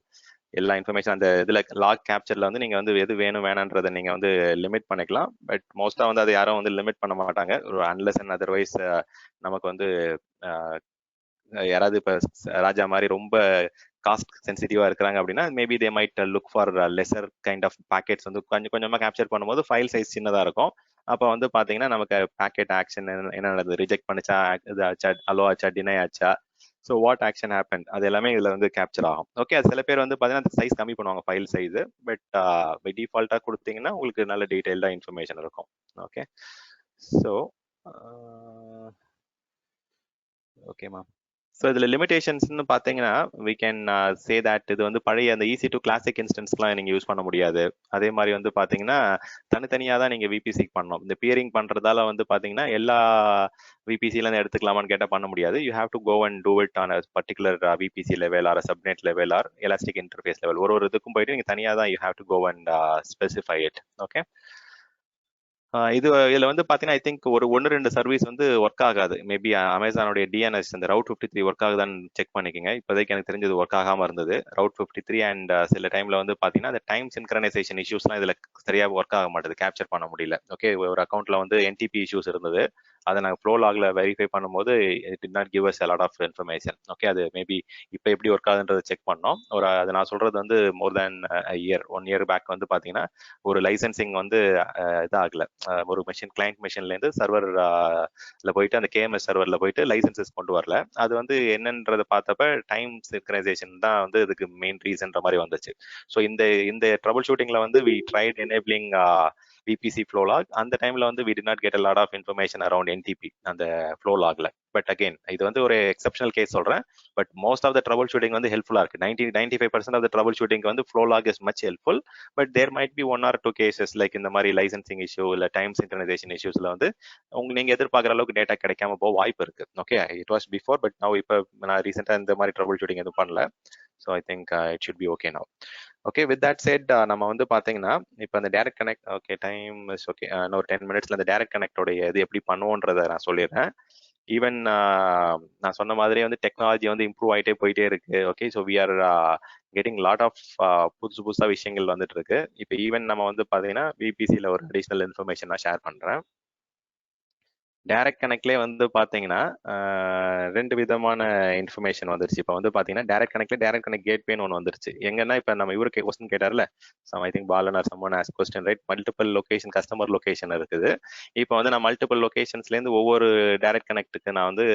எல்லா இன்ஃபர்மேஷன் அந்த இதில் லாக் கேப்சரில் வந்து நீங்கள் வந்து எது வேணும் வேணான்றதை நீங்கள் வந்து லிமிட் பண்ணிக்கலாம். பட் மோஸ்ட்டாக வந்து அது யாரும் வந்து லிமிட் பண்ண மாட்டாங்க. அன்லெஸ் அண்ட் அதர்வைஸ் நமக்கு வந்து யாராவது இப்போ ராஜா மாதிரி ரொம்ப காஸ்ட் சென்சிட்டிவா இருக்கிறாங்க அப்படின்னா maybe they might look for lesser kind of packets வந்து கொஞ்சம் கொஞ்சமா கேப்சர் பண்ணும்போது ஃபைல் சைஸ் சின்னதா இருக்கும். அப்போ வந்து பாத்தீங்கன்னா நமக்கு பேக்கெட் ஆக்ஷன் என்ன நடந்தது, ரிஜெக்ட் பண்ணிச்சா, இது ஆச்சா, அலோ ஆச்சா, டினை ஆச்சா, ஸோ வாட் ஆக்ஷன் ஹேப்பன், அது எல்லாமே இதுல வந்து கேப்சர் ஆகும். ஓகே, அது சில பேர் வந்து பாத்தீங்கன்னா சைஸ் கம்மி பண்ணுவாங்க ஃபைல் சைஸ், பட் பை டிஃபால்ட்டா கொடுத்தீங்கன்னா உங்களுக்கு நல்ல டீடைல்டா இன்ஃபர்மேஷன் இருக்கும். Okay, so okay ma'am. So இதில் லிமிடேஷன்ஸ்னு பார்த்தீங்கன்னா வி கேன் சே தட் இது வந்து பழைய அந்த EC2 கிளாசிக் இன்ஸ்டன்ஸ்லாம் நீங்கள் யூஸ் பண்ண முடியாது. அதே மாதிரி வந்து பார்த்தீங்கன்னா தனித்தனியாக தான் நீங்கள் VPC பண்ணணும். இந்த பியரிங் பண்ணுறதால வந்து பார்த்தீங்கன்னா எல்லா VPCலாம் எடுத்துக்கலாமான்னு கேட்டால் பண்ண முடியாது. You have to go and do it on a particular VPC level or subnet level or elastic interface level. ஒரு இதுக்கும் போயிட்டு நீங்கள் தனியாக தான் you have to go and specify it. Okay, இதுல வந்து பாத்தீங்கன்னா ஐ திங்க் ஒரு 1-2 சர்வீஸ் வந்து ஒர்க் ஆகாது. மேபி அமேசானுடைய டிஎன்எஸ் இந்த ரவுட் 53 ஒர்க் ஆகுதான்னு செக் பண்ணிக்கங்க. இப்போதைக்கு எனக்கு தெரிஞ்சது ஒர்க் ஆகாம இருந்தது ரவுட் 53 அண்ட் சில டைம்ல வந்து பாத்தீங்கன்னா அந்த டைம் சின்க்ரனைசேஷன் இஷ்யூஸ்லாம் இதுல சரியா ஒர்க் ஆக மாட்டேது, கேப்சர் பண்ண முடியல. ஓகே, ஒரு அக்கௌண்ட்ல வந்து என்டிபி இஷ்யூஸ் இருந்தது. அதை நாங்கள் ஃப்ளோ லாக்ல வெரிஃபை பண்ணும்போது it did not give us a lot of information. Okay, அது மேபி இப்போ எப்படி ஒர்க் ஆகுதுன்றதை செக் பண்ணோம். அது நான் சொல்றது வந்து மோர் தேன் ஒன் இயர் பேக் வந்து பாத்தீங்கன்னா ஒரு லைசன்சிங் வந்து இதாகல. ஒரு மெஷின் கிளைண்ட் மெஷின்ல இருந்து சர்வர்ல போயிட்டு அந்த கேஎம்எஸ் சர்வர்ல போயிட்டு லைசன்சஸ் கொண்டு வரல. அது வந்து என்னன்றதை பார்த்தப்ப டைம் சின்க்ரனைசேஷன் தான் வந்து இதுக்கு மெயின் ரீசன்ற மாதிரி வந்துச்சு. ஸோ இந்த ட்ரபிள் ஷூட்டிங்ல வந்து we tried enabling VPC flow log. அந்த டைம்ல வந்து we did not get a lot of information around NTP அந்த flow logல. பட் அகைன் இது வந்து ஒரு எக்ஸப்ஷனல் கேஸ் சொல்றேன். But most of the trouble shooting வந்து ஹெல்ப்ஃபுல்லா இருக்கு. 95% ஆஃப் த ட்ரபிள் ஷூட்டிங் வந்து flow log is much helpful. But there might be 1 or 2 cases like இந்த மாதிரி லைசன்சிங் இஷ்யூ இல்ல டைம் சின்க்ரனைசேஷன் இஷ்யூஸ்ல வந்து நீங்க எதிர்பார்க்குற அளவுக்கு டேட்டா கிடைக்காம போக வாய்ப்பு இருக்கு. Okay, it was before, but now இப்போ நான் ரீசெண்டா இந்த மாதிரி ட்ரபிள் ஷூட்டிங் எதுவும் பண்ணல. So I think it should be okay now. Okay, with that set நம்ம வந்து பாத்தீங்கன்னா இப்போ அந்த direct connect, okay time is okay, இன்னொரு 10 மினிட்ஸ்ல அந்த டைரக்ட் கனெக்டோடைய இது எப்படி பண்ணுவோன்றதை நான் சொல்லிடுறேன். ஈவன் நான் சொன்ன மாதிரி வந்து டெக்னாலஜி வந்து இம்ப்ரூவ் ஆகிட்டே போயிட்டே இருக்கு. Okay, so we are getting lot of புதுசா விஷயங்கள் வந்துட்டு இருக்கு. இப்போ ஈவன் நம்ம வந்து பாத்தீங்கன்னா விபிசியில் ஒரு அடிஷ்னல் இன்ஃபர்மேஷன் நான் ஷேர் பண்றேன். டைரக்ட் கனெக்ட்லேயே வந்து பார்த்தீங்கன்னா 2 விதமான இன்ஃபர்மேஷன் வந்துருச்சு. இப்போ வந்து பார்த்தீங்கன்னா டைரக்ட் கனெக்ட்ல டைரக்ட் கனெக்ட் கேட்வேன்னு ஒன்று வந்துருச்சு. எங்கன்னா இப்போ நம்ம இவருக்கு கொஸ்டின் கேட்டார்ல, I think Balan or someone ஆஸ் question right, multiple location customer location இருக்குது. இப்போ வந்து நான் மல்டிபிள் லொகேஷன்ஸ்லேருந்து ஒவ்வொரு டைரக்ட் கனெக்ட்டுக்கு நான் வந்து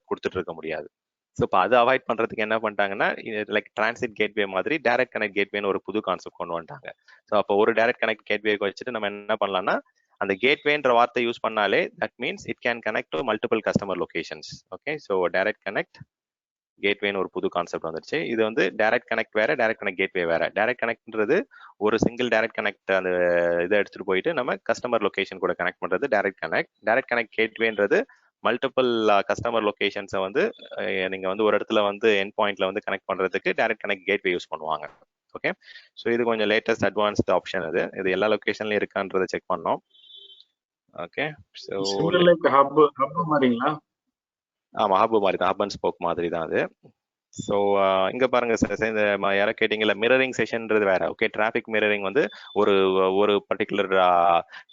கொடுத்துட்டு இருக்க முடியாது. ஸோ இப்போ அதை அவாய்ட் பண்ணுறதுக்கு என்ன பண்ணிட்டாங்கன்னா லைக் டிரான்சிட் கேட்வே மாதிரி டைரக்ட் கனெக்ட் கேட்வேன்னு ஒரு புது கான்செப்ட் கொண்டு வந்துட்டாங்க. ஸோ அப்போ ஒரு டைரக்ட் கனெக்ட் கேட்வேக்கு வச்சுட்டு நம்ம என்ன பண்ணலாம்னா அந்த கேட்வேன்ற வார்த்தை யூஸ் பண்ணாலே that means it can connect to multiple customer locations. Okay, so direct connect கேட்வேன்னு ஒரு புது கான்செப்ட் வந்துருச்சு. இது வந்து டைரக்ட் கனெக்ட் வேற, டைரக்ட் கனெக்ட் கேட்வே வேற. டைரக்ட் கனெக்ட்ன்றது ஒரு சிங்கிள் டைரக்ட் கனெக்ட் அந்த இதை எடுத்துட்டு போயிட்டு நம்ம கஸ்டமர் லொகேஷன் கூட கனெக்ட் பண்றது டைரக்ட் கனெக்ட். டைரக்ட் கனெக்ட் கேட்வேன்றது மல்டிபிள் கஸ்டமர் லொகேஷன்ஸை வந்து நீங்க வந்து ஒரு இடத்துல வந்து என் பாயிண்ட்ல வந்து கனெக்ட் பண்றதுக்கு டைரக்ட் கனெக்ட் கேட்வே யூஸ் பண்ணுவாங்க. ஓகே, ஸோ இது கொஞ்சம் லேட்டஸ்ட் அட்வான்ஸ்ட் ஆப்ஷன். இது எல்லா லொகேஷன்லயும் இருக்கான்றதை செக் பண்ணோம். ஓகே, சோ லைக் ஹப் மாதிரிங்களா? ஆமா, ஹப் மாதிரி தான், ஹப் அண்ட் ஸ்போக் மாதிரி தான் அது. ஸோ இங்க பாருங்க சார், இந்த யாரோ கேட்டீங்கல்ல மிரரிங் செஷன்ன்றது வேற. ஓகே, டிராஃபிக் மிரரிங் வந்து ஒரு பர்டிகுலர்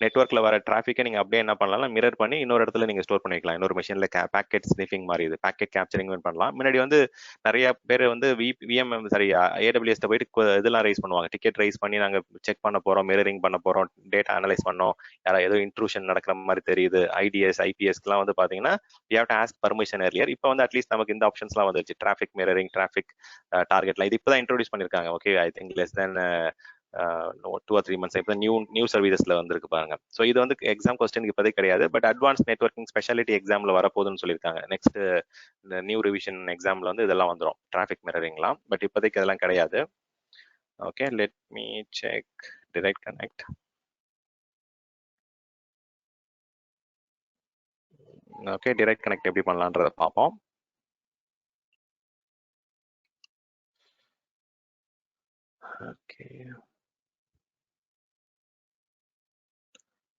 நெட்ஒர்க்ல வர டிராஃபிக்கை நீங்க அப்படியே என்ன பண்ணலாம், மிரர் பண்ணி இன்னொரு இடத்துல நீங்க ஸ்டோர் பண்ணிக்கலாம். இன்னொரு மிஷின்ல பேக்கெட் ஸ்னிஃபிங் மாதிரி, இது பேக்கெட் கேப்சரிங் பண்ணலாம். முன்னாடி வந்து நிறைய பேர் வந்து விஎம்எம் சாரி ஏடபிள்யூஎஸ்ல போயிட்டு இதெல்லாம் ரைஸ் பண்ணுவாங்க, டிக்கெட் ரைஸ் பண்ணி நாங்க செக் பண்ண போறோம், மிரரிங் பண்ண போறோம், டேட்டா அனலைஸ் பண்ணோம், யாராவது ஏதோ இன்ட்ரூஷன் நடக்கிற மாதிரி தெரியுது, ஐடிஎஸ் ஐபிஎஸ்க்குலாம் வந்து பாத்தீங்கன்னா you have to ask permission earlier. இப்போ வந்து அட்லீஸ்ட் நமக்கு இந்த ஆப்ஷன்ஸ்லாம் வந்துருச்சு, டிராஃபிக் மிரரிங், டிராஃபிக் டார்கெட்லாம். இது இப்போதான் இன்ட்ரோடியூஸ் பண்ணிருக்காங்க. Okay, I think less than 2 or 3 months இப்போ நியூ சர்வீசஸ்ல வந்திருக்கு பாருங்க. ஸோ இது வந்து எக்ஸாம் கொஸ்டின் இப்போதே கிடையாது, பட் அட்வான்ஸ் நெட்வொர்க்கிங் ஸ்பெஷாலிட்டி எக்ஸாம்ல வரப்போகுதுன்னு சொல்லியிருக்காங்க. நெக்ஸ்ட் இந்த நியூ ரிவிஷன் எக்ஸாம்ல வந்து இதெல்லாம் வந்துடும், டிராஃபிக் மிரரிங்லாம். பட் இப்போதைக்கு இதெல்லாம் கிடையாது. Okay, let me check direct connect. Okay, direct connect எப்படி பண்ணலான்றத பார்ப்போம். ஓகே,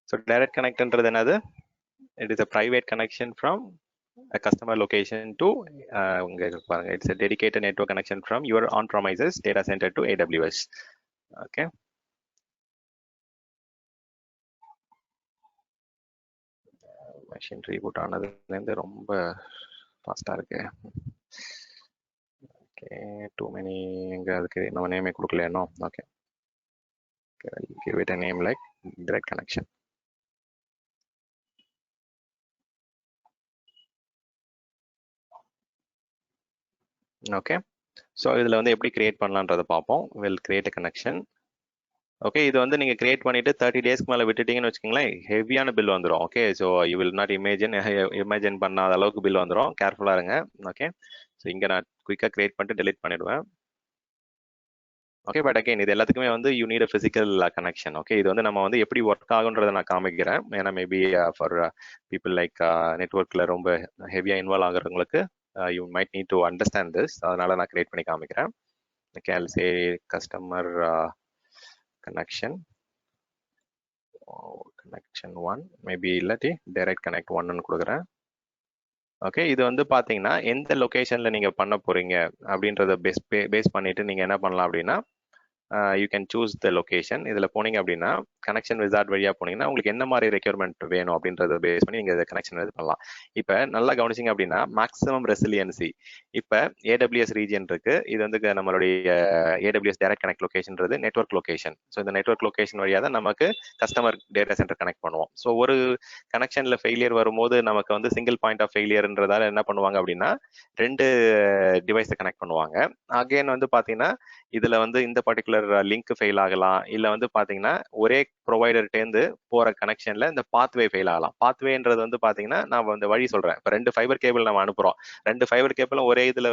ஸோ டைரக்ட் கனெக்ட்ன்றது என்னது? It is a private connection from a customer location to it's a dedicated network connection from your on-premises data center to AWS. Okay, machine reboot ஆனதுலேருந்து ரொம்ப ஃபாஸ்டா இருக்கு. Okay, too many எங்க அதுக்கு நம்ம நேமே கொடுக்கலையோ. Okay, give it a name like direct connection. Okay, so இதில் வந்து எப்படி கிரியேட் பண்ணலான்றதை பார்ப்போம். Will create a connection. Okay, இது வந்து நீங்கள் கிரியேட் பண்ணிட்டு 30 டேஸ்க்கு மேலே விட்டுட்டீங்கன்னு வச்சுக்கோங்களேன், ஹெவியான பில் வந்துடும். Okay, so you will not imagine பண்ணாத அளவுக்கு பில் வந்துடும். கேர்ஃபுல்லாக இருங்க. ஓகே, ஸோ இங்கே நான் குயிக்காக கிரியேட் பண்ணிட்டு டெலிட் பண்ணிடுவேன். ஓகே, பட் அகைன் இது எல்லாத்துக்குமே வந்து you need a physical connection. Okay, இது வந்து நம்ம வந்து எப்படி ஒர்க் ஆகுன்றதை நான் காமிக்கிறேன். ஏன்னா மேபி ஃபார் பீப்புள் லைக் நெட்ஒர்க்கில் ரொம்ப ஹெவியாக இன்வால்வ் ஆகுறவங்களுக்கு you might need to understand this. அதனால நான் கிரியேட் பண்ணி காமிக்கிறேன். Okay, I'll say customer connection. Connection 1 maybe இல்லாட்டி டைரக்ட் கனெக்ட் 1ன்னு கொடுக்குறேன். ஓகே, இது வந்து பார்த்தீங்கன்னா எந்த லொக்கேஷனில் நீங்கள் பண்ண போகிறீங்க அப்படின்றத பேஸ் பண்ணிவிட்டு நீங்கள் என்ன பண்ணலாம் அப்படின்னா you can choose the location. இதில் போனீங்க அப்படின்னா கனெக்ஷன் விசார்ட் வழியாக போனீங்கன்னா உங்களுக்கு என்ன மாதிரி ரெக்யர்மெண்ட் வேணும் அப்படின்றத பேஸ் பண்ணி நீங்கள் இதை கனெக்ஷன் இது பண்ணலாம். இப்போ நல்லா கவனிச்சிங்க அப்படின்னா மேக்ஸிமம் ரெசிலியன்சி இப்போ AWS ரீஜன் இருக்கு. இது வந்து நம்மளுடைய AWS டைரக்ட் கனெக்ட் லொகேஷன்றது நெட்வொர்க் லொகேஷன். ஸோ இந்த நெட்வொர்க் லொகேஷன் வழியாக தான் நமக்கு கஸ்டமர் டேட்டா சென்டர் கனெக்ட் பண்ணுவோம். ஸோ ஒரு கனெக்ஷனில் ஃபெயிலியர் வரும்போது நமக்கு வந்து சிங்கிள் பாயிண்ட் ஆஃப் ஃபெயிலியர்ன்றதால என்ன பண்ணுவாங்க அப்படின்னா 2 டிவைஸை கனெக்ட் பண்ணுவாங்க. அகைன் வந்து பார்த்தீங்கன்னா இதில் வந்து இந்த பர்டிகுலர் லிங்க் ஃபெயில் ஆகலாம், இல்லை வந்து பார்த்தீங்கன்னா ஒரே ப்ரொவைடர்கிட்டேருந்து போகிற கனெக்ஷனில் இந்த பாத்வே ஃபெயில் ஆகலாம். பாத்வேன்றது வந்து பார்த்தீங்கன்னா நான் இந்த வழி சொல்கிறேன். இப்போ 2 ஃபைபர் கேபிள் நம்ம அனுப்புகிறோம், 2 ஃபைபர் கேபிளும் ஒரே இதில்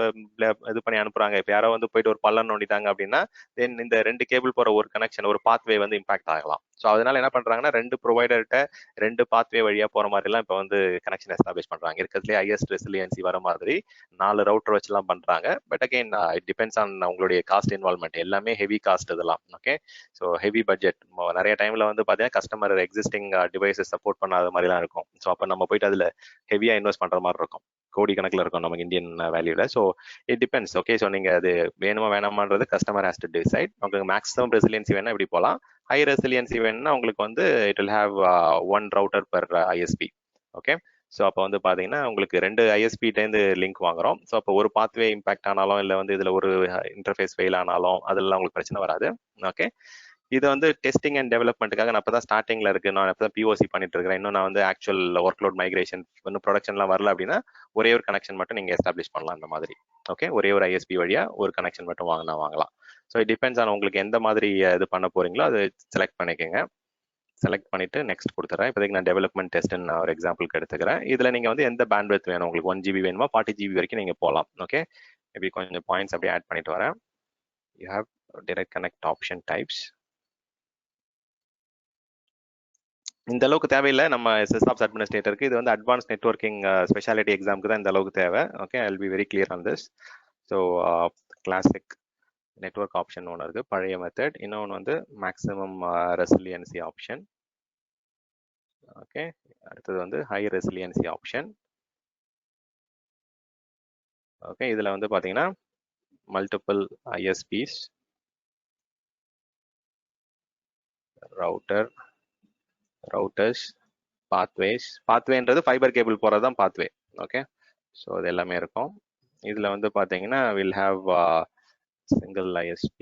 இது பண்ணி அனுப்புகிறாங்க. இப்போ யாரோ வந்து போயிட்டு ஒரு பள்ளம் நோண்டிட்டாங்க அப்படின்னா தென் இந்த 2 கேபிள் போகிற ஒரு கனெக்ஷன் ஒரு பாத்வே வந்து இம்பாக்ட் ஆகலாம். ஸோ அதனால என்ன பண்ணுறாங்கன்னா 2 ப்ரொவைடர்கிட்ட 2 பாத்வே வழியாக போகிற மாதிரிலாம் இப்போ வந்து கனெக்ஷன் எஸ்டாப்ளிஷ் பண்ணுறாங்க. இருக்கிறதுலே ஹையஸ்ட் ரெசிலியன்சி வர மாதிரி 4 ரவுட்டர் வச்சுலாம் பண்ணுறாங்க. But again it depends on உங்களுடைய காஸ்ட் இன்வால்மெண்ட். எல்லாமே ஹெவி காஸ்ட் இதெல்லாம். Okay, so heavy budget. நிறைய டைமில் வந்து பார்த்தீங்கன்னா கஸ்டமர் எக்ஸிஸ்டிங் டிவைசஸ் சப்போர்ட் பண்ணாத மாதிரிலாம் இருக்கும். ஸோ அப்போ நம்ம போயிட்டு அதில் ஹெவியாக இன்வெஸ்ட் பண்ணுற மாதிரி இருக்கும். கோடி கணக்கில் இருக்கும் நமக்கு இந்தியன் வேல்யூவில். So it depends. Okay, so நீங்கள் அது வேணுமா வேணாமான்றது கஸ்டமர் ஹேஸ் டு டிசைட். உங்களுக்கு மேக்ஸிமம் ரெசிலியன்சி வேணா இப்படி போகலாம். ஹை ரெசிலியன்சி வேணும்னா உங்களுக்கு வந்து it will have 1 router per ISP. Okay, so அப்போ வந்து பார்த்தீங்கன்னா உங்களுக்கு 2 ISP-டேருந்து லிங்க் வாங்குறோம். ஸோ அப்போ ஒரு பாத்வே இம்பாக்ட் ஆனாலும் இல்லை வந்து இதில் ஒரு இன்டர்ஃபேஸ் ஃபெயில் ஆனாலும் அதெல்லாம் உங்களுக்கு பிரச்சனை வராது. ஓகே, இது வந்து டெஸ்டிங் அண்ட் டெவலப்மெண்ட்டுக்காக நான் இப்போ தான் ஸ்டார்டிங்கில் இருக்குது. நான் இப்போ தான் POC பண்ணிட்டு இருக்கிறேன். இன்னும் நான் வந்து ஆக்சுவல் ஒர்க் லோட் மைக்ரேஷன் இன்னும் ப்ரொடக்ஷன்லாம் வரல அப்படின்னா ஒரே ஒரு கனெக்ஷன் மட்டும் நீங்கள் எஸ்டாப்ளிஷ் பண்ணலாம் இந்த மாதிரி. ஓகே, ஒரே ஒரு ISP வழியாக ஒரு கனெக்ஷன் மட்டும் வாங்கலாம். ஸோ இட் டிபெண்ட்ஸ் ஆன் உங்களுக்கு எந்த மாதிரி இது பண்ண போகிறீங்களோ அது செலக்ட் பண்ணிக்கோங்க. செலக்ட் பண்ணிட்டு நெக்ஸ்ட் கொடுத்துறேன். இப்போதைக்கு நான் டெவலப்மெண்ட் டெஸ்ட்னு நான் ஒரு எக்ஸாம்பிளுக்கு எடுத்துக்கிறேன். இதில் நீங்கள் வந்து எந்த பேண்ட்வித் வேணும், உங்களுக்கு 1 GB வேணுமா 40 GB வரைக்கும் நீங்கள் போகலாம். ஓகே, மேபி கொஞ்சம் பாயிண்ட்ஸ் அப்படியே ஆட் பண்ணிட்டு வரேன். You have direct connect option types. இந்த அளவுக்கு தேவையில்லை நம்ம சிஸ்டாப்ஸ் அட்மினிஸ்ட்ரேட்டருக்கு. இது வந்து அட்வான்ஸ் நெட்வொர்க்கிங் ஸ்பெஷாலிட்டி எக்ஸாமுக்கு தான் இந்த அளவுக்கு தேவை. Okay, I will be very clear on this. So classic network option ஒன்று இருக்குது, பழைய மெத்தட். இன்னொன்று வந்து மேக்ஸிமம் ரெசிலியன்சி ஆப்ஷன். ஓகே, அடுத்தது வந்து ஹை ரெசிலியன்சி ஆப்ஷன். ஓகே, இதில் வந்து பார்த்தீங்கன்னா மல்டிபிள் ISPs, ரவுட்டர்ஸ், பாத்வேன்றது ஃபைபர் கேபிள் போகிறது தான் பாத்வே. ஓகே, ஸோ அது எல்லாமே இருக்கும். இதில் வந்து பார்த்தீங்கன்னா will have single ISP.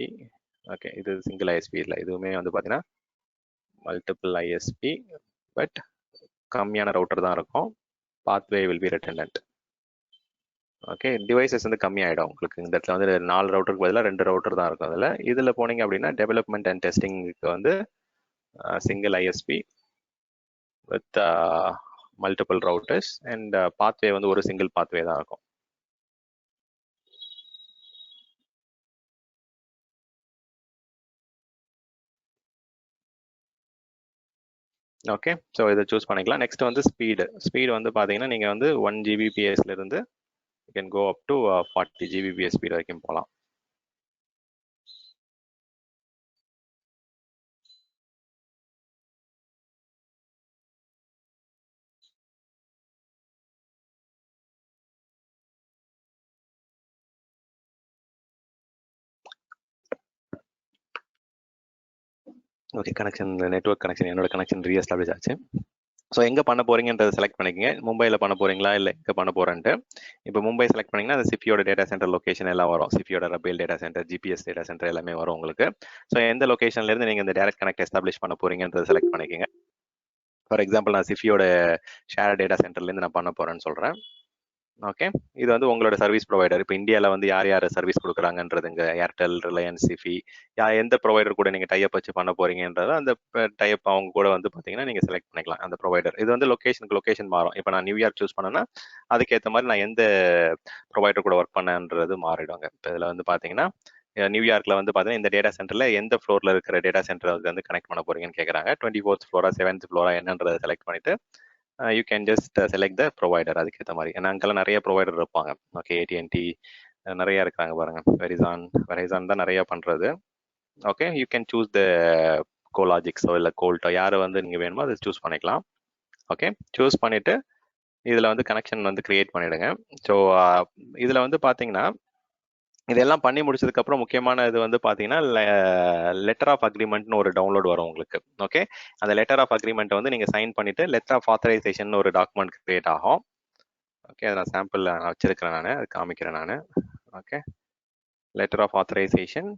Okay, இது சிங்கிள் ISP இல்லை, இதுவுமே வந்து பார்த்தீங்கன்னா மல்டிபிள் ISP, பட் கம்மியான ரவுட்டர் தான் இருக்கும். Pathway will be redundant. Okay, devices வந்து கம்மியாயிடும் உங்களுக்கு. இந்த இடத்துல வந்து 4 ரவுட்டருக்கு பதிலாக 2 ரவுட்டர் தான் இருக்கும் அதில். இதில் போனீங்க அப்படின்னா டெவலப்மெண்ட் அண்ட் டெஸ்டிங்க்கு வந்து single ISP with multiple routers and pathway வந்து ஒரு சிங்கிள் பாத்வே தான் இருக்கும். ஓகே, ஸோ இதை சூஸ் பண்ணிக்கலாம். நெக்ஸ்ட் வந்து ஸ்பீடு வந்து பார்த்தீங்கன்னா நீங்கள் வந்து 1 Gbps இருந்து you can go up to 40 Gbps speed வரைக்கும் போகலாம். ஓகே, கனெக்ஷன் நெட்வொர்க் கனெக்ஷன் என்னோட கனெக்ஷன் ரீஎஸ்டாப்ளிஷ் ஆச்சு. ஸோ எங்கே பண்ண போகிறீங்கன்றதை செலக்ட் பண்ணிக்கங்க. மும்பையில் பண்ண போகிறீங்களா இல்லை எங்கே பண்ண போகிறேன்ட்டு. இப்போ மும்பை செலக்ட் பண்ணிங்கன்னா அந்த சிஃபியோட டேட்டா சென்டர் லொக்கேஷன் எல்லாம் வரும். சிஃபியோட Rabale data centre, GPS data centre எல்லாமே வரும் உங்களுக்கு. ஸோ எந்த லொக்கேஷன்லேருந்து நீங்கள் இந்த டேரக்ட் கனெக்ட் எஸ்டாப்ளிஷ் பண்ண போகிறீங்கன்றதை செலக்ட் பண்ணிக்கங்க. ஃபார் எக்ஸாம்பிள் நான் சிஃபியோட ஷேர் டேட்டா சென்டர்லேருந்து நான் பண்ண போகிறேன்னு சொல்கிறேன். ஓகே, இது வந்து உங்களோட சர்வீஸ் ப்ரொவைடர். இப்போ இந்தியாவில் வந்து யார் யார் சர்வீஸ் கொடுக்குறாங்கன்றதுங்க, ஏர்டெல், ரிலையன்ஸ், சிஃபி, எந்த ப்ரொவைடர் கூட நீங்கள் டைப் வச்சு பண்ண போறீங்கன்றத அந்த டைப் அவங்க கூட வந்து பார்த்தீங்கன்னா நீங்கள் செலக்ட் பண்ணிக்கலாம் அந்த ப்ரொவைடர். இது வந்து லொக்கேஷன் மாறும். இப்போ நான் நியூயார்க் சூஸ் பண்ணேன்னா அதுக்கேற்ற மாதிரி நான் எந்த ப்ரொவைடர் கூட ஒர்க் பண்ணேன்றது மாறிடுவாங்க. இப்போ இதில் வந்து பார்த்தீங்கன்னா நியூயார்க்கில் வந்து பார்த்தீங்கன்னா இந்த டேட்டா சென்டரில் எந்த ஃப்ளோரில் இருக்கிற டேட்டா சென்டர் வந்து கனெக்ட் பண்ண போறீங்கன்னு கேட்குறாங்க. 24th ஃப்ளோரா 7th ஃப்ளோரா என்னன்றதை செலக்ட் பண்ணிட்டு you can just select the provider. அதுக்கேற்ற மாதிரி ஏன்னா அங்கெல்லாம் நிறைய ப்ரொவைடர் இருப்பாங்க. ஓகே, AT&T நிறைய இருக்காங்க பாருங்க, வெரைசான் தான் நிறைய பண்ணுறது. Okay, you can choose the கோலாஜிக்ஸோ இல்லை கோல்ட்டோ யார் வந்து நீங்கள் வேணுமோ அதை சூஸ் பண்ணிக்கலாம். ஓகே, சூஸ் பண்ணிவிட்டு இதில் வந்து கனெக்ஷன் வந்து க்ரியேட் பண்ணிவிடுங்க. ஸோ இதில் வந்து பார்த்தீங்கன்னா இதெல்லாம் பண்ணி முடிச்சதுக்கப்புறம் முக்கியமான இது வந்து பார்த்தீங்கன்னா லெட்டர் ஆஃப் அக்ரிமெண்ட்னு ஒரு டவுன்லோட் வரும் உங்களுக்கு. ஓகே, அந்த லெட்டர் ஆஃப் அக்ரிமெண்ட்டை வந்து நீங்கள் சைன் பண்ணிவிட்டு லெட்டர் ஆஃப் ஆத்தரைசேஷன் ஒரு டாக்குமெண்ட் கிரியேட் ஆகும். ஓகே, அதை நான் சாம்பிள் வச்சிருக்கிறேன், நான் அது காமிக்கிறேன் நான். Okay, letter of authorisation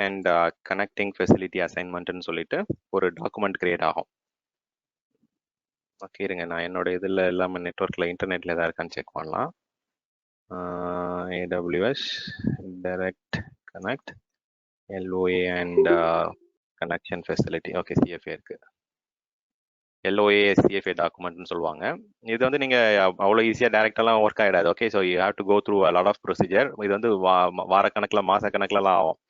and connecting facility அசைன்மெண்ட்னு சொல்லிட்டு ஒரு டாக்குமெண்ட் கிரியேட் ஆகும். ஓகே, இருங்க நான் என்னோட இதில் எல்லாமே நெட்ஒர்க்கில் இன்டர்நெட்டில் எதாவது இருக்கான்னு செக் பண்ணலாம். AWS direct connect LOA and connection facility. Okay, CFA இருக்கு. LOA CFA டாக்குமெண்ட்னு சொல்லுவாங்க. இது வந்து நீங்கள் அவ்வளோ ஈஸியாக டேரெக்டாலாம் ஒர்க் ஆகிடாது. Okay, so you have to go through a lot of procedure. இது வந்து வாரக்கணக்கில் மாதக்கணக்கிலலாம் ஆகும்.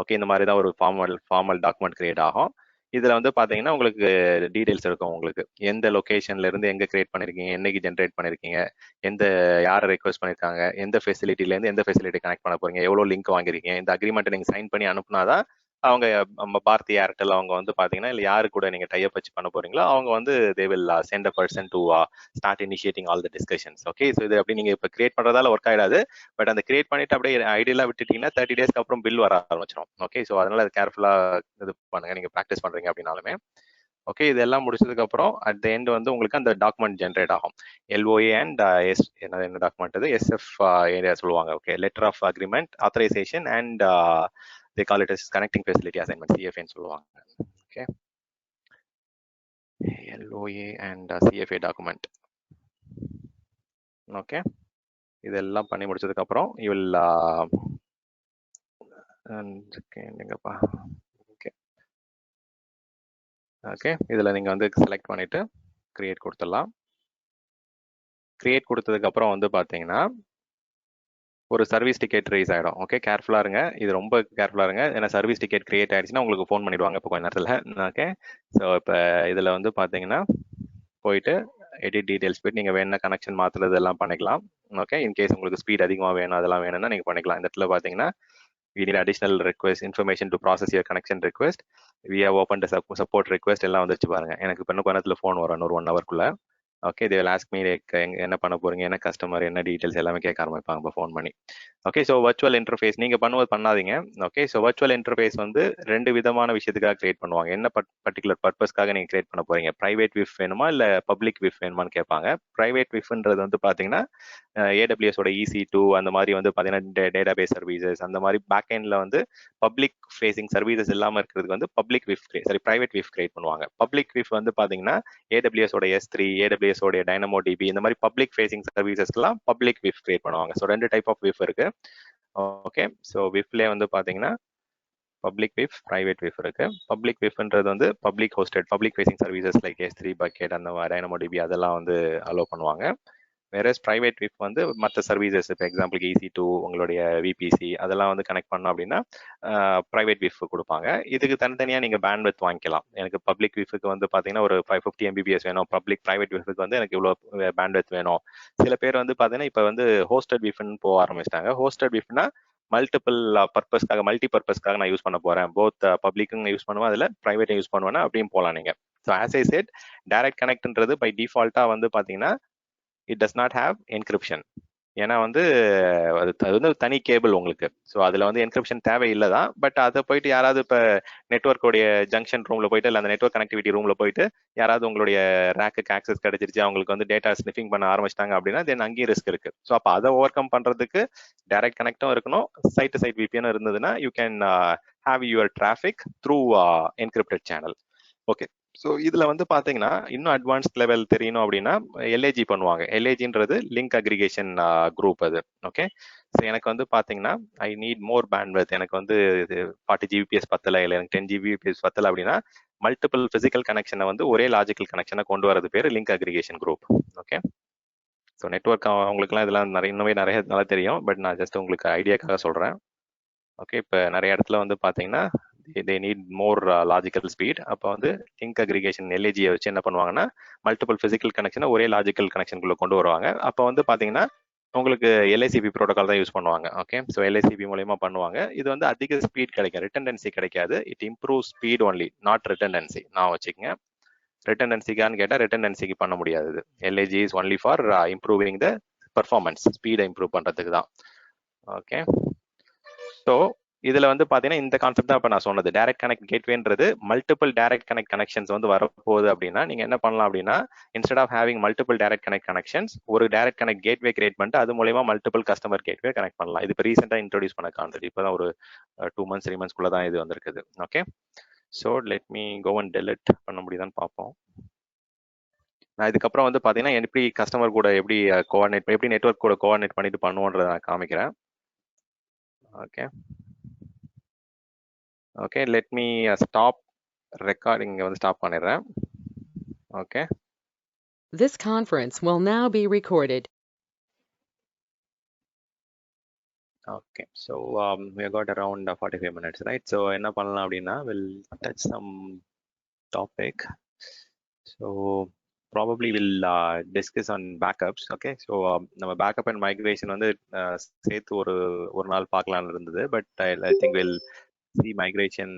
ஓகே, இந்த மாதிரி தான் ஒரு ஃபார்மல் டாக்குமெண்ட் கிரியேட் ஆகும். இதில் வந்து பார்த்தீங்கன்னா உங்களுக்கு டீடைல்ஸ் இருக்கும். உங்களுக்கு எந்த லொக்கேஷன்ல இருந்து எங்கே கிரியேட் பண்ணியிருக்கீங்க, என்னைக்கு ஜென்ரேட் பண்ணியிருக்கீங்க, யாரை ரெக்வஸ்ட் பண்ணியிருக்காங்க, எந்த ஃபெசிலிட்டிலேருந்து எந்த ஃபெசிலிட்டி கனெக்ட் பண்ண போறீங்க, எவ்வளோ லிங்க் வாங்கிருக்கீங்க, இந்த அக்ரிமெண்ட்டை நீங்கள் சைன் பண்ணி அனுப்புனாதான் அவங்க நம்ம பாரதி ஏர்டெல் அவங்க வந்து பார்த்தீங்கன்னா இல்லை யாரு கூட நீங்கள் டைப் வச்சு பண்ண போறீங்களோ அவங்க வந்து they will send a person to start initiating all the discussions. Okay, so இது அப்படி நீங்கள் இப்போ கிரியேட் பண்ணுறதால ஒர்க் ஆகிடாது. பட் அந்த கிரியேட் பண்ணிட்டு அப்படியே ஐடியெல்லாம் விட்டுட்டீங்கன்னா 30 டேஸ்க்கு அப்புறம் பில் வர ஆரம்பிச்சிடும். ஓகே, ஸோ அதனால அது கேர்ஃபுல்லாக இது பண்ணுங்க நீங்கள் ப்ராக்டிஸ் பண்ணுறீங்க அப்படின்னாலுமே. ஓகே, இதெல்லாம் முடிச்சதுக்கு அப்புறம் அட் த எண்ட் வந்து உங்களுக்கு அந்த டாக்குமெண்ட் ஜென்ரேட் ஆகும். LOA அண்ட் என்ன டாக்குமெண்ட் அது SF ஏரியா சொல்லுவாங்க. Okay, letter of agreement authorization and they call it as connecting facility assignment, CFA ன்னு சொல்லுவாங்க. Okay, LOA and CFA document. Okay, இதெல்லாம் பண்ணி முடிச்சதுக்கு அப்புறம் you will எங்கப்பா ஓகே ஓகே இதில் நீங்கள் வந்து செலக்ட் பண்ணிவிட்டு க்ரியேட் கொடுத்துடலாம். க்ரியேட் கொடுத்ததுக்கப்புறம் வந்து பார்த்தீங்கன்னா ஒரு சர்வீஸ் டிக்கெட் ரைஸ் ஆகிடும். ஓகே, கேர்ஃபுல்லாக இருங்க, இது ரொம்ப கேர்ஃபுல்லாக இருங்க. ஏன்னா சர்வீஸ் டிக்கெட் க்ரியேட் ஆகிடுச்சுன்னா உங்களுக்கு ஃபோன் பண்ணிடுவாங்க இப்போ கொஞ்ச நேரத்தில். ஓகே, ஸோ இப்போ இதில் வந்து பார்த்தீங்கன்னா போயிட்டு எடிட் டீடைல்ஸ் போயிட்டு நீங்கள் வேணும்னா கனெக்ஷன் மாற்றுறது எல்லாம் பண்ணிக்கலாம். ஓகே, இன்கேஸ் உங்களுக்கு ஸ்பீட் அதிகமாக வேணும் அதெல்லாம் வேணும்னா நீங்கள் பண்ணிக்கலாம். இந்த இடத்துல பார்த்தீங்கன்னா we need additional request information to process your connection request. We have opened a support request எல்லாம் வந்துருச்சு பாருங்க. எனக்கு இப்போ இன்னும் கொஞ்ச நேரத்தில் ஃபோன் வரும், ஒரு 1 ஹவர்க்குள்ள. Okay, they will ask me என்ன பண்ண போறீங்க, என்ன கஸ்டமர், என்ன டீடைல்ஸ் எல்லாமே கேட்க ஆரம்பிப்பாங்க இப்போ ஃபோன் பண்ணி. ஓகே, ஸோ வர்ச்சுவல் இன்டர்ஃபேஸ் நீங்கள் பண்ணுவது பண்ணாதீங்க. ஓகே, ஸோ வர்ச்சுவல் இன்டர்ஃபேஸ் வந்து 2 விதமான விஷயத்துக்காக கிரியேட் பண்ணுவாங்க. என்ன பர்டிகுலர் பர்பஸ்க்காக நீங்கள் கிரியேட் பண்ண போறீங்க, பிரைவேட் விஃப் வேணுமா இல்லை பப்ளிக் விஃப் வேணுமான்னு கேட்பாங்க. பிரைவேட் விஃப்ன்றது வந்து பார்த்தீங்கன்னா AWS ஓட EC2 அந்த மாதிரி வந்து பார்த்தீங்கன்னா டேட்டாபேஸ் சர்வீசஸ் அந்த மாதிரி பேக் எண்ட்ல வந்து பப்ளிக் ஃபேசிங் சர்வீசஸ் இல்லாமல் இருக்கிறதுக்கு வந்து பப்ளிக் விஃப் பிரைவேட் விஃப் கிரியேட் பண்ணுவாங்க. பப்ளிக் விஃப் வந்து பார்த்தீங்கன்னா AWS ஓட S3, AWS ஓட DynamoDB இந்த மாதிரி பப்ளிக் ஃபேசிங் சர்வீசஸ்க்குலாம் பப்ளிக் விஃப் கிரியேட் பண்ணுவாங்க. ஸோ 2 டைப் ஆஃப் விஃப் இருக்கு. ஓகே, ஸோ விஃப்லேயே வந்து பார்த்தீங்கன்னா பப்ளிக் விஃப், பிரைவேட் விஃப் இருக்கு. பப்ளிக் விஃப்ன்றது வந்து public hosted public facing services like S3 bucket அந்த மாதிரி DynamoDB அதெல்லாம் வந்து அலோவ் பண்ணுவாங்க. வேற பிரைவேட் விஃப் வந்து மற்ற சர்வீசஸ் இப்போ எக்ஸாம்பிளுக்கு EC2 உங்களுடைய VPC அதெல்லாம் வந்து கனெக்ட் பண்ணோம் அப்படின்னா பிரைவேட் விஃப் கொடுப்பாங்க. இதுக்கு தனித்தனியாக நீங்கள் பேண்ட்வித் வாங்கிக்கலாம். எனக்கு பப்ளிக் விஃப்க்கு வந்து பார்த்தீங்கன்னா ஒரு 550 MBPS வேணும், பிரைவேட் விஃப்க்கு வந்து எனக்கு இவ்வளோ பேண்ட்வித் வேணும். சில பேர் வந்து பார்த்தீங்கன்னா இப்போ வந்து ஹோஸ்டட் விஃப்னு போக ஆரம்பிச்சிட்டாங்க. ஹோஸ்டட் விஃப்னா மல்டிபிள் பர்பஸ்க்காக மல்டி பர்பஸ்க்காக நான் யூஸ் பண்ண போறேன், போத் பப்ளிக்கும் யூஸ் பண்ணுவேன் அதில் ப்ரைவேட்டும் யூஸ் பண்ணுவேன்னா அப்படியும் போகலாம் நீங்கள். So as I said direct கனெக்ட்ன்றது பை டிஃபால்ட்டாக வந்து பார்த்தீங்கன்னா it does not have encryption. ஏன்னா வந்து அது வந்து தனி கேபிள் உங்களுக்கு. ஸோ அதில் வந்து என்கிரிப்ஷன் தேவையில்லை தான். பட் அதை போயிட்டு யாராவது இப்போ நெட்ஒர்க்கோடைய ஜங்ஷன் ரூமில் போயிட்டு இல்லை அந்த நெட்ஒர்க் கனெக்டிவிட்டி ரூமில் போயிட்டு யாராவது உங்களுடைய ரேக்குக்கு ஆக்சஸ் கிடைச்சிருச்சு, அவங்களுக்கு வந்து டேட்டா ஸ்னிஃபிங் பண்ண ஆரம்பிச்சிட்டாங்க அப்படின்னா தென் அங்கேயும் ரிஸ்க் இருக்கு. ஸோ அப்போ அதை ஓவர் கம் பண்ணுறதுக்கு டைரக்ட் கனெக்டும் இருக்கணும், சைட் டு சைட் VPN இருந்ததுன்னா you can have your traffic through encrypted channel. Okay, so இதில் வந்து பார்த்தீங்கன்னா இன்னும் அட்வான்ஸ்ட் லெவல் தெரியணும் அப்படின்னா LAG பண்ணுவாங்க. LAGன்றது லிங்க் அக்ரிகேஷன் குரூப் அது. ஓகே, ஸோ எனக்கு வந்து பார்த்தீங்கன்னா ஐ நீட் மோர் பேண்ட்வித், எனக்கு வந்து 40 Gbps பத்தலை இல்லை எனக்கு 10 Gbps பத்தலை அப்படின்னா மல்டிபிள் பிசிக்கல் கனெக்ஷனை வந்து ஒரே லாஜிக்கல் கனெக்ஷனை கொண்டு வரது பேர் link aggregation group. Okay, so network அவங்களுக்குலாம் இதெல்லாம் நிறைய நல்லா தெரியும். பட் நான் ஜஸ்ட் உங்களுக்கு ஐடியாக்காக சொல்கிறேன். ஓகே, இப்போ நிறைய இடத்துல வந்து பார்த்தீங்கன்னா they need more logical speed. அப்போ வந்து லிங்க் அக்ரிகேஷன் LAG வச்சு என்ன பண்ணுவாங்கன்னா மல்டிபிள் பிசிக்கல் கனெக்ஷனை ஒரே லாஜிக்கல் கனெக்ஷனுக்குள்ள கொண்டு வருவாங்க. அப்போ வந்து பார்த்தீங்கன்னா உங்களுக்கு எல்ஐசிபி ப்ரோட்டோகால் தான் யூஸ் பண்ணுவாங்க. ஓகே, ஸோ எல்ஐசிபி மூலயமா பண்ணுவாங்க. இது வந்து அதிக ஸ்பீட் கிடைக்கும், ரிட்டன்டென்சி கிடைக்காது. It improve speed only, not redundancy. நான் வச்சுக்கோங்க, ரிட்டன்டென்சிக்கான்னு கேட்டால் ரிட்டன்டென்சிக்கு பண்ண முடியாது. LIG is only for improving the performance, ஸ்பீடை இம்ப்ரூவ் பண்ணுறதுக்கு தான். ஓகே, ஸோ இதுல வந்து பாத்தீங்கன்னா இந்த கான்செப்ட் தான் இப்ப நான் சொன்னது. டைரக்ட் கனெக்ட் கேட்வேன்றது மல்டிபிள் டைரக்ட் கனெக்ட் கனெக்ஷன்ஸ் வந்து வரப்போகுது அப்படின்னா நீங்க என்ன பண்ணலாம் அப்படின்னா, instead of having multiple direct connect connections, ஒரு டைரக்ட் கனெக்ட் கேட்வே கிரியேட் பண்ணிட்டு அது மூலமா மல்டிபிள் கஸ்டமர் கேட்வே கனெக்ட் பண்ணலாம். இது இப்போ ரீசெண்டா இன்ட்ரோடியூஸ் பண்ண கான்செப்ட். இப்பதான் ஒரு 2 months 3 months தான் இது வந்திருக்குது. Okay, so let me go and delete பண்ண முடியுதான்னு பார்ப்போம். நான் இதுக்கப்புறம் வந்து பாத்தீங்கன்னா எப்படி கஸ்டமர் கூட எப்படி கோஆர்டினேட், எப்படி நெட்வொர்க் கூட கோஆர்டினேட் பண்ணிட்டு பண்ணுவோன்றதை நான் காமிக்கிறேன். Okay okay, let me stop recording. வந்து ஸ்டாப் பண்ணிடுறேன். Okay, This conference will now be recorded. okay, so we got around 45 minutes, right? So என்ன பண்ணலாம் அப்படின்னா, we'll touch some topic. So probably we'll discuss on backups. Okay, so நம்ம backup and migration வந்து சேர்த்து ஒரு நாள் பார்க்கலாம்னு இருந்தது. But I think we'll see migration